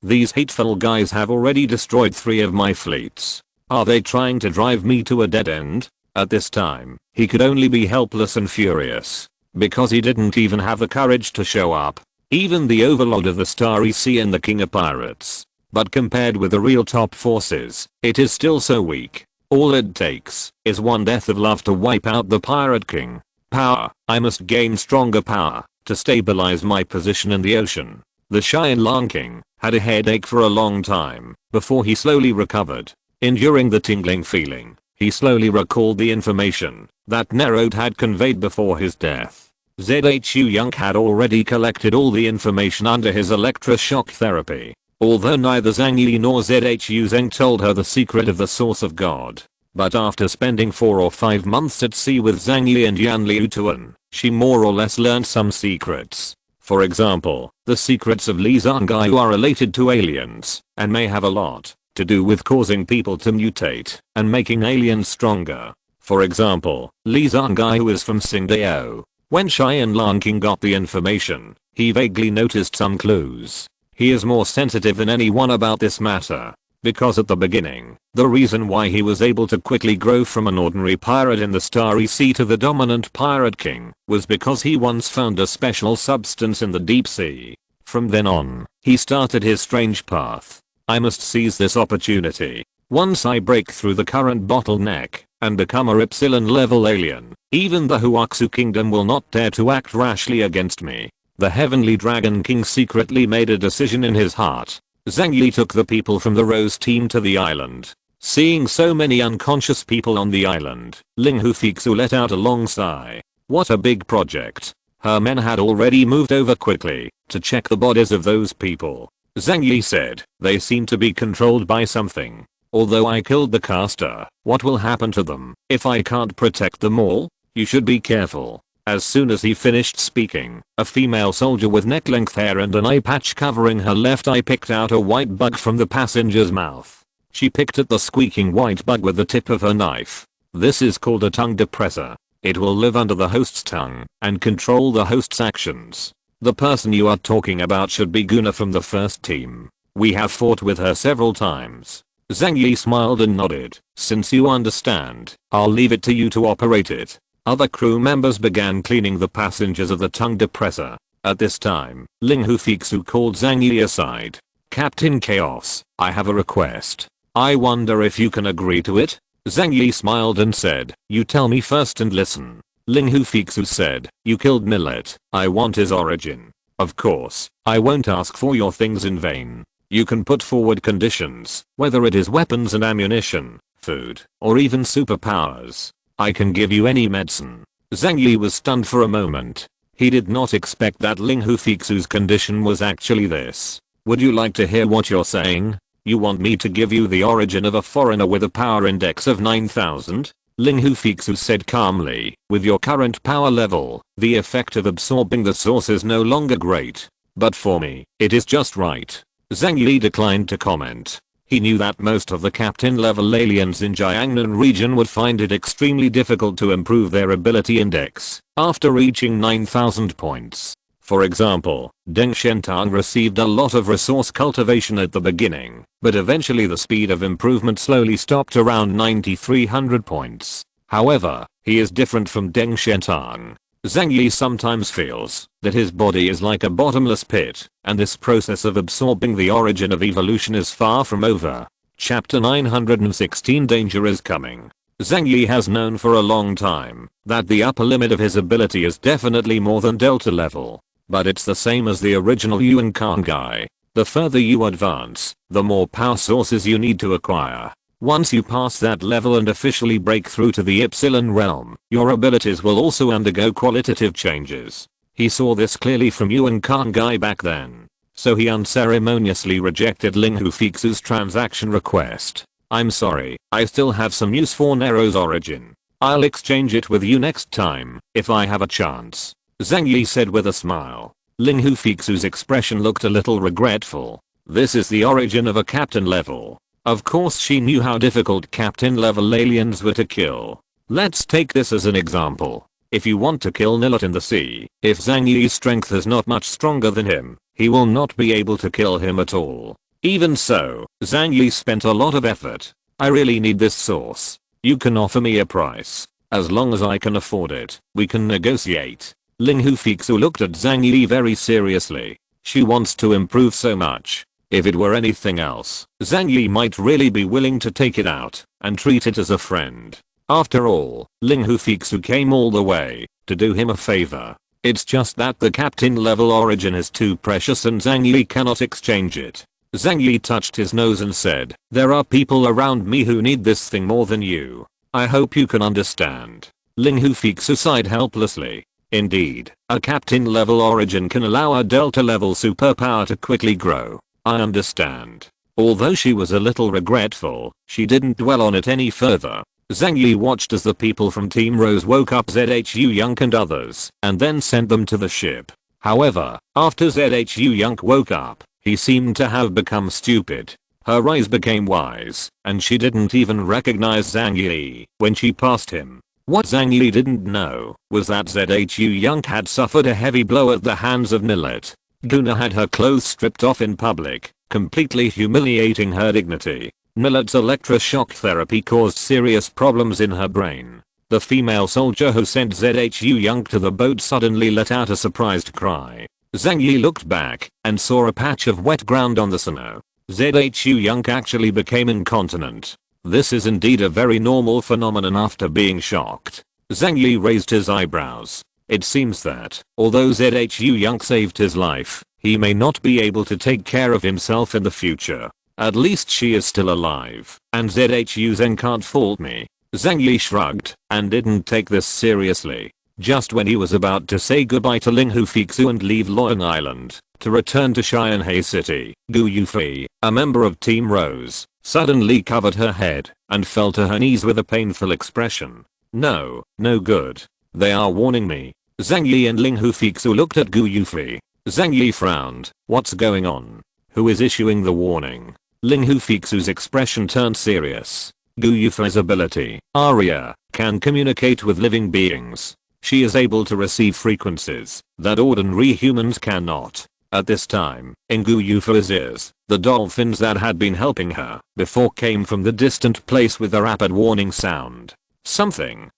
These hateful guys have already destroyed 3 of my fleets. Are they trying to drive me to a dead end? At this time, he could only be helpless and furious, because he didn't even have the courage to show up. Even the overlord of the Starry Sea and the king of pirates. But compared with the real top forces, it is still so weak. All it takes is one death of love to wipe out the pirate king. Power. I must gain stronger power to stabilize my position in the ocean. The Qianlong King had a headache for a long time before he slowly recovered. Enduring the tingling feeling, he slowly recalled the information that Nerode had conveyed before his death. Zhu Yung had already collected all the information under his electroshock therapy. Although neither Zhang Yi nor Zhu Zeng told her the secret of the source of God. But after spending 4 or 5 months at sea with Zhang Yi and Yan Liu Tuan, she more or less learned some secrets. For example, the secrets of Li Zhangyi who are related to aliens, and may have a lot to do with causing people to mutate and making aliens stronger. For example, Li Zhangyi who is from Tsingtao. When Qianlong King got the information, he vaguely noticed some clues. He is more sensitive than anyone about this matter. Because at the beginning, the reason why he was able to quickly grow from an ordinary pirate in the Starry Sea to the dominant pirate king was because he once found a special substance in the deep sea. From then on, he started his strange path. I must seize this opportunity. Once I break through the current bottleneck and become a Epsilon level alien, even the Huaxu kingdom will not dare to act rashly against me. The Heavenly Dragon King secretly made a decision in his heart. Zhang Yi took the people from the Rose team to the island. Seeing so many unconscious people on the island, Ling Hufixu let out a long sigh. What a big project. Her men had already moved over quickly to check the bodies of those people. Zhang Yi said, they seem to be controlled by something. Although I killed the caster, what will happen to them if I can't protect them all? You should be careful. As soon as he finished speaking, a female soldier with neck-length hair and an eye patch covering her left eye picked out a white bug from the passenger's mouth. She picked at the squeaking white bug with the tip of her knife. This is called a tongue depressor. It will live under the host's tongue and control the host's actions. The person you are talking about should be Guna from the first team. We have fought with her several times. Zhang Yi smiled and nodded. Since you understand, I'll leave it to you to operate it. Other crew members began cleaning the passengers of the tongue depressor. At this time, Ling Hufixu called Zhang Yi aside. Captain Chaos, I have a request. I wonder if you can agree to it? Zhang Yi smiled and said, you tell me first and listen. Ling Hufixu said, you killed Millet. I want his origin. Of course, I won't ask for your things in vain. You can put forward conditions, whether it is weapons and ammunition, food, or even superpowers. I can give you any medicine. Zhang Yi was stunned for a moment. He did not expect that Ling Hufixu's condition was actually this. Would you like to hear what you're saying? You want me to give you the origin of a foreigner with a power index of 9,000? Ling Hufixu said calmly, with your current power level, the effect of absorbing the source is no longer great. But for me, it is just right. Zhang Yi declined to comment. He knew that most of the captain level aliens in Jiangnan region would find it extremely difficult to improve their ability index after reaching 9,000 points. For example, Deng Shentang received a lot of resource cultivation at the beginning, but eventually the speed of improvement slowly stopped around 9,300 points. However, he is different from Deng Shentang. Zhang Yi sometimes feels that his body is like a bottomless pit, and this process of absorbing the origin of evolution is far from over. Chapter 916 Danger is coming. Zhang Yi has known for a long time that the upper limit of his ability is definitely more than Delta level. But it's the same as the original Yuan Khan guy. The further you advance, the more power sources you need to acquire. Once you pass that level and officially break through to the Epsilon realm, your abilities will also undergo qualitative changes. He saw this clearly from Yuan Khan guy back then. So he unceremoniously rejected Ling Hufixu's transaction request. I'm sorry, I still have some use for Nero's origin. I'll exchange it with you next time, if I have a chance. Zhang Yi said with a smile. Ling Hufixu's expression looked a little regretful. This is the origin of a captain level. Of course she knew how difficult captain level aliens were to kill. Let's take this as an example. If you want to kill Nillet in the sea, if Zhang Yi's strength is not much stronger than him, he will not be able to kill him at all. Even so, Zhang Yi spent a lot of effort. I really need this source. You can offer me a price. As long as I can afford it, we can negotiate. Ling Hufixu looked at Zhang Yi very seriously. She wants to improve so much. If it were anything else, Zhang Yi might really be willing to take it out and treat it as a friend. After all, Ling Hufixu came all the way to do him a favor. It's just that the captain level origin is too precious and Zhang Yi cannot exchange it. Zhang Yi touched his nose and said, there are people around me who need this thing more than you. I hope you can understand. Ling Hufixu sighed helplessly. Indeed, a captain level origin can allow a delta level superpower to quickly grow. I understand. Although she was a little regretful, she didn't dwell on it any further. Zhang Yi watched as the people from Team Rose woke up ZHU Yunk and others, and then sent them to the ship. However, after ZHU Yunk woke up, he seemed to have become stupid. Her eyes became wise, and she didn't even recognize Zhang Yi when she passed him. What Zhang Yi didn't know was that ZHU Yunk had suffered a heavy blow at the hands of Nillet. Guna had her clothes stripped off in public, completely humiliating her dignity. Millet's electroshock therapy caused serious problems in her brain. The female soldier who sent ZHU Yunk to the boat suddenly let out a surprised cry. Zhang Yi looked back and saw a patch of wet ground on the snow. ZHU Yunk actually became incontinent. This is indeed a very normal phenomenon after being shocked. Zhang Yi raised his eyebrows. It seems that, although ZHU Yunk saved his life, he may not be able to take care of himself in the future. At least she is still alive, and ZHU Zen can't fault me. Zhang Yi shrugged, and didn't take this seriously. Just when he was about to say goodbye to Ling Hufixu and leave Loyang Island, to return to Xianhai City, Gu Yufei, a member of Team Rose, suddenly covered her head, and fell to her knees with a painful expression. No good. They are warning me. Zhang Yi and Ling Hufixu looked at Gu Yufei. Zhang Yi frowned. What's going on? Who is issuing the warning? Ling Hufixu's expression turned serious. Gu Yufei's ability, Aria, can communicate with living beings. She is able to receive frequencies that ordinary humans cannot. At this time, in Gu Yufei's ears, the dolphins that had been helping her before came from the distant place with a rapid warning sound. Something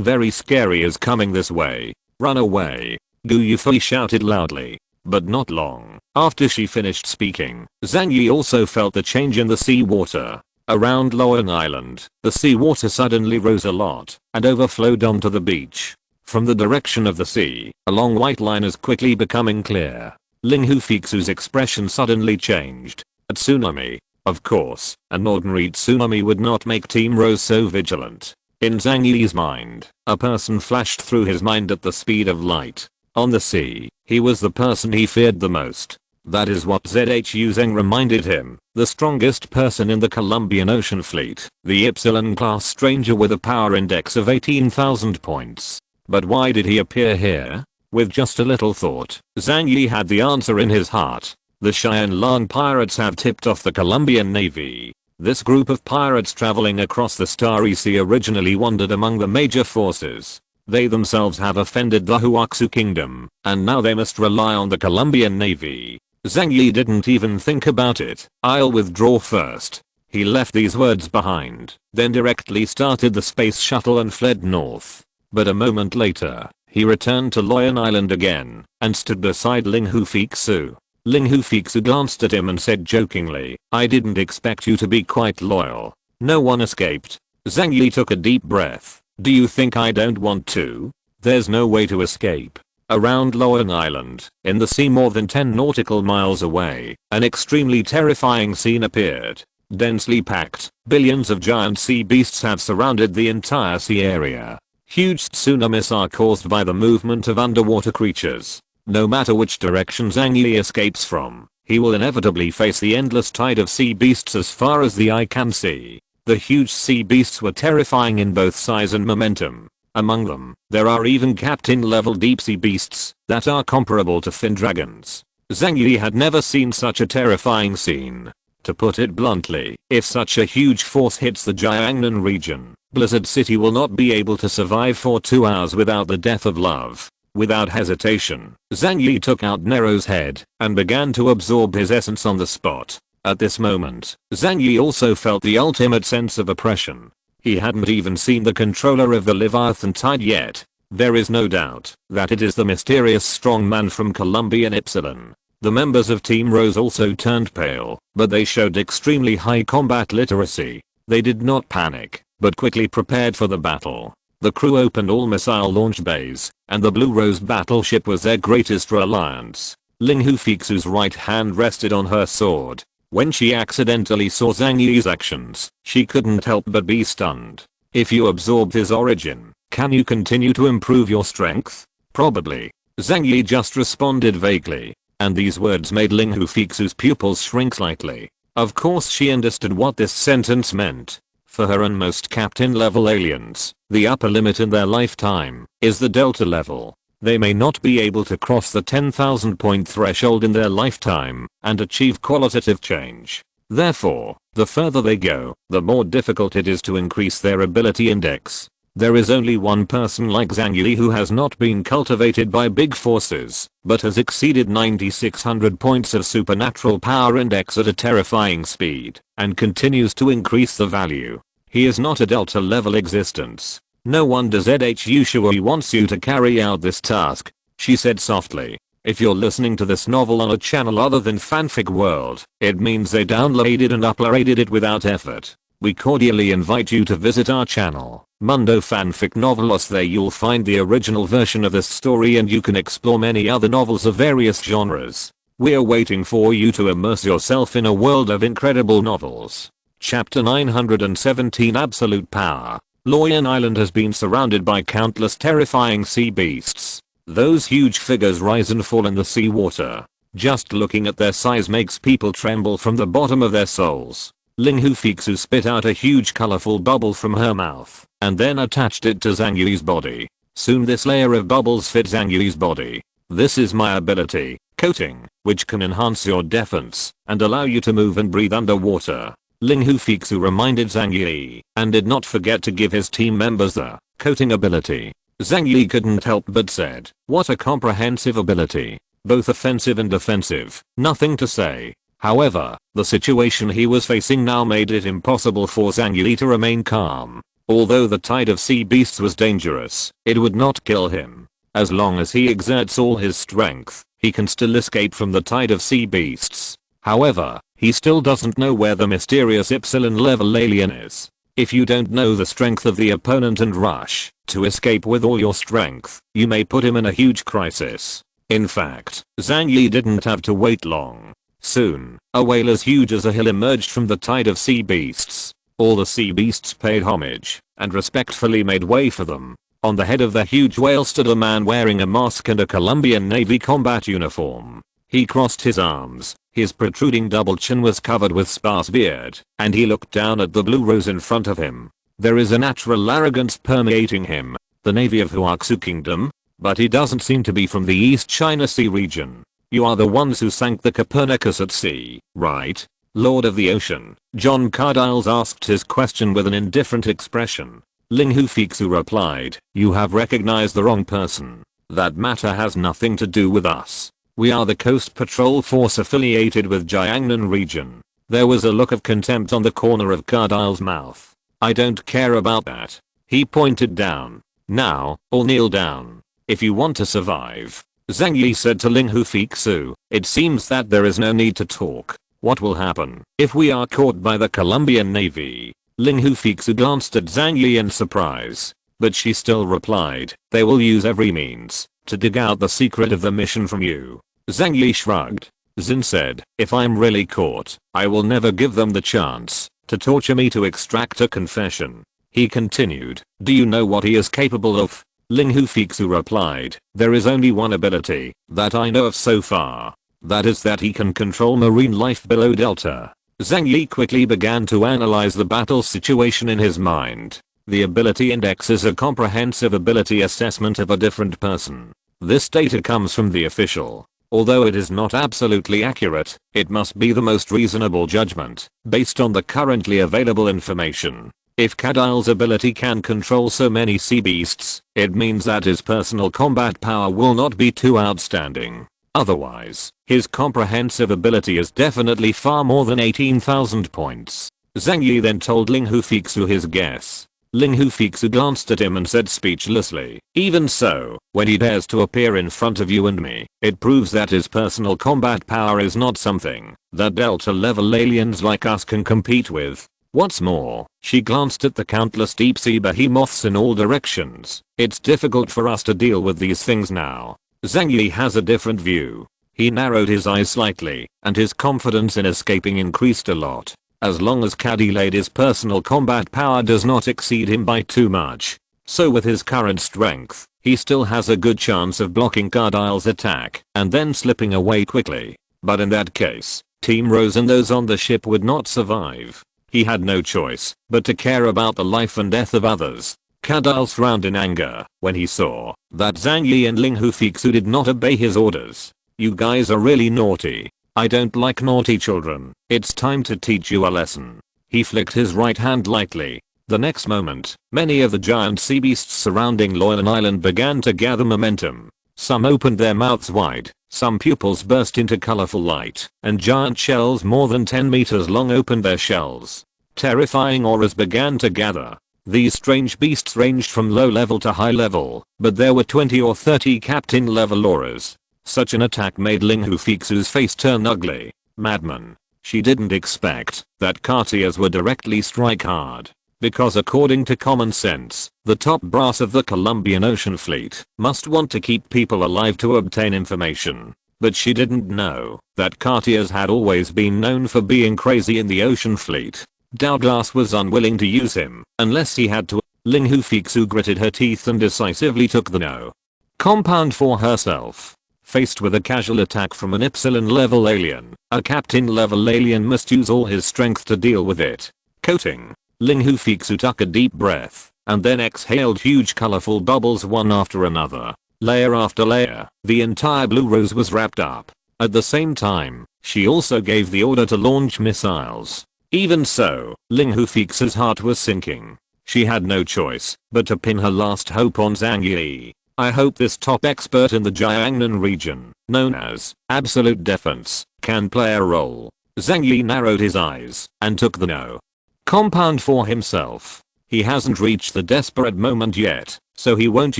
very scary is coming this way. Run away. Gu Yufei shouted loudly. but not long. After she finished speaking, Zhang Yi also felt the change in the seawater. Around Long Island, the seawater suddenly rose a lot and overflowed onto the beach. From the direction of the sea, a long white line is quickly becoming clear. Ling Hufixu's expression suddenly changed. A tsunami. Of course, an ordinary tsunami would not make Team Rose so vigilant. In Zhang Yi's mind, a person flashed through his mind at the speed of light. On the sea, he was the person he feared the most. That is what Zhu Zheng reminded him, the strongest person in the Colombian Ocean Fleet, the Epsilon-class stranger with a power index of 18,000 points. But why did he appear here? With just a little thought, Zhang Yi had the answer in his heart. The Xianlan pirates have tipped off the Colombian Navy. This group of pirates traveling across the Starry Sea originally wandered among the major forces. They themselves have offended the Huaxu Kingdom, and now they must rely on the Colombian Navy. Zhang Yi didn't even think about it. I'll withdraw first. He left these words behind, then directly started the space shuttle and fled north. But a moment later, he returned to Long Island again, and stood beside Ling Hufixu. Ling Hufixu glanced at him and said jokingly, I didn't expect you to be quite loyal. No one escaped. Zhang Yi took a deep breath. Do you think I don't want to? There's no way to escape. Around Long Island, in the sea more than 10 nautical miles away, an extremely terrifying scene appeared. Densely packed, billions of giant sea beasts have surrounded the entire sea area. Huge tsunamis are caused by the movement of underwater creatures. No matter which direction Zhang Yi escapes from, he will inevitably face the endless tide of sea beasts as far as the eye can see. The huge sea beasts were terrifying in both size and momentum. Among them, there are even captain-level deep-sea beasts that are comparable to fin dragons. Zhang Yi had never seen such a terrifying scene. To put it bluntly, if such a huge force hits the Jiangnan region, Blizzard City will not be able to survive for 2 hours without the death of love. Without hesitation, Zhang Yi took out Nero's head and began to absorb his essence on the spot. At this moment, Zhang Yi also felt the ultimate sense of oppression. He hadn't even seen the controller of the Leviathan Tide yet. There is no doubt that it is the mysterious strong man from Colombian Epsilon. The members of Team Rose also turned pale, but they showed extremely high combat literacy. They did not panic, but quickly prepared for the battle. The crew opened all missile launch bays, and the Blue Rose battleship was their greatest reliance. Ling Hufixu's right hand rested on her sword. When she accidentally saw Zhang Yi's actions, she couldn't help but be stunned. If you absorb his origin, can you continue to improve your strength? Probably. Zhang Yi just responded vaguely, and these words made Ling Hufixu's pupils shrink slightly. Of course she understood what this sentence meant. For her and most captain-level aliens, the upper limit in their lifetime is the Delta level. They may not be able to cross the 10,000 point threshold in their lifetime and achieve qualitative change. Therefore, the further they go, the more difficult it is to increase their ability index. There is only one person like Zhang Yi who has not been cultivated by big forces, but has exceeded 9600 points of supernatural power index at a terrifying speed, and continues to increase the value. He is not a Delta level existence. No wonder Zhu Shui wants you to carry out this task, she said softly. If you're listening to this novel on a channel other than Fanfic World, it means they downloaded and uploaded it without effort. We cordially invite you to visit our channel, Mundo Fanfic Novelos. There you'll find the original version of this story and you can explore many other novels of various genres. We're waiting for you to immerse yourself in a world of incredible novels. Chapter 917 Absolute Power. Long Island has been surrounded by countless terrifying sea beasts. Those huge figures rise and fall in the seawater. Just looking at their size makes people tremble from the bottom of their souls. Ling Hufixu spit out a huge colorful bubble from her mouth, and then attached it to Zhang Yi's body. Soon this layer of bubbles fit Zhang Yi's body. This is my ability, coating, which can enhance your defense, and allow you to move and breathe underwater. Ling Hufixu reminded Zhang Yi, and did not forget to give his team members the coating ability. Zhang Yi couldn't help but said, what a comprehensive ability. Both offensive and defensive, nothing to say. However, the situation he was facing now made it impossible for Zhang Yi to remain calm. Although the tide of sea beasts was dangerous, it would not kill him. As long as he exerts all his strength, he can still escape from the tide of sea beasts. However, he still doesn't know where the mysterious Epsilon level alien is. If you don't know the strength of the opponent and rush to escape with all your strength, you may put him in a huge crisis. In fact, Zhang Yi didn't have to wait long. Soon, a whale as huge as a hill emerged from the tide of sea beasts. All the sea beasts paid homage and respectfully made way for them. On the head of the huge whale stood a man wearing a mask and a Colombian Navy combat uniform. He crossed his arms, his protruding double chin was covered with sparse beard, and he looked down at the blue rose in front of him. There is a natural arrogance permeating him, the Navy of Huaxu Kingdom? But he doesn't seem to be from the East China Sea region. You are the ones who sank the Copernicus at sea, right? Lord of the Ocean. John Cardiles asked his question with an indifferent expression. Ling Hufixu replied, you have recognized the wrong person. That matter has nothing to do with us. We are the Coast Patrol Force affiliated with Jiangnan region. There was a look of contempt on the corner of Cardile's mouth. I don't care about that. He pointed down. Now, all kneel down. If you want to survive. Zhang Yi said to Ling Hufixu, it seems that there is no need to talk. What will happen if we are caught by the Colombian Navy? Ling Hufixu glanced at Zhang Yi in surprise. But she still replied, they will use every means to dig out the secret of the mission from you. Zhang Yi shrugged. Xin said, if I'm really caught, I will never give them the chance to torture me to extract a confession. He continued, do you know what he is capable of? Ling Hufixu replied, there is only one ability that I know of so far. That is that he can control marine life below Delta. Zhang Yi quickly began to analyze the battle situation in his mind. The ability index is a comprehensive ability assessment of a different person. This data comes from the official. Although it is not absolutely accurate, it must be the most reasonable judgment, based on the currently available information. If Cardile's ability can control so many sea beasts, it means that his personal combat power will not be too outstanding. Otherwise, his comprehensive ability is definitely far more than 18,000 points. Zhang Yi then told Ling Hufixu his guess. Ling Hufixu glanced at him and said speechlessly, even so, when he dares to appear in front of you and me, it proves that his personal combat power is not something that Delta level aliens like us can compete with. What's more, she glanced at the countless deep sea behemoths in all directions. It's difficult for us to deal with these things now. Zhang Yi has a different view. He narrowed his eyes slightly, and his confidence in escaping increased a lot. As long as Cadillade's personal combat power does not exceed him by too much. So with his current strength, he still has a good chance of blocking Cardile's attack and then slipping away quickly. But in that case, Team Rose and those on the ship would not survive. He had no choice but to care about the life and death of others. Cardile frowned in anger when he saw that Zhang Yi and Ling Hufixu did not obey his orders. You guys are really naughty. I don't like naughty children. It's time to teach you a lesson. He flicked his right hand lightly. The next moment, many of the giant sea beasts surrounding Loylan Island began to gather momentum. Some opened their mouths wide, some pupils burst into colorful light, and giant shells more than 10 meters long opened their shells. Terrifying auras began to gather. These strange beasts ranged from low level to high level, but there were 20 or 30 captain level auras. Such an attack made Ling Hufixu's face turn ugly. Madman. She didn't expect that courtiers would directly strike hard. Because according to common sense, the top brass of the Colombian Ocean Fleet must want to keep people alive to obtain information. But she didn't know that courtiers had always been known for being crazy in the Ocean Fleet. Douglas was unwilling to use him unless he had to. Ling Hufixu gritted her teeth and decisively took the no compound for herself. Faced with a casual attack from an Epsilon level alien, a captain level alien must use all his strength to deal with it. Coating. Ling Hufixu took a deep breath and then exhaled huge colorful bubbles one after another. Layer after layer, the entire blue rose was wrapped up. At the same time, she also gave the order to launch missiles. Even so, Ling Hufixu's heart was sinking. She had no choice but to pin her last hope on Zhang Yi. I hope this top expert in the Jiangnan region, known as Absolute Defense, can play a role. Zhang Yi narrowed his eyes and took the no compound for himself. He hasn't reached the desperate moment yet, so he won't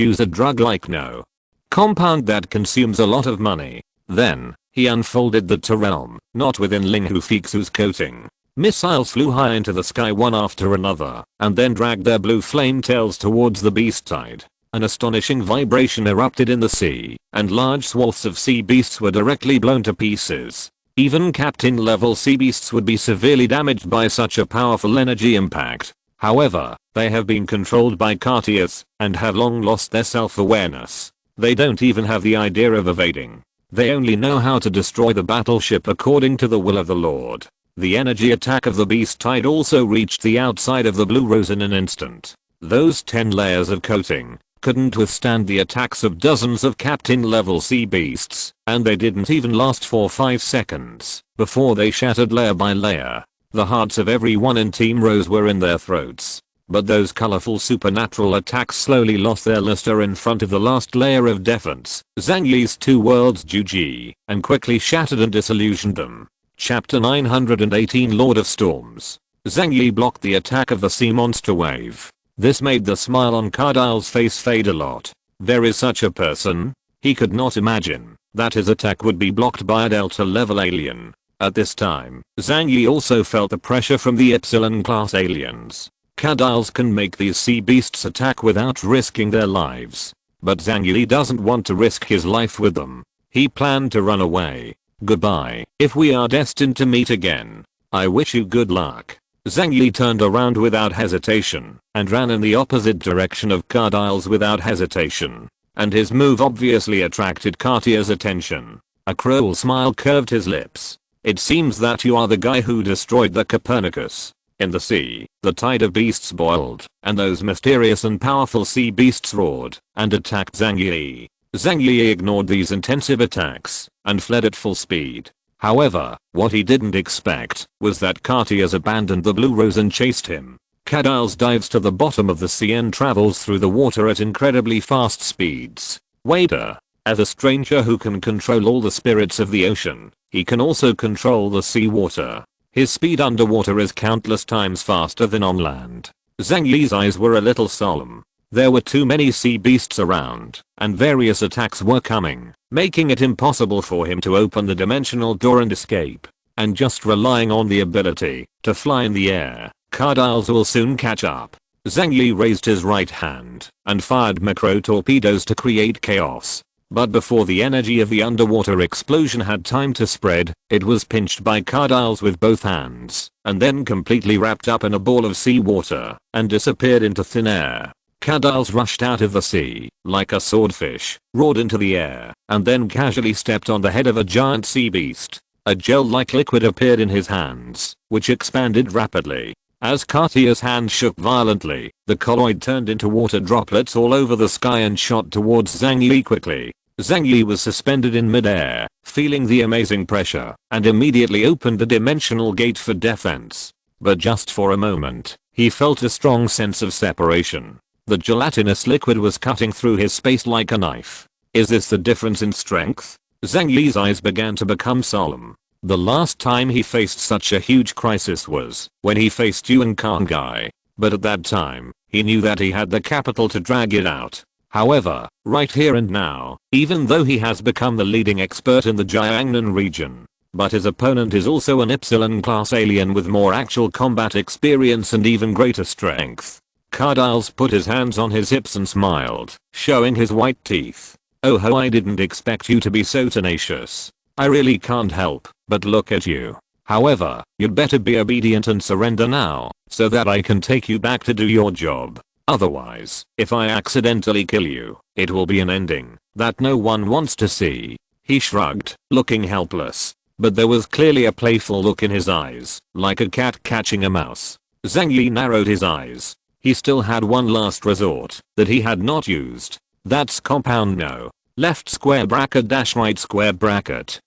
use a drug like no compound that consumes a lot of money. Then, he unfolded the realm, not within Ling Hufixu's coating. Missiles flew high into the sky one after another, and then dragged their blue flame tails towards the beast tide. An astonishing vibration erupted in the sea, and large swaths of sea beasts were directly blown to pieces. Even captain-level sea beasts would be severely damaged by such a powerful energy impact. However, they have been controlled by courtiers, and have long lost their self-awareness. They don't even have the idea of evading. They only know how to destroy the battleship according to the will of the Lord. The energy attack of the beast tide also reached the outside of the Blue Rose in an instant. Those 10 layers of coating couldn't withstand the attacks of dozens of captain-level sea beasts, and they didn't even last for 5 seconds before they shattered layer by layer. The hearts of everyone in Team Rose were in their throats. But those colorful supernatural attacks slowly lost their luster in front of the last layer of defense, Zhang Yi's 2 worlds Juji, and quickly shattered and disillusioned them. Chapter 918 Lord of Storms. Zhang Yi blocked the attack of the sea monster wave. This made the smile on Cardile's face fade a lot. There is such a person? He could not imagine that his attack would be blocked by a Delta level alien. At this time, Zhang Yi also felt the pressure from the Epsilon class aliens. Cardiles can make these sea beasts attack without risking their lives. But Zhang Yi doesn't want to risk his life with them. He planned to run away. Goodbye. If we are destined to meet again, I wish you good luck. Zhang Yi turned around without hesitation and ran in the opposite direction of Cardile's without hesitation. And his move obviously attracted Cartier's attention. A cruel smile curved his lips. It seems that you are the guy who destroyed the Copernicus. In the sea, the tide of beasts boiled, and those mysterious and powerful sea beasts roared and attacked Zhang Yi. Zhang Yi ignored these intensive attacks and fled at full speed. However, what he didn't expect was that Cartiers abandoned the Blue Rose and chased him. Cardiles dives to the bottom of the sea and travels through the water at incredibly fast speeds. Waiter. As a stranger who can control all the spirits of the ocean, he can also control the sea water. His speed underwater is countless times faster than on land. Zhang Yi's eyes were a little solemn. There were too many sea beasts around, and various attacks were coming, making it impossible for him to open the dimensional door and escape. And just relying on the ability to fly in the air, Cardiles will soon catch up. Zhang Yi raised his right hand and fired macro torpedoes to create chaos. But before the energy of the underwater explosion had time to spread, it was pinched by Cardiles with both hands, and then completely wrapped up in a ball of seawater, and disappeared into thin air. Cardiles rushed out of the sea, like a swordfish, roared into the air, and then casually stepped on the head of a giant sea beast. A gel-like liquid appeared in his hands, which expanded rapidly. As Cartier's hand shook violently, the colloid turned into water droplets all over the sky and shot towards Zhang Yi quickly. Zhang Yi was suspended in midair, feeling the amazing pressure, and immediately opened the dimensional gate for defense. But just for a moment, he felt a strong sense of separation. The gelatinous liquid was cutting through his space like a knife. Is this the difference in strength? Zhang Yi's eyes began to become solemn. The last time he faced such a huge crisis was when he faced Yuan Kangai. But at that time, he knew that he had the capital to drag it out. However, right here and now, even though he has become the leading expert in the Jiangnan region, but his opponent is also an Epsilon class alien with more actual combat experience and even greater strength. Cardiles put his hands on his hips and smiled, showing his white teeth. Oh ho, I didn't expect you to be so tenacious. I really can't help but look at you. However, you'd better be obedient and surrender now, so that I can take you back to do your job. Otherwise, if I accidentally kill you, it will be an ending that no one wants to see. He shrugged, looking helpless, but there was clearly a playful look in his eyes, like a cat catching a mouse. Zhang Yi narrowed his eyes. He still had one last resort that he had not used. That's compound no. Left square bracket dash right square bracket.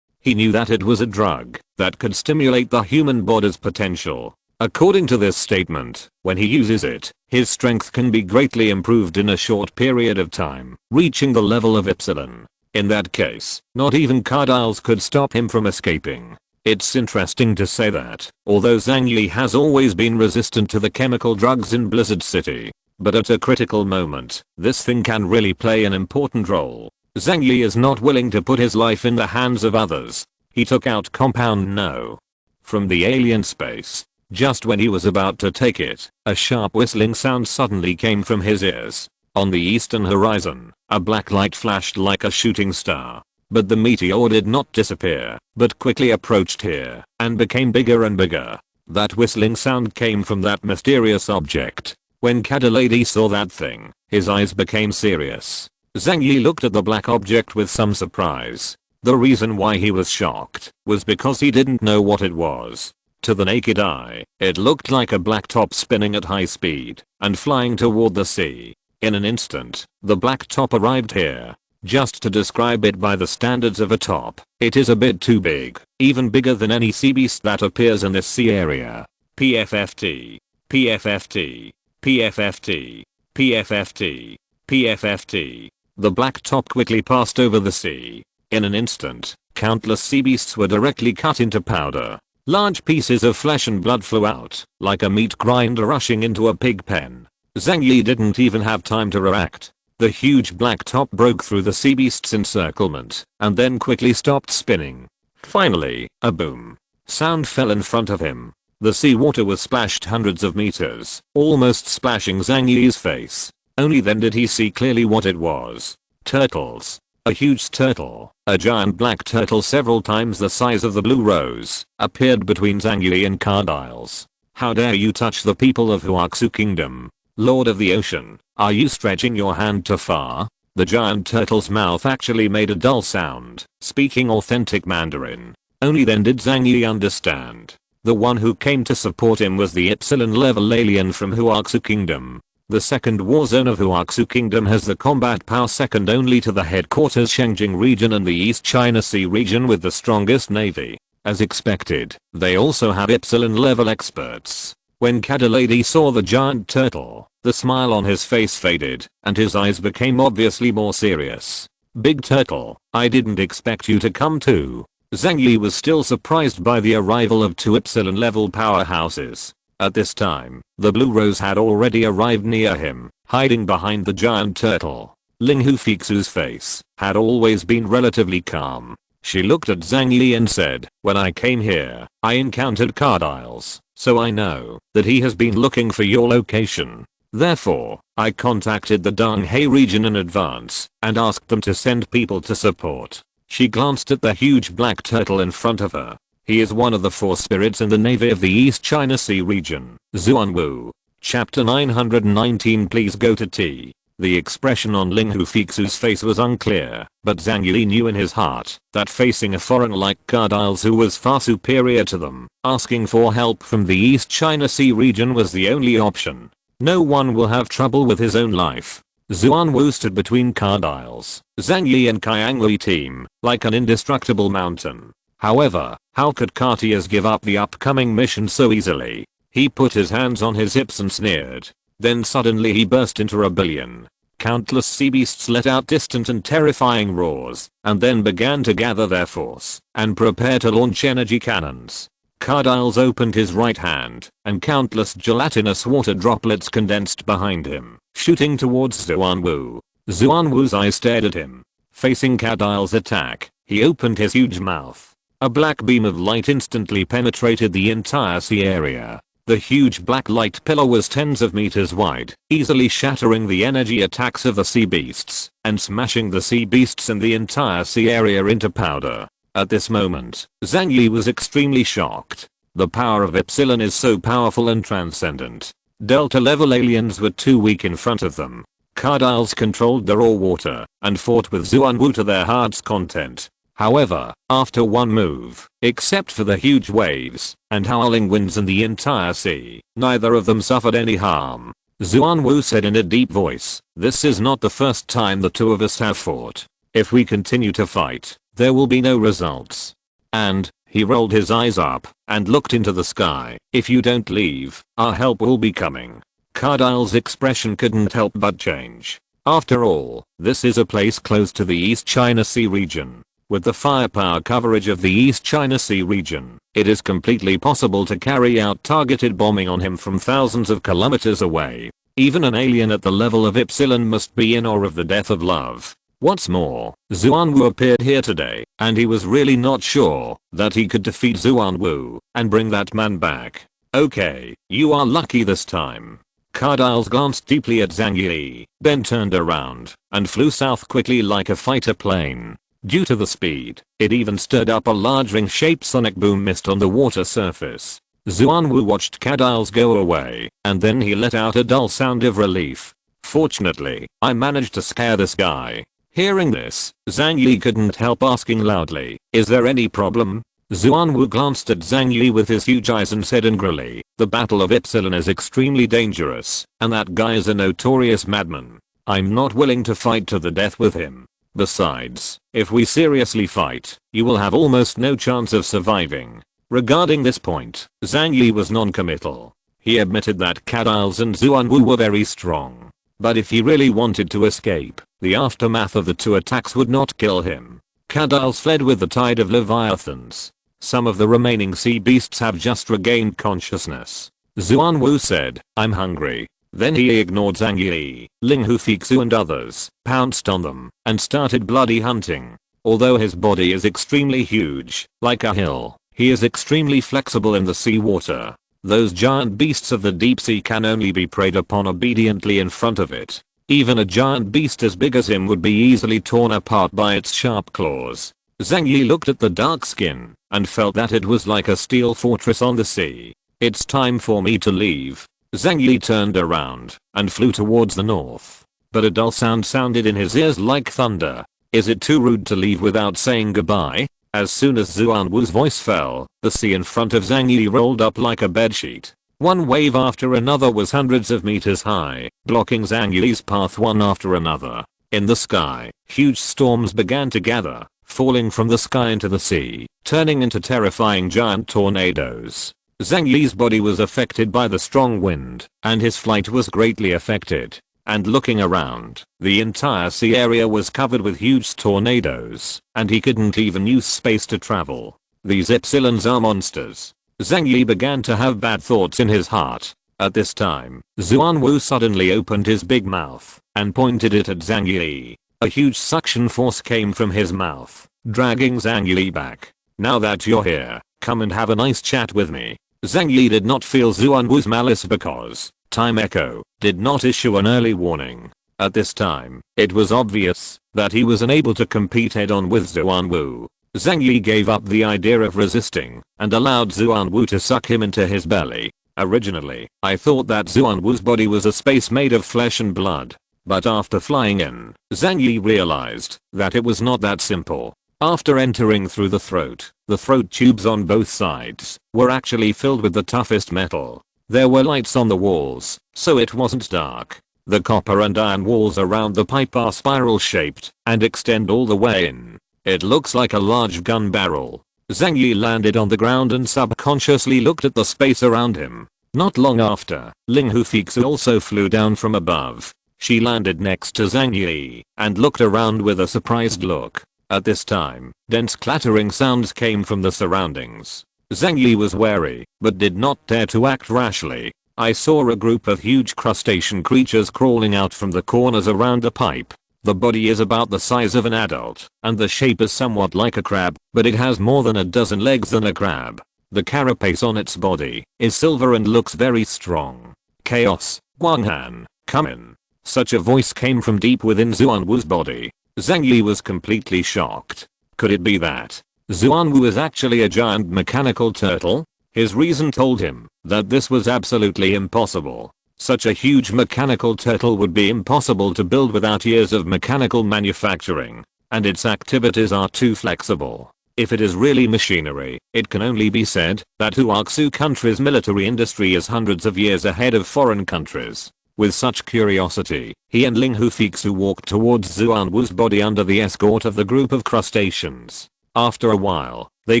He knew that it was a drug that could stimulate the human body's potential. According to this statement, when he uses it, his strength can be greatly improved in a short period of time, reaching the level of Epsilon. In that case, not even Cardiles could stop him from escaping. It's interesting to say that, although Zhang Yi has always been resistant to the chemical drugs in Blizzard City, but at a critical moment, this thing can really play an important role. Zhang Yi is not willing to put his life in the hands of others. He took out compound no. From the alien space. Just when he was about to take it, a sharp whistling sound suddenly came from his ears. On the eastern horizon, a black light flashed like a shooting star. But the meteor did not disappear, but quickly approached here, and became bigger and bigger. That whistling sound came from that mysterious object. When Cadalady saw that thing, his eyes became serious. Zhang Yi looked at the black object with some surprise. The reason why he was shocked was because he didn't know what it was. To the naked eye, it looked like a black top spinning at high speed and flying toward the sea. In an instant, the black top arrived here. Just to describe it by the standards of a top, it is a bit too big, even bigger than any sea beast that appears in this sea area. PFFT, PFFT, PFFT, PFFT, PFFT. The black top quickly passed over the sea. In an instant, countless sea beasts were directly cut into powder. Large pieces of flesh and blood flew out, like a meat grinder rushing into a pig pen. Zhang Yi didn't even have time to react. The huge black top broke through the sea beast's encirclement, and then quickly stopped spinning. Finally, a boom sound fell in front of him. The seawater was splashed hundreds of meters, almost splashing Zhang Yi's face. Only then did he see clearly what it was. Turtles. A huge turtle, a giant black turtle several times the size of the blue rose, appeared between Zhang Yi and Cardiles. How dare you touch the people of Huaxu Kingdom? Lord of the Ocean, are you stretching your hand too far? The giant turtle's mouth actually made a dull sound, speaking authentic Mandarin. Only then did Zhang Yi understand. The one who came to support him was the Epsilon level alien from Huaxu Kingdom. The second war zone of Huaxu Kingdom has the combat power second only to the headquarters Shengjing region and the East China Sea region with the strongest navy. As expected, they also have Epsilon level experts. When Cadalady saw the giant turtle, the smile on his face faded, and his eyes became obviously more serious. Big turtle, I didn't expect you to come too. Zhang Yi was still surprised by the arrival of two Epsilon level powerhouses. At this time, the blue rose had already arrived near him, hiding behind the giant turtle. Ling Hufixu's face had always been relatively calm. She looked at Zhang Yi and said, when I came here, I encountered Cardiles, so I know that he has been looking for your location. Therefore, I contacted the Donghae region in advance and asked them to send people to support. She glanced at the huge black turtle in front of her. He is one of the 4 spirits in the navy of the East China Sea region. Zuanwu. Chapter 919. Please go to T. The expression on Ling Hufixu's face was unclear, but Zhang Yi knew in his heart that facing a foreigner like Cardiles who was far superior to them, asking for help from the East China Sea region was the only option. No one will have trouble with his own life. Zuanwu stood between Cardiles, Zhang Yi and Qiangli team, like an indestructible mountain. However, how could Cartiers give up the upcoming mission so easily? He put his hands on his hips and sneered. Then suddenly he burst into rebellion. Countless sea beasts let out distant and terrifying roars, and then began to gather their force and prepare to launch energy cannons. Cardiles opened his right hand, and countless gelatinous water droplets condensed behind him, shooting towards Zuanwu. Zuanwu's eyes stared at him. Facing Cardiles' attack, he opened his huge mouth. A black beam of light instantly penetrated the entire sea area. The huge black light pillar was tens of meters wide, easily shattering the energy attacks of the sea beasts and smashing the sea beasts and the entire sea area into powder. At this moment, Zhang Yi was extremely shocked. The power of Epsilon is so powerful and transcendent. Delta level aliens were too weak in front of them. Cardiles controlled the raw water and fought with Zuanwu to their heart's content. However, after one move, except for the huge waves and howling winds and the entire sea, neither of them suffered any harm. Zuanwu said in a deep voice, this is not the first time the two of us have fought. If we continue to fight, there will be no results. And, he rolled his eyes up and looked into the sky. If you don't leave, our help will be coming. Cardile's expression couldn't help but change. After all, this is a place close to the East China Sea region. With the firepower coverage of the East China Sea region, it is completely possible to carry out targeted bombing on him from thousands of kilometers away. Even an alien at the level of Epsilon must be in awe of the death of love. What's more, Xuanwu appeared here today, and he was really not sure that he could defeat Xuanwu and bring that man back. Okay, you are lucky this time. Cardiles glanced deeply at Zhang Yi, then turned around and flew south quickly like a fighter plane. Due to the speed, it even stirred up a large ring-shaped sonic boom mist on the water surface. Xuanwu watched Cardiles go away, and then he let out a dull sound of relief. Fortunately, I managed to scare this guy. Hearing this, Zhang Yi couldn't help asking loudly, is there any problem? Xuanwu glanced at Zhang Yi with his huge eyes and said angrily, the Battle of Epsilon is extremely dangerous, and that guy is a notorious madman. I'm not willing to fight to the death with him. Besides, if we seriously fight, you will have almost no chance of surviving. Regarding this point, Zhang Yi was non-committal. He admitted that Cardiles and Xuanwu were very strong. But if he really wanted to escape, the aftermath of the two attacks would not kill him. Cardiles fled with the tide of leviathans. Some of the remaining sea beasts have just regained consciousness. Xuanwu said, I'm hungry. Then he ignored Zhang Yi, Ling Hufixu and others, pounced on them, and started bloody hunting. Although his body is extremely huge, like a hill, he is extremely flexible in the seawater. Those giant beasts of the deep sea can only be preyed upon obediently in front of it. Even a giant beast as big as him would be easily torn apart by its sharp claws. Zhang Yi looked at the dark skin and felt that it was like a steel fortress on the sea. It's time for me to leave. Zhang Yi turned around and flew towards the north. But a dull sound sounded in his ears like thunder. Is it too rude to leave without saying goodbye? As soon as Xuanwu's voice fell, the sea in front of Zhang Yi rolled up like a bedsheet. One wave after another was hundreds of meters high, blocking Zhang Yi's path one after another. In the sky, huge storms began to gather, falling from the sky into the sea, turning into terrifying giant tornadoes. Zhang Yi's body was affected by the strong wind, and his flight was greatly affected. And looking around, the entire sea area was covered with huge tornadoes, and he couldn't even use space to travel. These Epsilons are monsters. Zhang Yi began to have bad thoughts in his heart. At this time, Xuanwu suddenly opened his big mouth and pointed it at Zhang Yi. A huge suction force came from his mouth, dragging Zhang Yi back. Now that you're here, come and have a nice chat with me. Zhang Yi did not feel Xuanwu's malice because Time Echo did not issue an early warning. At this time, it was obvious that he was unable to compete head-on with Xuanwu. Zhang Yi gave up the idea of resisting and allowed Xuanwu to suck him into his belly. Originally, I thought that Xuanwu's body was a space made of flesh and blood. But after flying in, Zhang Yi realized that it was not that simple. After entering through the throat tubes on both sides were actually filled with the toughest metal. There were lights on the walls, so it wasn't dark. The copper and iron walls around the pipe are spiral shaped and extend all the way in. It looks like a large gun barrel. Zhang Yi landed on the ground and subconsciously looked at the space around him. Not long after, Ling Hufixu also flew down from above. She landed next to Zhang Yi and looked around with a surprised look. At this time, dense clattering sounds came from the surroundings. Zhang Yi was wary, but did not dare to act rashly. I saw a group of huge crustacean creatures crawling out from the corners around the pipe. The body is about the size of an adult, and the shape is somewhat like a crab, but it has more than a dozen legs than a crab. The carapace on its body is silver and looks very strong. Chaos, Guanghan, come in. Such a voice came from deep within Xuanwu's body. Zhang Yi was completely shocked. Could it be that Xuanwu is actually a giant mechanical turtle? His reason told him that this was absolutely impossible. Such a huge mechanical turtle would be impossible to build without years of mechanical manufacturing, and its activities are too flexible. If it is really machinery, it can only be said that Huaxu country's military industry is hundreds of years ahead of foreign countries. With such curiosity, he and Ling Hufixu walked towards Xuanwu's body under the escort of the group of crustaceans. After a while, they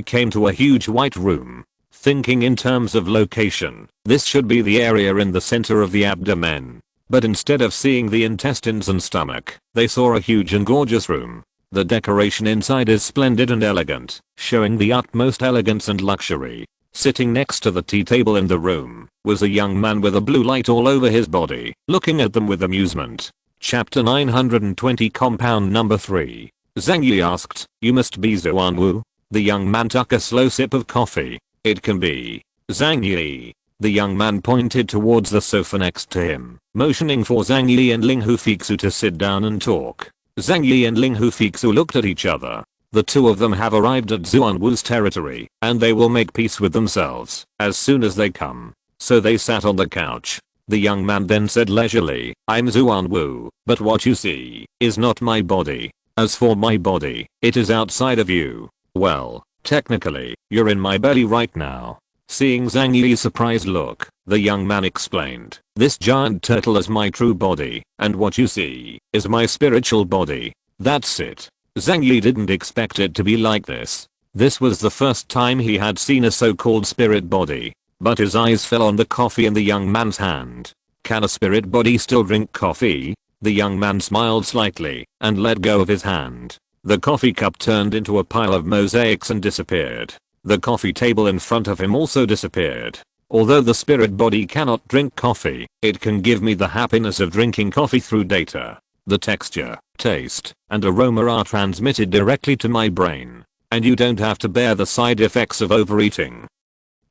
came to a huge white room. Thinking in terms of location, this should be the area in the center of the abdomen. But instead of seeing the intestines and stomach, they saw a huge and gorgeous room. The decoration inside is splendid and elegant, showing the utmost elegance and luxury. Sitting next to the tea table in the room was a young man with a blue light all over his body, looking at them with amusement. Chapter 920 Compound number 3. Zhang Yi asked, "You must be Zhuan Wu?" The young man took a slow sip of coffee. "It can be. Zhang Yi." The young man pointed towards the sofa next to him, motioning for Zhang Yi and Ling Hufixu to sit down and talk. Zhang Yi and Ling Hufixu looked at each other. The two of them have arrived at Zhuan Wu's territory, and they will make peace with themselves as soon as they come. So they sat on the couch. The young man then said leisurely, "I'm Zhuan Wu, but what you see is not my body. As for my body, it is outside of you. Well, technically, you're in my belly right now." Seeing Zhang Yi's surprised look, the young man explained, "This giant turtle is my true body, and what you see is my spiritual body. That's it." Zhang Yi didn't expect it to be like this. This was the first time he had seen a so-called spirit body. But his eyes fell on the coffee in the young man's hand. "Can a spirit body still drink coffee?" The young man smiled slightly and let go of his hand. The coffee cup turned into a pile of mosaics and disappeared. The coffee table in front of him also disappeared. "Although the spirit body cannot drink coffee, it can give me the happiness of drinking coffee through data. The texture, taste, and aroma are transmitted directly to my brain. And you don't have to bear the side effects of overeating."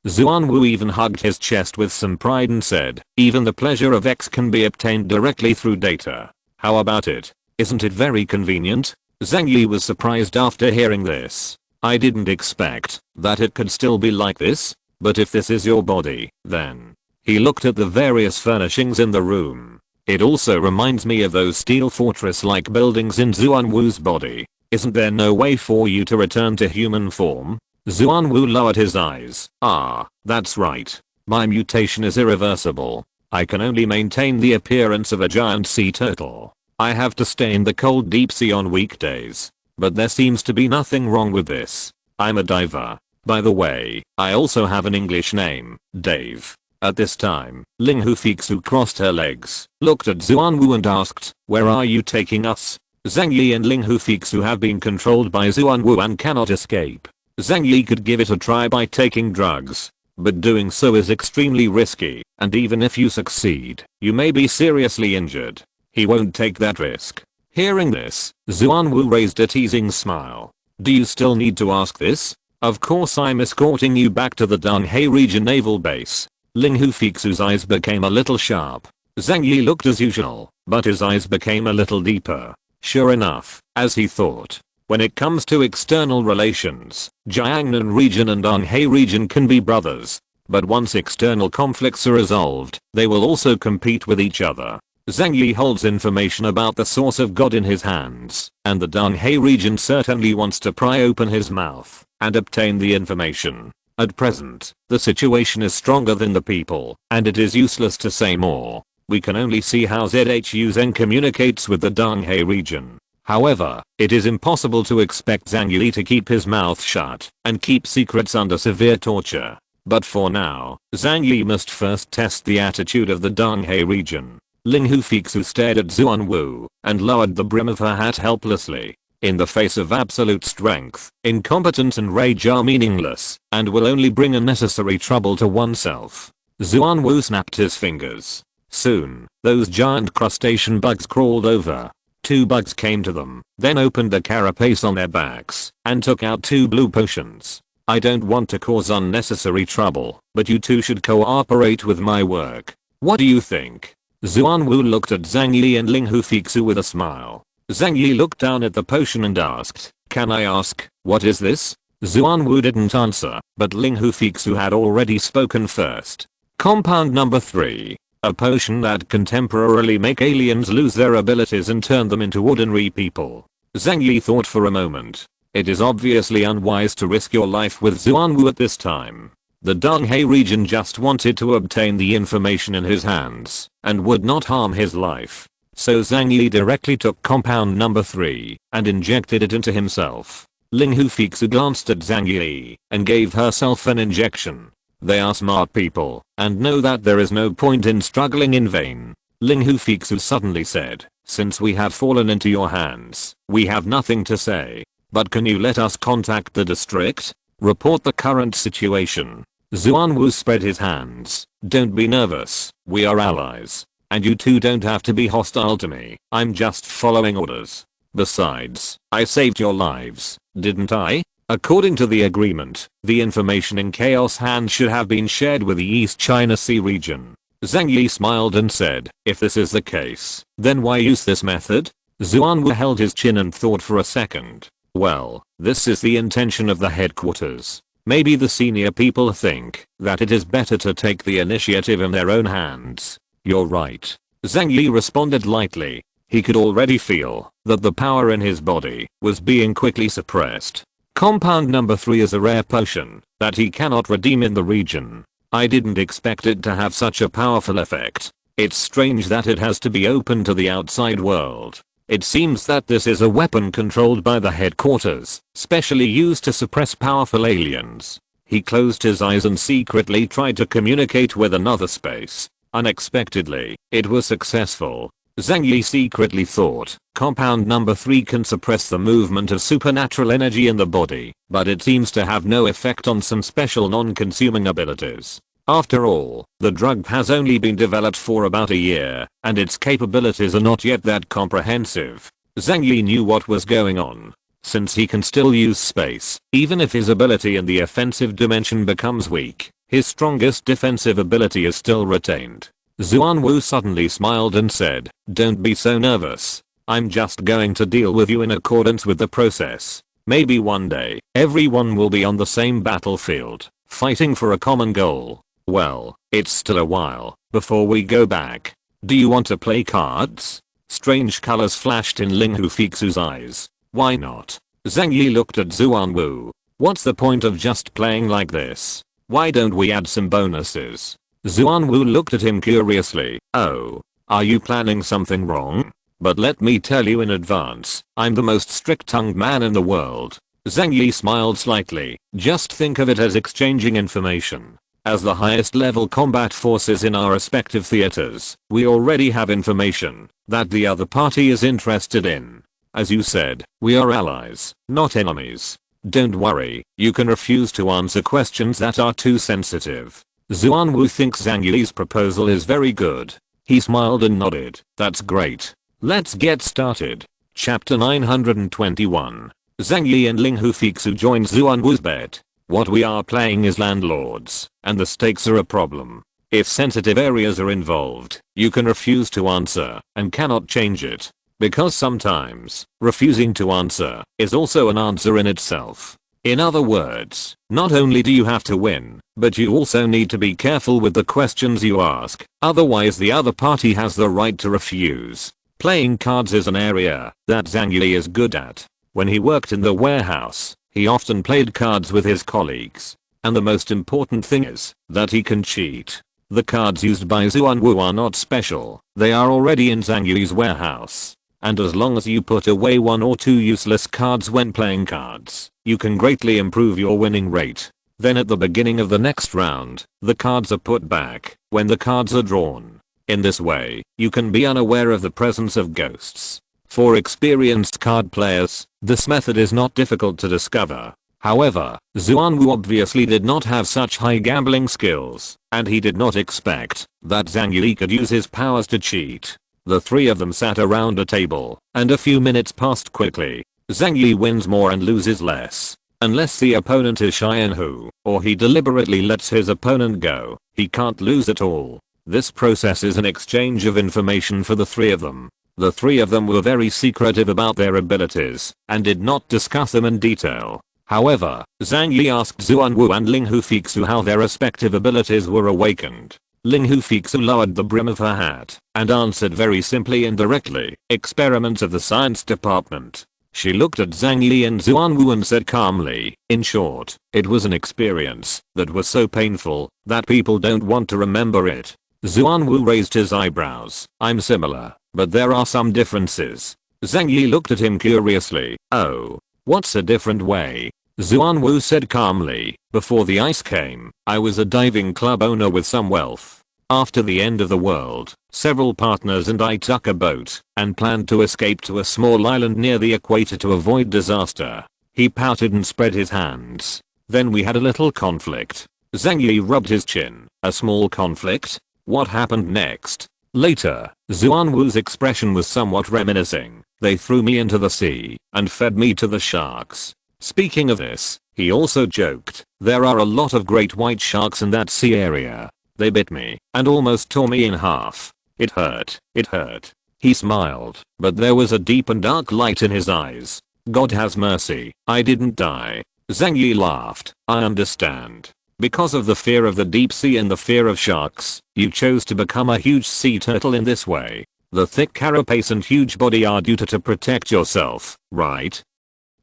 Zhuan Wu even hugged his chest with some pride and said, "Even the pleasure of X can be obtained directly through data. How about it? Isn't it very convenient?" Zhang Yi was surprised after hearing this. "I didn't expect that it could still be like this, but if this is your body, then..." He looked at the various furnishings in the room. "It also reminds me of those steel fortress-like buildings in Zhuan Wu's body. Isn't there no way for you to return to human form?" Zhuan Wu lowered his eyes. "Ah, that's right. My mutation is irreversible. I can only maintain the appearance of a giant sea turtle. I have to stay in the cold deep sea on weekdays. But there seems to be nothing wrong with this. I'm a diver. By the way, I also have an English name, Dave." At this time, Ling Hufixu crossed her legs, looked at Zhuan Wu and asked, "Where are you taking us?" Zhang Yi and Ling Hufixu have been controlled by Zhuan Wu and cannot escape. Zhang Yi could give it a try by taking drugs, but doing so is extremely risky, and even if you succeed, you may be seriously injured. He won't take that risk. Hearing this, Zhuan Wu raised a teasing smile. "Do you still need to ask this? Of course I'm escorting you back to the Donghae region naval base." Ling Hufixu's eyes became a little sharp. Zhang Yi looked as usual, but his eyes became a little deeper. Sure enough, as he thought, when it comes to external relations, Jiangnan region and Donghae region can be brothers. But once external conflicts are resolved, they will also compete with each other. Zhang Yi holds information about the source of God in his hands, and the Donghae region certainly wants to pry open his mouth and obtain the information. At present, the situation is stronger than the people, and it is useless to say more. We can only see how ZHU Zeng communicates with the Donghae region. However, it is impossible to expect Zhang Yi to keep his mouth shut and keep secrets under severe torture. But for now, Zhang Yi must first test the attitude of the Donghae region. Ling Hufixu stared at Zhuan Wu and lowered the brim of her hat helplessly. In the face of absolute strength, incompetence and rage are meaningless and will only bring unnecessary trouble to oneself. Zhuan Wu snapped his fingers. Soon, those giant crustacean bugs crawled over. 2 bugs came to them, then opened the carapace on their backs and took out 2 blue potions. "I don't want to cause unnecessary trouble, but you two should cooperate with my work. What do you think?" Zhuan Wu looked at Zhang Yi and Ling Hufixu with a smile. Zhang Yi looked down at the potion and asked, "Can I ask, what is this?" Zhuan Wu didn't answer, but Ling Hufixu had already spoken first. Compound number 3. A potion that can temporarily make aliens lose their abilities and turn them into ordinary people. Zhang Yi thought for a moment. It is obviously unwise to risk your life with Zhuan Wu at this time. The Donghae region just wanted to obtain the information in his hands and would not harm his life. So Zhang Yi directly took compound number 3 and injected it into himself. Ling Hufixu glanced at Zhang Yi and gave herself an injection. They are smart people and know that there is no point in struggling in vain. Ling Hufixu suddenly said, "Since we have fallen into your hands, we have nothing to say. But can you let us contact the district? Report the current situation." Zhuan Wu spread his hands. "Don't be nervous, we are allies. and you two don't have to be hostile to me. I'm just following orders. Besides, I saved your lives, didn't I? According to the agreement, the information in Chaos Hand should have been shared with the East China Sea region. Zhang Yi smiled and said, if this is the case, then why use this method? Xuanwu held his chin and thought for a second. Well, this is the intention of the headquarters. Maybe the senior people think that it is better to take the initiative in their own hands. You're right. Zhang Yi responded lightly. He could already feel that the power in his body was being quickly suppressed. Compound number 3 is a rare potion that he cannot redeem in the region. I didn't expect it to have such a powerful effect. It's strange that it has to be open to the outside world. It seems that this is a weapon controlled by the headquarters, specially used to suppress powerful aliens. He closed his eyes and secretly tried to communicate with another space. Unexpectedly, it was successful. Zhang Yi secretly thought, compound number 3 can suppress the movement of supernatural energy in the body, but it seems to have no effect on some special non-consuming abilities. After all, the drug has only been developed for about a year, and its capabilities are not yet that comprehensive. Zhang Yi knew what was going on. Since he can still use space, even if his ability in the offensive dimension becomes weak, his strongest defensive ability is still retained. Xuanwu suddenly smiled and said, don't be so nervous. I'm just going to deal with you in accordance with the process. Maybe one day, everyone will be on the same battlefield, fighting for a common goal. Well, it's still a while before we go back. Do you want to play cards? Strange colors flashed in Ling Hufixu's eyes. Why not? Zhang Yi looked at Xuanwu. What's the point of just playing like this? Why don't we add some bonuses? Xuanwu looked at him curiously. Oh, are you planning something wrong? But let me tell you in advance, I'm the most strict-tongued man in the world. Zhang Yi smiled slightly. Just think of it as exchanging information. As the highest level combat forces in our respective theaters, we already have information that the other party is interested in. As you said, we are allies, not enemies. Don't worry, you can refuse to answer questions that are too sensitive. Xuanwu thinks Zhang Yi's proposal is very good. He smiled and nodded. That's great. Let's get started. Chapter 921. Zhang Yi and Ling Hufixu joined Xuanwu's bet. What we are playing is landlords, and the stakes are a problem. If sensitive areas are involved, you can refuse to answer and cannot change it. Because sometimes, refusing to answer is also an answer in itself. In other words, not only do you have to win, but you also need to be careful with the questions you ask, otherwise the other party has the right to refuse. Playing cards is an area that Zhang Yi is good at. When he worked in the warehouse, he often played cards with his colleagues. And the most important thing is that he can cheat. The cards used by Xuanwu are not special, they are already in Zhang Yi's warehouse. And as long as you put away 1 or 2 useless cards when playing cards, you can greatly improve your winning rate. Then at the beginning of the next round, the cards are put back when the cards are drawn. In this way, you can be unaware of the presence of ghosts. For experienced card players, this method is not difficult to discover. However, Xuanwu obviously did not have such high gambling skills, and he did not expect that Zhang Yi could use his powers to cheat. The three of them sat around a table, and a few minutes passed quickly. Zhang Yi wins more and loses less. Unless the opponent is Xianhu, or he deliberately lets his opponent go, he can't lose at all. This process is an exchange of information for the three of them. The three of them were very secretive about their abilities, and did not discuss them in detail. However, Zhang Yi asked Xuanwu and Ling Hufixu how their respective abilities were awakened. Ling Hufixu lowered the brim of her hat, and answered very simply and directly, experiments of the science department. She looked at Zhang Yi and Xuanwu and said calmly, in short, it was an experience that was so painful that people don't want to remember it. Xuanwu raised his eyebrows. I'm similar, but there are some differences. Zhang Yi looked at him curiously. Oh, what's a different way? Xuanwu said calmly, before the ice came, I was a diving club owner with some wealth. After the end of the world, several partners and I took a boat and planned to escape to a small island near the equator to avoid disaster. He pouted and spread his hands. Then we had a little conflict. Zhang Yi rubbed his chin. A small conflict? What happened next? Later, Xuanwu's expression was somewhat reminiscing. They threw me into the sea and fed me to the sharks. Speaking of this, he also joked, there are a lot of great white sharks in that sea area. They bit me and almost tore me in half. It hurt. It hurt. He smiled, but there was a deep and dark light in his eyes. God has mercy, I didn't die. Zhang Yi laughed. I understand. Because of the fear of the deep sea and the fear of sharks, you chose to become a huge sea turtle in this way. The thick carapace and huge body are due to protect yourself, right?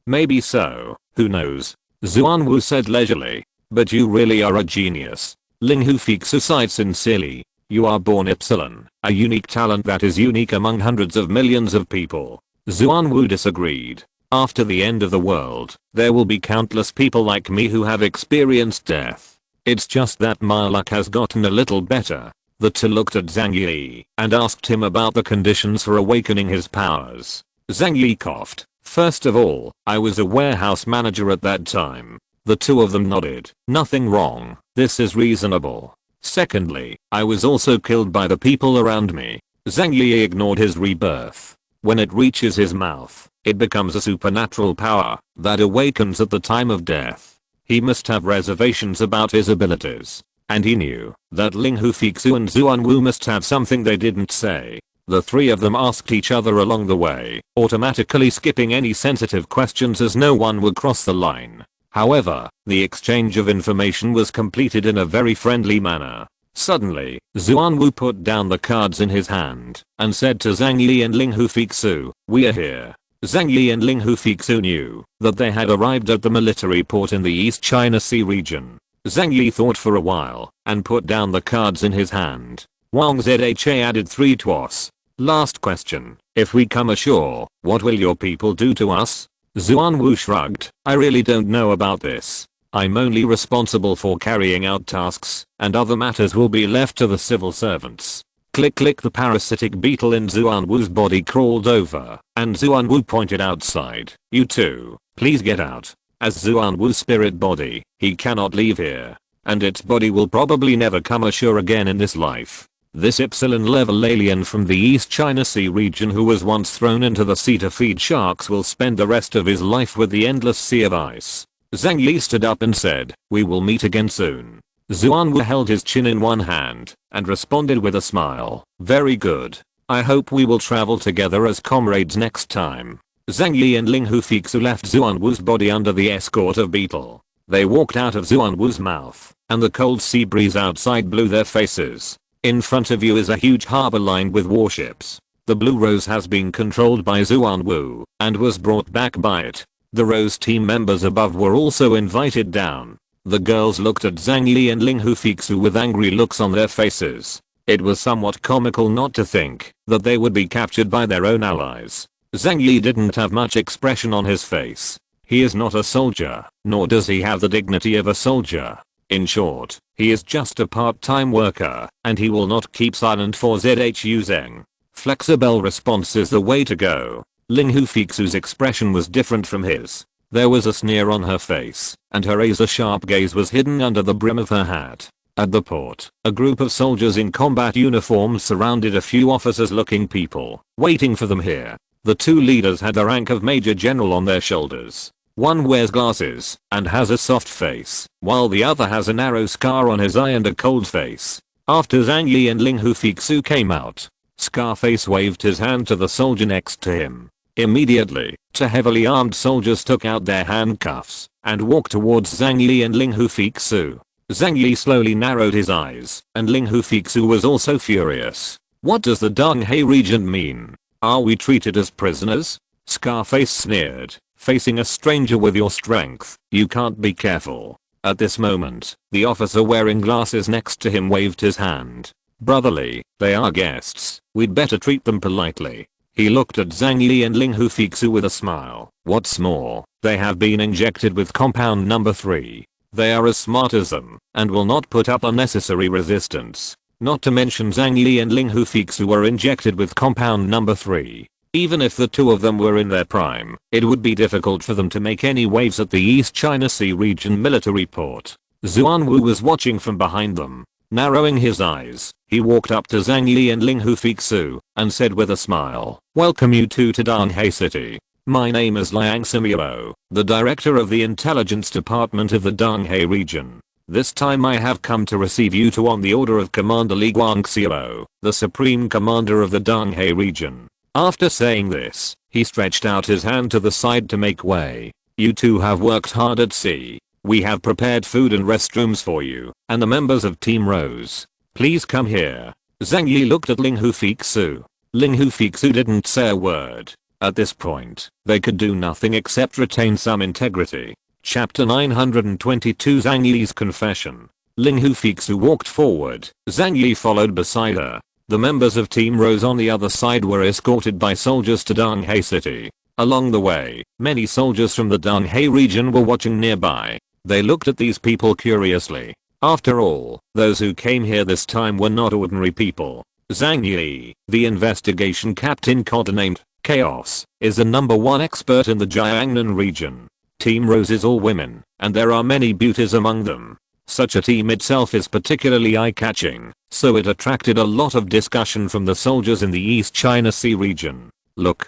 Maybe so, who knows? Xuanwu said leisurely. But you really are a genius. Ling Hufixu sighed sincerely. You are born Epsilon, a unique talent that is unique among hundreds of millions of people. Xuanwu disagreed. After the end of the world, there will be countless people like me who have experienced death. It's just that my luck has gotten a little better. The two looked at Zhang Yi and asked him about the conditions for awakening his powers. Zhang Yi coughed. First of all, I was a warehouse manager at that time. The two of them nodded. Nothing wrong, this is reasonable. Secondly, I was also killed by the people around me. Zhang Yi ignored his rebirth. When it reaches his mouth, it becomes a supernatural power that awakens at the time of death. He must have reservations about his abilities. And he knew that Ling Hufixu and Xuanwu must have something they didn't say. The three of them asked each other along the way, automatically skipping any sensitive questions as no one would cross the line. However, the exchange of information was completed in a very friendly manner. Suddenly, Xuanwu put down the cards in his hand and said to Zhang Yi and Ling Hufixu, we are here. Zhang Yi and Ling Hufixu knew that they had arrived at the military port in the East China Sea region. Zhang Yi thought for a while and put down the cards in his hand. Wang Zha added 3 twas. Last question. If we come ashore, what will your people do to us? Xuanwu shrugged. I really don't know about this. I'm only responsible for carrying out tasks, and other matters will be left to the civil servants. Click click. The parasitic beetle in Xuanwu's body crawled over, and Xuanwu pointed outside. You two, please get out. As Xuanwu's spirit body, he cannot leave here, and its body will probably never come ashore again in this life. This Epsilon level alien from the East China Sea region who was once thrown into the sea to feed sharks will spend the rest of his life with the endless sea of ice. Zhang Yi stood up and said, we will meet again soon. Xuanwu held his chin in one hand and responded with a smile. Very good. I hope we will travel together as comrades next time. Zhang Yi and Ling Hufixu left Xuanwu's body under the escort of Beetle. They walked out of Xuanwu's mouth, and the cold sea breeze outside blew their faces. In front of you is a huge harbor lined with warships. The Blue Rose has been controlled by Xuanwu and was brought back by it. The Rose team members above were also invited down. The girls looked at Zhang Yi and Ling Hufixu with angry looks on their faces. It was somewhat comical not to think that they would be captured by their own allies. Zhang Yi didn't have much expression on his face. He is not a soldier, nor does he have the dignity of a soldier. In short, he is just a part-time worker, and he will not keep silent for Zhu Zeng. Flexible response is the way to go. Ling Hufixu's expression was different from his. There was a sneer on her face, and her razor-sharp gaze was hidden under the brim of her hat. At the port, a group of soldiers in combat uniforms surrounded a few officers-looking people, waiting for them here. The two leaders had the rank of Major General on their shoulders. One wears glasses and has a soft face, while the other has a narrow scar on his eye and a cold face. After Zhang Yi and Ling Hufixu came out, Scarface waved his hand to the soldier next to him. Immediately, two heavily armed soldiers took out their handcuffs and walked towards Zhang Yi and Ling Hufixu. Zhang Yi slowly narrowed his eyes, and Ling Hufixu was also furious. What does the Donghae region mean? Are we treated as prisoners? Scarface sneered. Facing a stranger with your strength, you can't be careful. At this moment, the officer wearing glasses next to him waved his hand. Brotherly, they are guests, we'd better treat them politely. He looked at Zhang Yi and Ling Hufixu with a smile. What's more, they have been injected with compound number 3. They are as smart as them, and will not put up unnecessary resistance. Not to mention Zhang Yi and Ling Hufixu were injected with compound number 3. Even if the two of them were in their prime, it would be difficult for them to make any waves at the East China Sea region military port. Xuanwu was watching from behind them. Narrowing his eyes, he walked up to Zhang Yi and Ling Hufixu and said with a smile, "Welcome you two to Danghei City. My name is Liang Simiao, the director of the intelligence department of the Danghei region. This time I have come to receive you two on the order of Commander Li Guangxiao, the supreme commander of the Danghei region." After saying this, he stretched out his hand to the side to make way. "You two have worked hard at sea. We have prepared food and restrooms for you, and the members of Team Rose. Please come here." Zhang Yi looked at Ling Hufixu. Ling Hufixu didn't say a word. At this point, they could do nothing except retain some integrity. Chapter 922 Zhang Yi's Confession. Ling Hufixu walked forward, Zhang Yi followed beside her. The members of Team Rose on the other side were escorted by soldiers to Danghei City. Along the way, many soldiers from the Danghei region were watching nearby. They looked at these people curiously. After all, those who came here this time were not ordinary people. Zhang Yi, the investigation captain codenamed Chaos, is the #1 expert in the Jiangnan region. Team Rose is all women, and there are many beauties among them. Such a team itself is particularly eye-catching, so it attracted a lot of discussion from the soldiers in the East China Sea region. Look.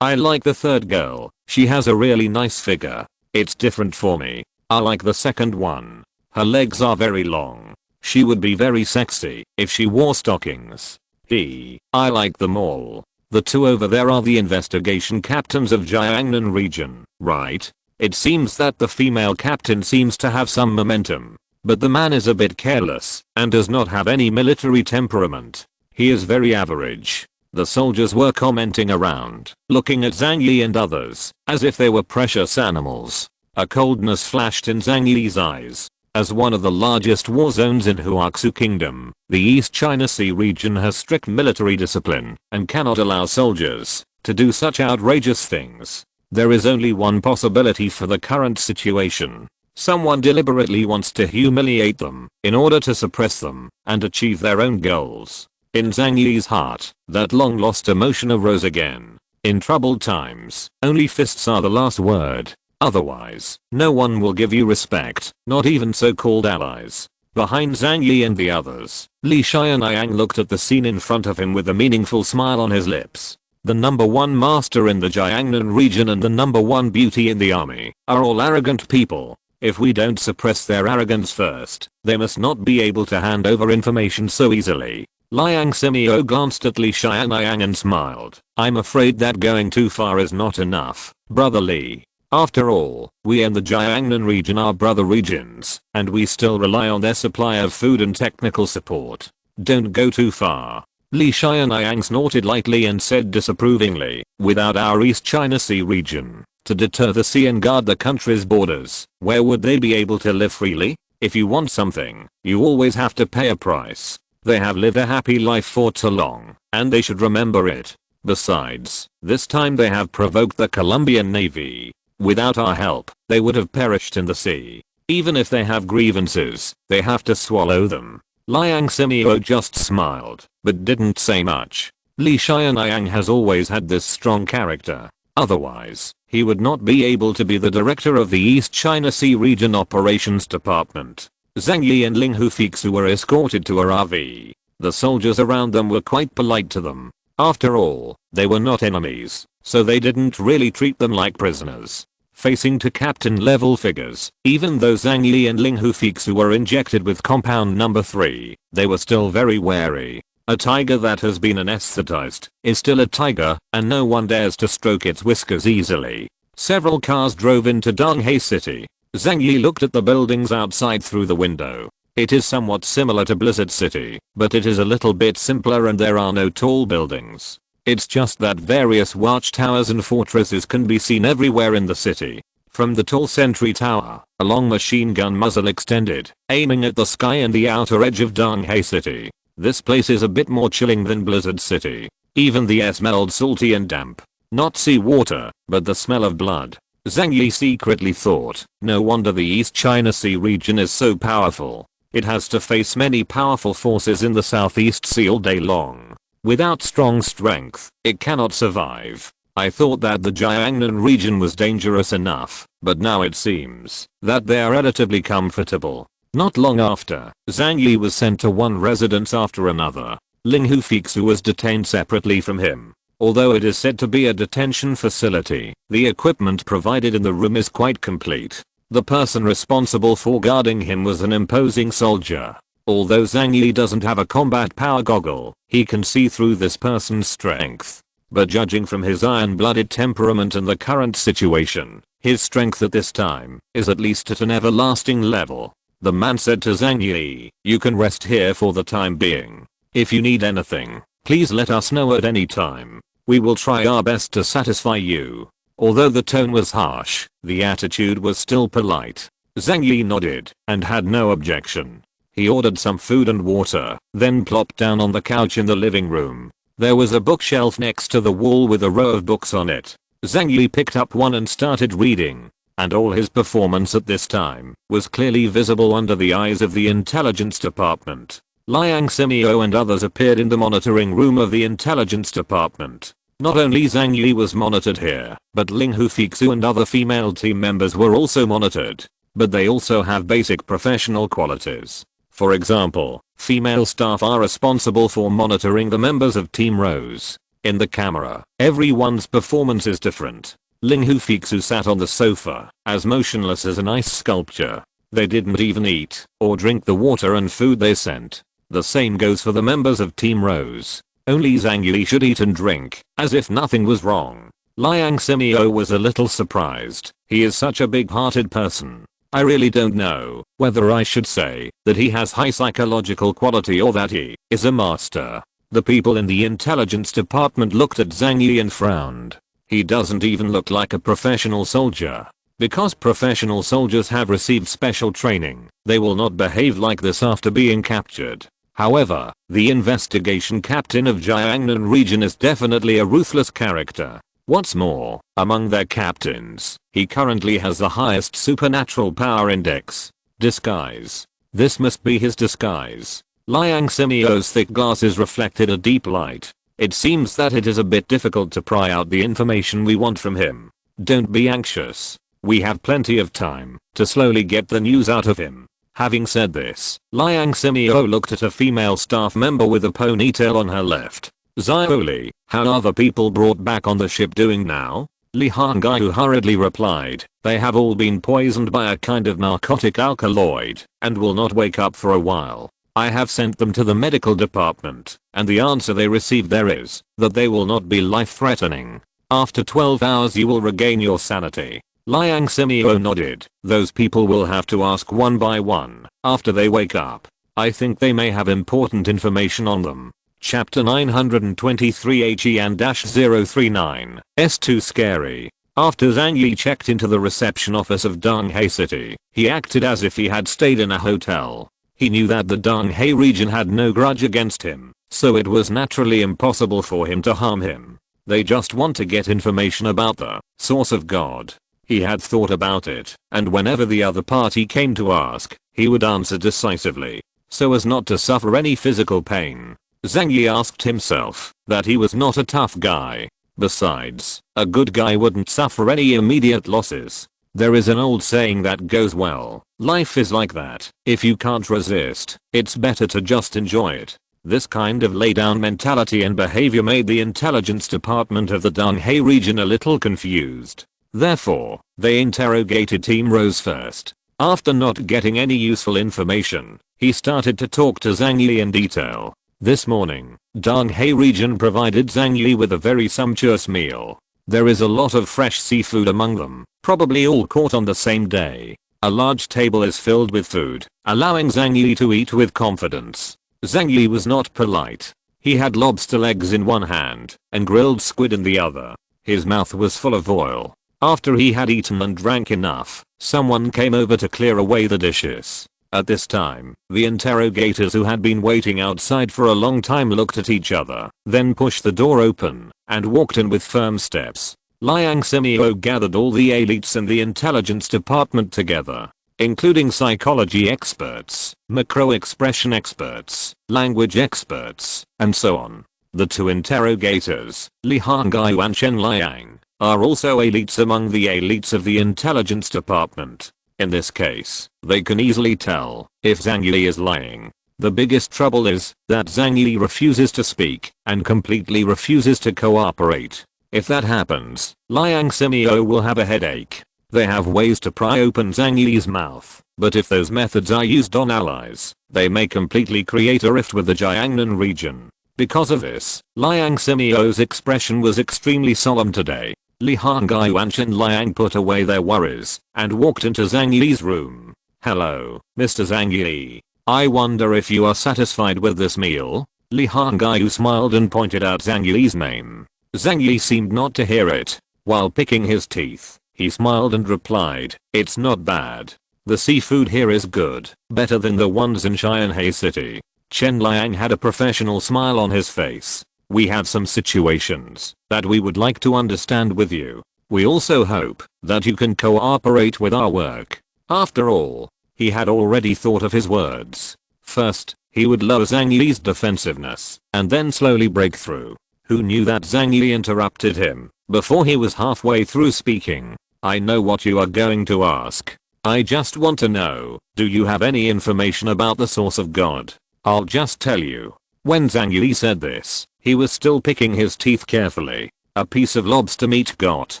I like the third girl. She has a really nice figure. It's different for me. I like the second one. Her legs are very long. She would be very sexy if she wore stockings. I like them all. The two over there are the investigation captains of Jiangnan region, right? It seems that the female captain seems to have some momentum, but the man is a bit careless and does not have any military temperament. He is very average. The soldiers were commenting around, looking at Zhang Yi and others, as if they were precious animals. A coldness flashed in Zhang Yi's eyes. As one of the largest war zones in Huaxu Kingdom, the East China Sea region has strict military discipline and cannot allow soldiers to do such outrageous things. There is only one possibility for the current situation. Someone deliberately wants to humiliate them in order to suppress them and achieve their own goals. In Zhang Yi's heart, that long-lost emotion arose again. In troubled times, only fists are the last word. Otherwise, no one will give you respect, not even so-called allies. Behind Zhang Yi and the others, Li Xianyang looked at the scene in front of him with a meaningful smile on his lips. The #1 master in the Jiangnan region and the #1 beauty in the army are all arrogant people. If we don't suppress their arrogance first, they must not be able to hand over information so easily. Liang Simiao glanced at Li Xianyang and smiled. "I'm afraid that going too far is not enough, Brother Li. After all, we and the Jiangnan region are brother regions, and we still rely on their supply of food and technical support. Don't go too far." Li Xianyang snorted lightly and said disapprovingly, "Without our East China Sea region to deter the sea and guard the country's borders, where would they be able to live freely? If you want something, you always have to pay a price. They have lived a happy life for too long, and they should remember it. Besides, this time they have provoked the Colombian Navy. Without our help, they would have perished in the sea. Even if they have grievances, they have to swallow them." Liang Simiao just smiled, but didn't say much. Li Xianyang has always had this strong character. Otherwise, he would not be able to be the director of the East China Sea Region Operations Department. Zhang Yi and Ling Hufixu were escorted to a RV. The soldiers around them were quite polite to them. After all, they were not enemies, so they didn't really treat them like prisoners. Facing to captain level figures, even though Zhang Yi and Ling Hufixu were injected with compound number 3, they were still very wary. A tiger that has been anesthetized is still a tiger, and no one dares to stroke its whiskers easily. Several cars drove into Danghei City. Zhang Yi looked at the buildings outside through the window. It is somewhat similar to Blizzard City, but it is a little bit simpler and there are no tall buildings. It's just that various watchtowers and fortresses can be seen everywhere in the city. From the tall sentry tower, a long machine gun muzzle extended, aiming at the sky and the outer edge of Danghei City. This place is a bit more chilling than Blizzard City. Even the air smelled salty and damp. Not sea water, but the smell of blood. Zhang Yi secretly thought, no wonder the East China Sea region is so powerful. It has to face many powerful forces in the Southeast Sea all day long. Without strong strength, it cannot survive. I thought that the Jiangnan region was dangerous enough, but now it seems that they are relatively comfortable. Not long after, Zhang Yi was sent to one residence after another. Ling Hufixu was detained separately from him. Although it is said to be a detention facility, the equipment provided in the room is quite complete. The person responsible for guarding him was an imposing soldier. Although Zhang Yi doesn't have a combat power goggle, he can see through this person's strength. But judging from his iron-blooded temperament and the current situation, his strength at this time is at least at an everlasting level. The man said to Zhang Yi, "You can rest here for the time being. If you need anything, please let us know at any time. We will try our best to satisfy you." Although the tone was harsh, the attitude was still polite. Zhang Yi nodded and had no objection. He ordered some food and water, then plopped down on the couch in the living room. There was a bookshelf next to the wall with a row of books on it. Zhang Yi picked up one and started reading, and all his performance at this time was clearly visible under the eyes of the intelligence department. Liang Simeo and others appeared in the monitoring room of the intelligence department. Not only Zhang Yi was monitored here, but Ling Hufixu and other female team members were also monitored. But they also have basic professional qualities. For example, female staff are responsible for monitoring the members of Team Rose. In the camera, everyone's performance is different. Ling Hufixu sat on the sofa, as motionless as an ice sculpture. They didn't even eat or drink the water and food they sent. The same goes for the members of Team Rose. Only Zhang Yi should eat and drink, as if nothing was wrong. Liang Simeo was a little surprised. He is such a big-hearted person. I really don't know whether I should say that he has high psychological quality or that he is a master. The people in the intelligence department looked at Zhang Yi and frowned. He doesn't even look like a professional soldier. Because professional soldiers have received special training, they will not behave like this after being captured. However, the investigation captain of Jiangnan region is definitely a ruthless character. What's more, among their captains, he currently has the highest supernatural power index. Disguise. This must be his disguise. Liang Simeo's thick glasses reflected a deep light. It seems that it is a bit difficult to pry out the information we want from him. Don't be anxious. We have plenty of time to slowly get the news out of him. Having said this, Liang Simeo looked at a female staff member with a ponytail on her left. "Xiaoli, how are the people brought back on the ship doing now?" Li Hangaiu hurriedly replied, "They have all been poisoned by a kind of narcotic alkaloid and will not wake up for a while. I have sent them to the medical department, and the answer they received there is that they will not be life-threatening. After 12 hours you will regain your sanity." Liang Simeo nodded. "Those people will have to ask one by one after they wake up. I think they may have important information on them." Chapter 923 HEN-039 S2 Scary. After Zhang Yi checked into the reception office of Donghae City, he acted as if he had stayed in a hotel. He knew that the Donghae region had no grudge against him, so it was naturally impossible for him to harm him. They just want to get information about the source of God. He had thought about it, and whenever the other party came to ask, he would answer decisively, so as not to suffer any physical pain. Zhang Yi asked himself that he was not a tough guy. Besides, a good guy wouldn't suffer any immediate losses. There is an old saying that goes well, life is like that. If you can't resist, it's better to just enjoy it. This kind of laydown mentality and behavior made the intelligence department of the Donghae region a little confused. Therefore, they interrogated Team Rose first. After not getting any useful information, he started to talk to Zhang Yi in detail. This morning, Donghae region provided Zhang Yi with a very sumptuous meal. There is a lot of fresh seafood among them, probably all caught on the same day. A large table is filled with food, allowing Zhang Yi to eat with confidence. Zhang Yi was not polite. He had lobster legs in one hand and grilled squid in the other. His mouth was full of oil. After he had eaten and drank enough, someone came over to clear away the dishes. At this time, the interrogators who had been waiting outside for a long time looked at each other, then pushed the door open and walked in with firm steps. Liang Simeo gathered all the elites in the intelligence department together, including psychology experts, macro-expression experts, language experts, and so on. The two interrogators, Li Hangaiu and Chen Liang, are also elites among the elites of the intelligence department. In this case, they can easily tell if Zhang Yi is lying. The biggest trouble is that Zhang Yi refuses to speak and completely refuses to cooperate. If that happens, Liang Simeo will have a headache. They have ways to pry open Zhang Yi's mouth, but if those methods are used on allies, they may completely create a rift with the Jiangnan region. Because of this, Liang Simeo's expression was extremely solemn today. Li Hongai and Liang put away their worries and walked into Zhang Yi's room. "Hello, Mr. Zhang Yi. I wonder if you are satisfied with this meal?" Li Hongai smiled and pointed out Zhang Yi's name. Zhang Yi seemed not to hear it. While picking his teeth, he smiled and replied, "It's not bad. The seafood here is good, better than the ones in Qianhe City." Chen Liang had a professional smile on his face. "We have some situations that we would like to understand with you. We also hope that you can cooperate with our work." After all, he had already thought of his words. First, he would lower Zhang Yi's defensiveness and then slowly break through. Who knew that Zhang Yi interrupted him before he was halfway through speaking? "I know what you are going to ask. I just want to know, do you have any information about the source of God?" I'll just tell you. When Zhang Yi said this, he was still picking his teeth carefully. A piece of lobster meat got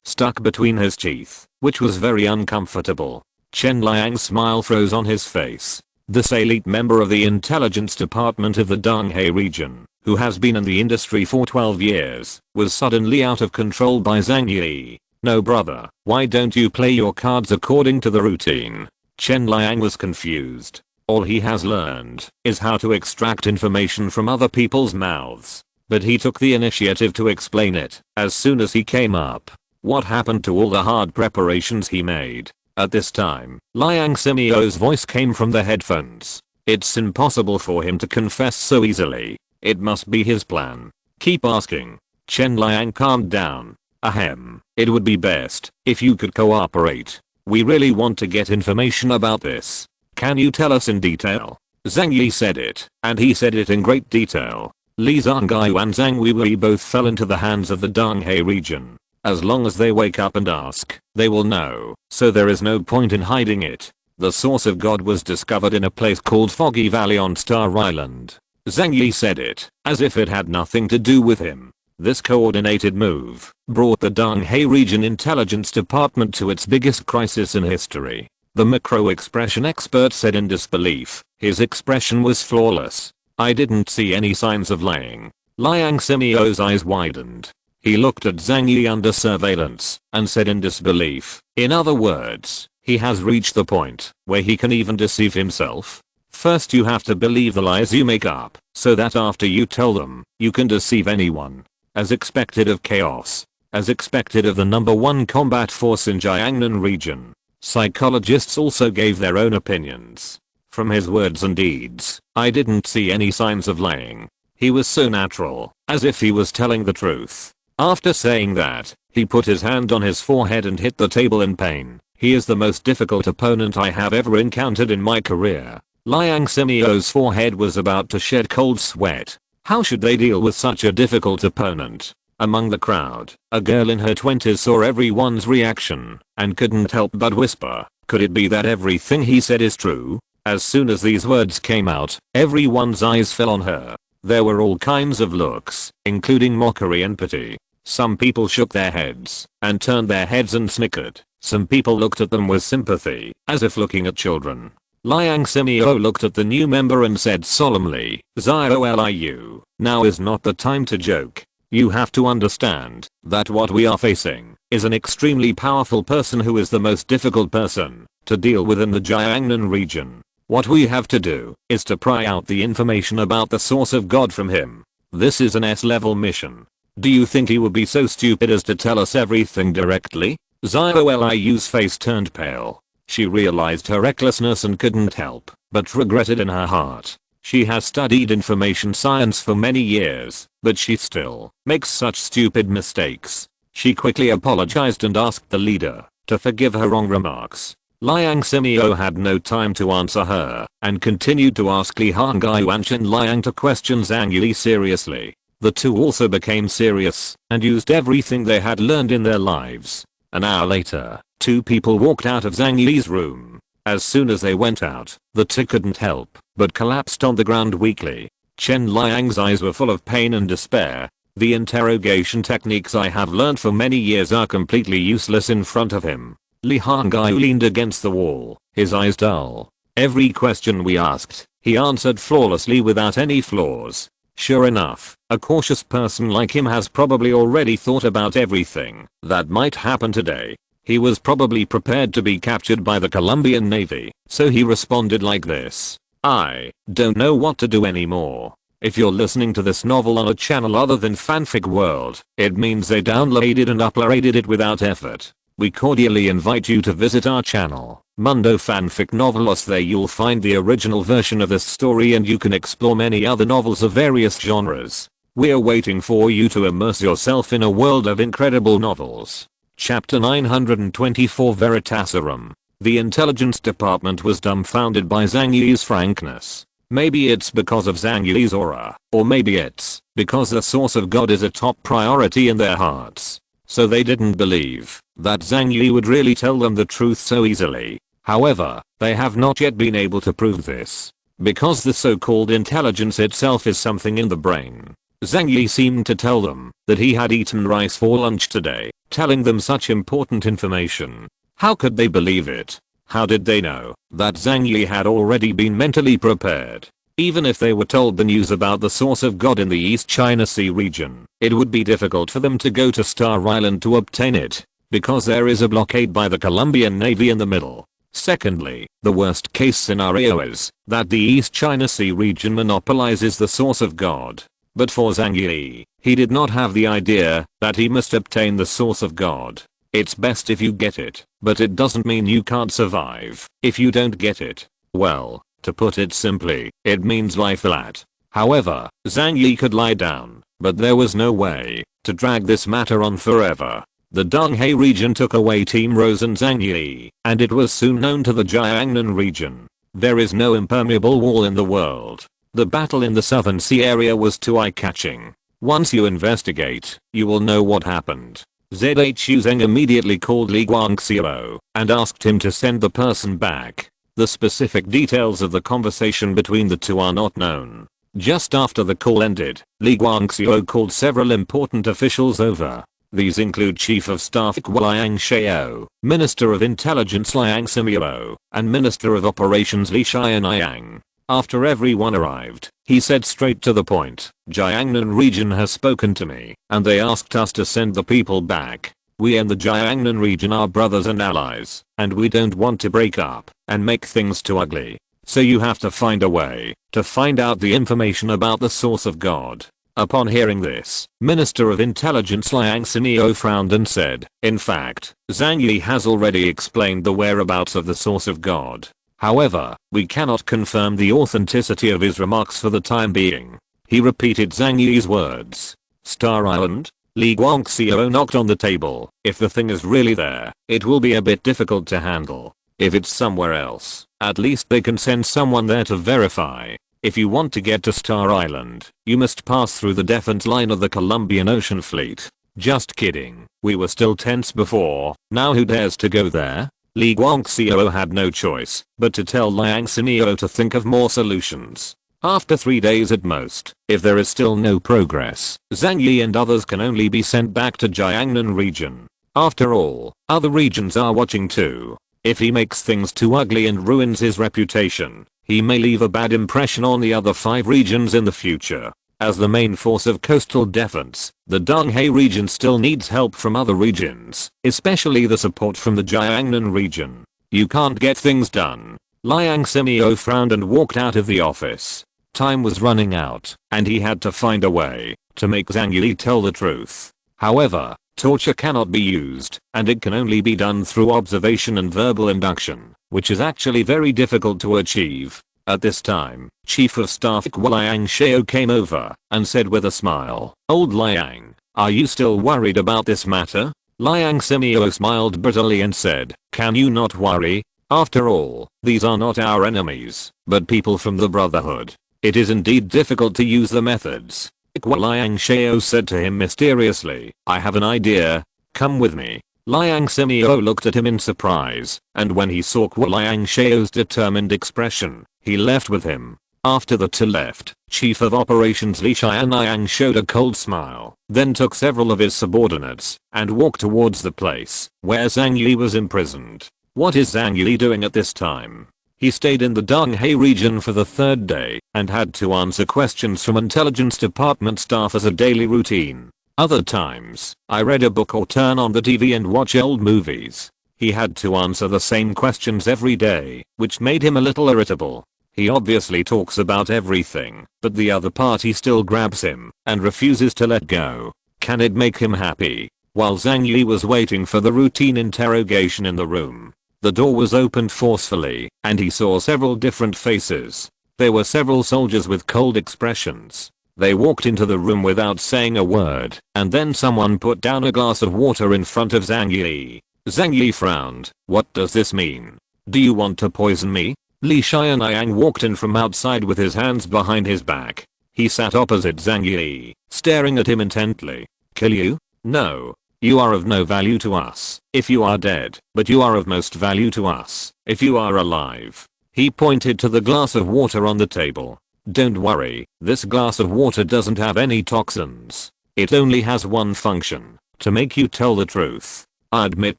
stuck between his teeth, which was very uncomfortable. Chen Liang's smile froze on his face. This elite member of the intelligence department of the Donghe region, who has been in the industry for 12 years, was suddenly out of control by Zhang Yi. "No brother, why don't you play your cards according to the routine?" Chen Liang was confused. All he has learned is how to extract information from other people's mouths. But he took the initiative to explain it as soon as he came up. What happened to all the hard preparations he made? At this time, Liang Simeo's voice came from the headphones. "It's impossible for him to confess so easily. It must be his plan. Keep asking." Chen Liang calmed down. "Ahem, it would be best if you could cooperate. We really want to get information about this. Can you tell us in detail?" Zhang Yi said it, and he said it in great detail. Li Zhonggai and Zhang Wei both fell into the hands of the Donghe region. As long as they wake up and ask, they will know, so there is no point in hiding it. The source of God was discovered in a place called Foggy Valley on Star Island. Zhang Yi said it, as if it had nothing to do with him. This coordinated move brought the Donghe region intelligence department to its biggest crisis in history. The macro expression expert said in disbelief. His expression was flawless. "I didn't see any signs of lying." Liang Simeo's eyes widened. He looked at Zhang Yi under surveillance and said in disbelief, "In other words, he has reached the point where he can even deceive himself? First you have to believe the lies you make up, so that after you tell them, you can deceive anyone. As expected of chaos. As expected of the #1 combat force in Jiangnan region." Psychologists also gave their own opinions. From his words and deeds, I didn't see any signs of lying. He was so natural, as if he was telling the truth. After saying that, he put his hand on his forehead and hit the table in pain. "He is the most difficult opponent I have ever encountered in my career." Liang Simeo's forehead was about to shed cold sweat. How should they deal with such a difficult opponent? Among the crowd, a girl in her 20s saw everyone's reaction and couldn't help but whisper, "Could it be that everything he said is true?" As soon as these words came out, everyone's eyes fell on her. There were all kinds of looks, including mockery and pity. Some people shook their heads and turned their heads and snickered. Some people looked at them with sympathy, as if looking at children. Liang Simeo looked at the new member and said solemnly, "Zioliu, now is not the time to joke. You have to understand that what we are facing is an extremely powerful person who is the most difficult person to deal with in the Jiangnan region. What we have to do is to pry out the information about the source of God from him. This is an S-level mission. Do you think he would be so stupid as to tell us everything directly?" Zioliu's face turned pale. She realized her recklessness and couldn't help but regret it in her heart. She has studied information science for many years, but she still makes such stupid mistakes. She quickly apologized and asked the leader to forgive her wrong remarks. Liang Simeo had no time to answer her and continued to ask Li Hongai and Liang to question Zhang Yi seriously. The two also became serious and used everything they had learned in their lives. An hour later, Two people walked out of Zhang Yi's room. As soon as they went out, the two couldn't help but collapsed on the ground weakly. Chen Liang's eyes were full of pain and despair. The interrogation techniques I have learned for many years are completely useless in front of him. Li Honggai leaned against the wall, his eyes dull. Every question we asked, he answered flawlessly without any flaws. Sure enough, a cautious person like him has probably already thought about everything that might happen today. He was probably prepared to be captured by the Colombian Navy, so he responded like this. I don't know what to do anymore. If you're listening to this novel on a channel other than Fanfic World, it means they downloaded and uploaded it without effort. We cordially invite you to visit our channel, Mundo Fanfic Novelos. There you'll find the original version of this story and you can explore many other novels of various genres. We're waiting for you to immerse yourself in a world of incredible novels. Chapter 924 Veritaserum. The intelligence department was dumbfounded by Zhang Yi's frankness. Maybe it's because of Zhang Yi's aura, or maybe it's because the source of God is a top priority in their hearts. So they didn't believe that Zhang Yi would really tell them the truth so easily. However, they have not yet been able to prove this. Because the so-called intelligence itself is something in the brain. Zhang Yi seemed to tell them that he had eaten rice for lunch today, telling them such important information. How could they believe it? How did they know that Zhang Yi had already been mentally prepared? Even if they were told the news about the source of God in the East China Sea region, it would be difficult for them to go to Star Island to obtain it, because there is a blockade by the Colombian Navy in the middle. Secondly, the worst case scenario is that the East China Sea region monopolizes the source of God. But for Zhang Yi, he did not have the idea that he must obtain the source of God. It's best if you get it, but it doesn't mean you can't survive if you don't get it. Well, to put it simply, it means lie flat. However, Zhang Yi could lie down, but there was no way to drag this matter on forever. The Donghae region took away Team Rose and Zhang Yi, and it was soon known to the Jiangnan region. There is no impermeable wall in the world. The battle in the Southern Sea area was too eye-catching. Once you investigate, you will know what happened. Zhu Zheng immediately called Li Guangxiu and asked him to send the person back. The specific details of the conversation between the two are not known. Just after the call ended, Li Guangxiu called several important officials over. These include Chief of Staff Liang Xiao, Minister of Intelligence Liang Simuo, and Minister of Operations Li Xianyang. After everyone arrived, he said straight to the point, Jiangnan region has spoken to me, and they asked us to send the people back. We in the Jiangnan region are brothers and allies, and we don't want to break up and make things too ugly. So you have to find a way to find out the information about the source of God. Upon hearing this, Minister of Intelligence Liang Simuo frowned and said, in fact, Zhang Yi has already explained the whereabouts of the source of God. However, we cannot confirm the authenticity of his remarks for the time being. He repeated Zhang Yi's words. Star Island? Li Guangxiu knocked on the table. If the thing is really there, it will be a bit difficult to handle. If it's somewhere else, at least they can send someone there to verify. If you want to get to Star Island, you must pass through the defense line of the Colombian Ocean Fleet. Just kidding. We were still tense before. Now who dares to go there? Li Guangxiu had no choice but to tell Liang Simuo to think of more solutions. After 3 days at most, if there is still no progress, Zhang Yi and others can only be sent back to Jiangnan region. After all, other regions are watching too. If he makes things too ugly and ruins his reputation, he may leave a bad impression on the other 5 regions in the future. As the main force of coastal defense, the Donghae region still needs help from other regions, especially the support from the Jiangnan region. You can't get things done. Liang Simuo frowned and walked out of the office. Time was running out, and he had to find a way to make Zhang Yi tell the truth. However, torture cannot be used, and it can only be done through observation and verbal induction, which is actually very difficult to achieve. At this time, Chief of Staff Liang Xiao came over and said with a smile, Old Liang, are you still worried about this matter? Liang Simuo smiled bitterly and said, can you not worry? After all, these are not our enemies, but people from the Brotherhood. It is indeed difficult to use the methods. Liang Xiao said to him mysteriously, I have an idea. Come with me. Liang Simeo looked at him in surprise, and when he saw Kuo Liang Xiao's determined expression, he left with him. After the two left, Chief of Operations Li Xianliang showed a cold smile, then took several of his subordinates, and walked towards the place where Zhang Yi was imprisoned. What is Zhang Yi doing at this time? He stayed in the Donghae region for the third day, and had to answer questions from intelligence department staff as a daily routine. Other times, I read a book or turn on the TV and watch old movies. He had to answer the same questions every day, which made him a little irritable. He obviously talks about everything, but the other party still grabs him and refuses to let go. Can it make him happy? While Zhang Yi was waiting for the routine interrogation in the room, the door was opened forcefully, and he saw several different faces. There were several soldiers with cold expressions. They walked into the room without saying a word, and then someone put down a glass of water in front of Zhang Yi. Zhang Yi frowned. What does this mean? Do you want to poison me? Li Xianliang walked in from outside with his hands behind his back. He sat opposite Zhang Yi, staring at him intently. Kill you? No. You are of no value to us if you are dead, but you are of most value to us if you are alive. He pointed to the glass of water on the table. Don't worry, this glass of water doesn't have any toxins. It only has one function, to make you tell the truth. I admit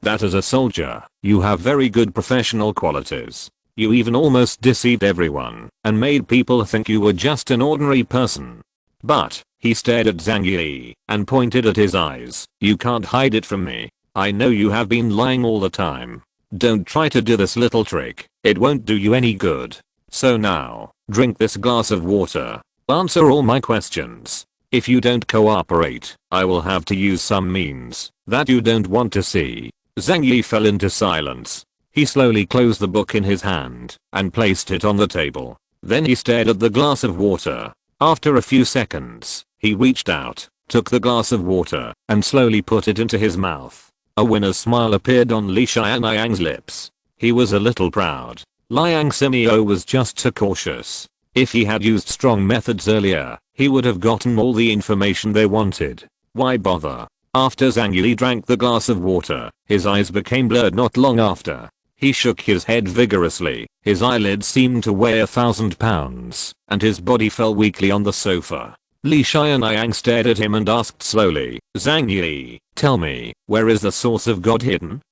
that as a soldier, you have very good professional qualities. You even almost deceived everyone and made people think you were just an ordinary person. But, he stared at Zhang Yi and pointed at his eyes. You can't hide it from me. I know you have been lying all the time. Don't try to do this little trick. It won't do you any good. So now, drink this glass of water. Answer all my questions. If you don't cooperate, I will have to use some means that you don't want to see. Zhang Yi fell into silence. He slowly closed the book in his hand and placed it on the table. Then he stared at the glass of water. After a few seconds, he reached out, took the glass of water, and slowly put it into his mouth. A winner's smile appeared on Li Xianliang's lips. He was a little proud. Liang Simeo was just too cautious. If he had used strong methods earlier, he would have gotten all the information they wanted. Why bother? After Zhang Yi drank the glass of water, his eyes became blurred not long after. He shook his head vigorously, his eyelids seemed to weigh 1,000 pounds, and his body fell weakly on the sofa. Li Xianliang stared at him and asked slowly, Zhang Yi, tell me, where is the source of God hidden?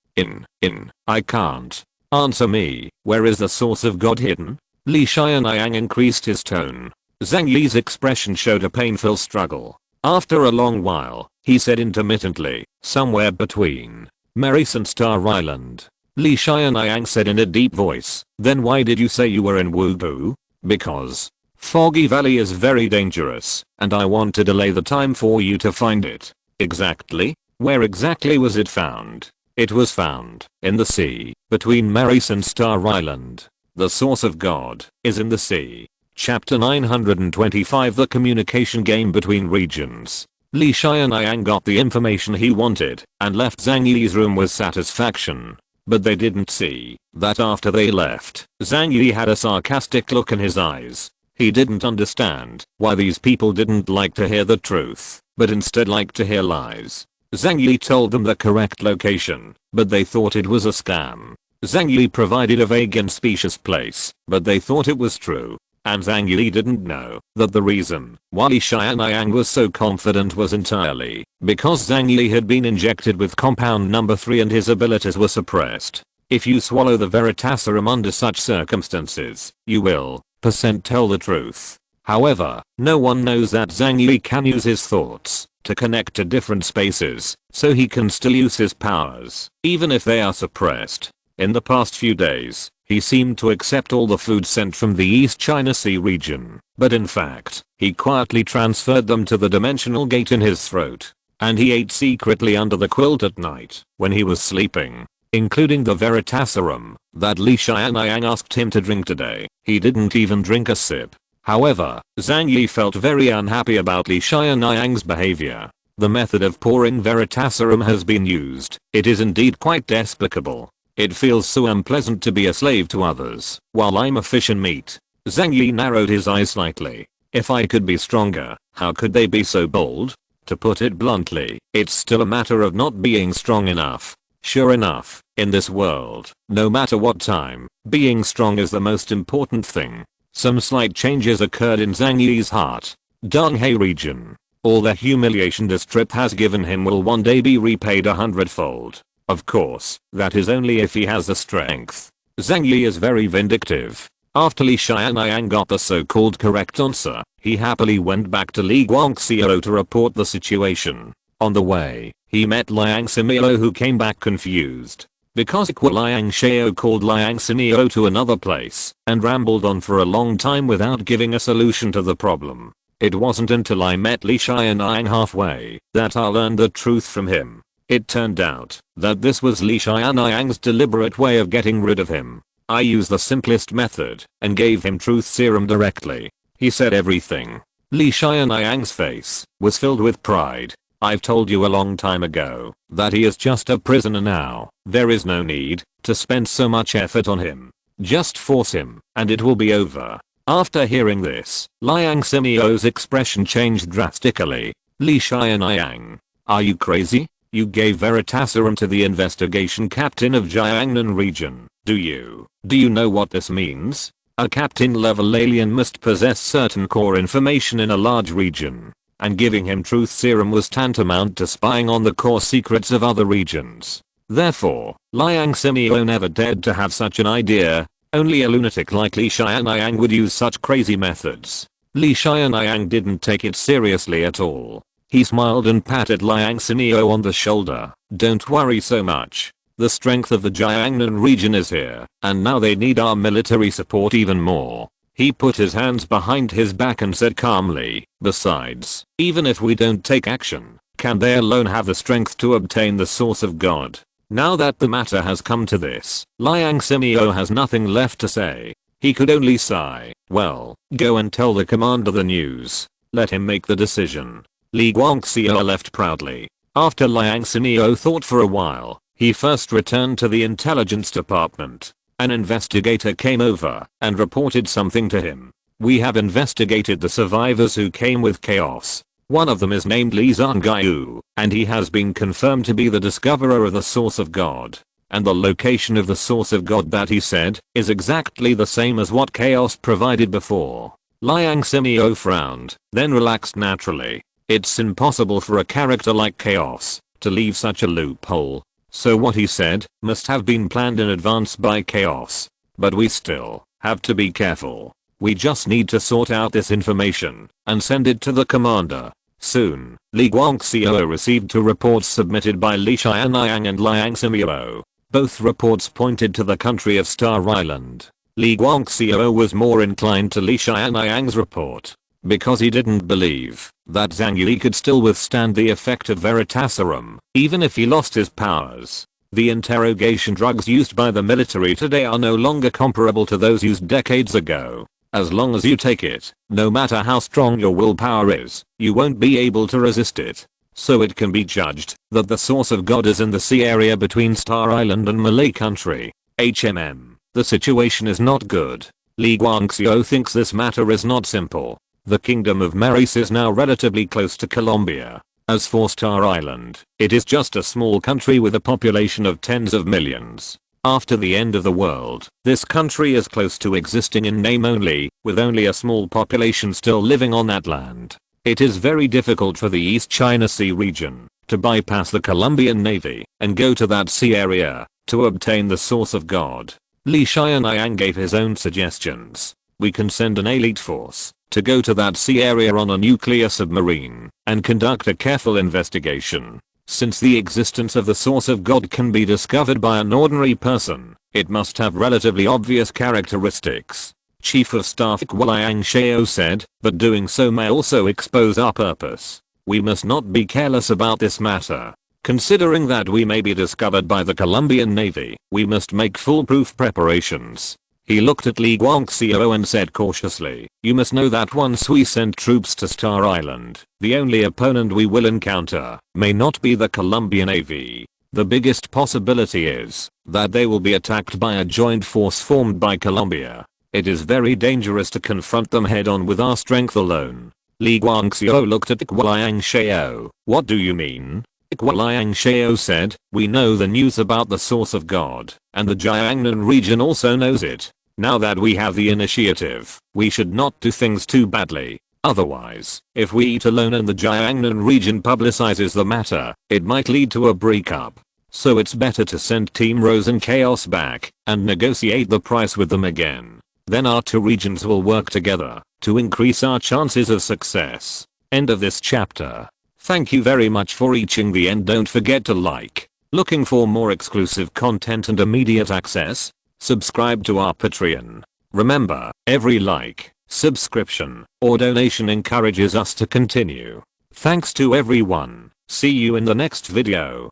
I can't. Answer me, where is the source of God hidden? Li Xianliang increased his tone. Zhang Yi's expression showed a painful struggle. After a long while, he said intermittently, somewhere between Maris and Star Island. Li Xianliang said in a deep voice, then why did you say you were in Wubu? Because Foggy Valley is very dangerous, and I want to delay the time for you to find it. Exactly? Where exactly was it found? It was found in the sea, between Maris and Star Island. The source of God is in the sea. Chapter 925 The communication game between regions. Li Xianliang got the information he wanted and left Zhang Yi's room with satisfaction. But they didn't see that after they left, Zhang Yi had a sarcastic look in his eyes. He didn't understand why these people didn't like to hear the truth, but instead liked to hear lies. Zhang Yi told them the correct location, but they thought it was a scam. Zhang Yi provided a vague and specious place, but they thought it was true. And Zhang Yi didn't know that the reason why Li Xianliang was so confident was entirely because Zhang Yi had been injected with compound number 3 and his abilities were suppressed. If you swallow the Veritaserum under such circumstances, you will tell the truth. However, no one knows that Zhang Yi can use his thoughts to connect to different spaces, so he can still use his powers, even if they are suppressed. In the past few days, he seemed to accept all the food sent from the East China Sea region, but in fact, he quietly transferred them to the dimensional gate in his throat. And he ate secretly under the quilt at night, when he was sleeping, including the Veritaserum that Li Xianliang asked him to drink today. He didn't even drink a sip. However, Zhang Yi felt very unhappy about Li Xianliang's behavior. The method of pouring Veritaserum has been used. It is indeed quite despicable. It feels so unpleasant to be a slave to others, while I'm a fish in meat. Zhang Yi narrowed his eyes slightly. If I could be stronger, how could they be so bold? To put it bluntly, it's still a matter of not being strong enough. Sure enough, in this world, no matter what time, being strong is the most important thing. Some slight changes occurred in Zhang Yi's heart. Donghai region. All the humiliation this trip has given him will one day be repaid 100-fold. Of course, that is only if he has the strength. Zhang Yi is very vindictive. After Li Xianyang got the so-called correct answer, he happily went back to Li Guangxiao to report the situation. On the way, he met Liang Simeo, who came back confused. Because Liang Xiao called Liang Simeo to another place and rambled on for a long time without giving a solution to the problem. It wasn't until I met Li Xianyang halfway that I learned the truth from him. It turned out that this was Li Xianyang's deliberate way of getting rid of him. I used the simplest method and gave him truth serum directly. He said everything. Li Xianyang's face was filled with pride. I've told you a long time ago that he is just a prisoner now. There is no need to spend so much effort on him. Just force him and it will be over. After hearing this, Liang Simeo's expression changed drastically. Li Xianyang, are you crazy? You gave Veritaserum to the investigation captain of Jiangnan region. Do you know what this means? A captain level alien must possess certain core information in a large region. And giving him truth serum was tantamount to spying on the core secrets of other regions. Therefore, Liang Simeo never dared to have such an idea. Only a lunatic like Li Xianyang would use such crazy methods. Li Xianyang didn't take it seriously at all. He smiled and patted Liang Simeo on the shoulder. Don't worry so much. The strength of the Jiangnan region is here, and now they need our military support even more. He put his hands behind his back and said calmly, besides, even if we don't take action, can they alone have the strength to obtain the source of God? Now that the matter has come to this, Liang Simeo has nothing left to say. He could only sigh. Well, go and tell the commander the news. Let him make the decision. Li Guangxiao left proudly. After Liang Simeo thought for a while, he first returned to the intelligence department. An investigator came over and reported something to him. We have investigated the survivors who came with chaos. One of them is named Zhang Yi, and he has been confirmed to be the discoverer of the source of God. And the location of the source of God that he said is exactly the same as what chaos provided before. Liang Simeo frowned, then relaxed naturally. It's impossible for a character like chaos to leave such a loophole. So what he said must have been planned in advance by chaos. But we still have to be careful. We just need to sort out this information and send it to the commander. Soon, Li Guangxiao received 2 reports submitted by Li Xianyang and Liang Simeo. Both reports pointed to the country of Star Island. Li Guangxiao was more inclined to Li Xianyang's report because he didn't believe that Zhang Yi could still withstand the effect of Veritaserum, even if he lost his powers. The interrogation drugs used by the military today are no longer comparable to those used decades ago. As long as you take it, no matter how strong your willpower is, you won't be able to resist it. So it can be judged that the source of God is in the sea area between Star Island and Malay country. The situation is not good. Li Guangxiao thinks this matter is not simple. The kingdom of Maris is now relatively close to Colombia. As for Star Island, it is just a small country with a population of tens of millions. After the end of the world, this country is close to existing in name only, with only a small population still living on that land. It is very difficult for the East China Sea region to bypass the Colombian Navy and go to that sea area to obtain the source of God. Li Xianyang gave his own suggestions. We can send an elite force to go to that sea area on a nuclear submarine and conduct a careful investigation. Since the existence of the source of God can be discovered by an ordinary person, it must have relatively obvious characteristics. Chief of Staff Liang Xiao said, but doing so may also expose our purpose. We must not be careless about this matter. Considering that we may be discovered by the Colombian Navy, we must make foolproof preparations. He looked at Li Guangxiao and said cautiously, you must know that once we send troops to Star Island, the only opponent we will encounter may not be the Colombian Navy. The biggest possibility is that they will be attacked by a joint force formed by Colombia. It is very dangerous to confront them head on with our strength alone. Li Guangxiao looked at Liang Xiao. What do you mean? Liang Shao said, "We know the news about the source of God, and the Jiangnan region also knows it. Now that we have the initiative, we should not do things too badly. Otherwise, if we eat alone and the Jiangnan region publicizes the matter, it might lead to a breakup. So it's better to send Team Rose and Chaos back and negotiate the price with them again. Then our two regions will work together to increase our chances of success." End of this chapter. Thank you very much for reaching the end. Don't forget to like. Looking for more exclusive content and immediate access? Subscribe to our Patreon. Remember, every like, subscription, or donation encourages us to continue. Thanks to everyone. See you in the next video.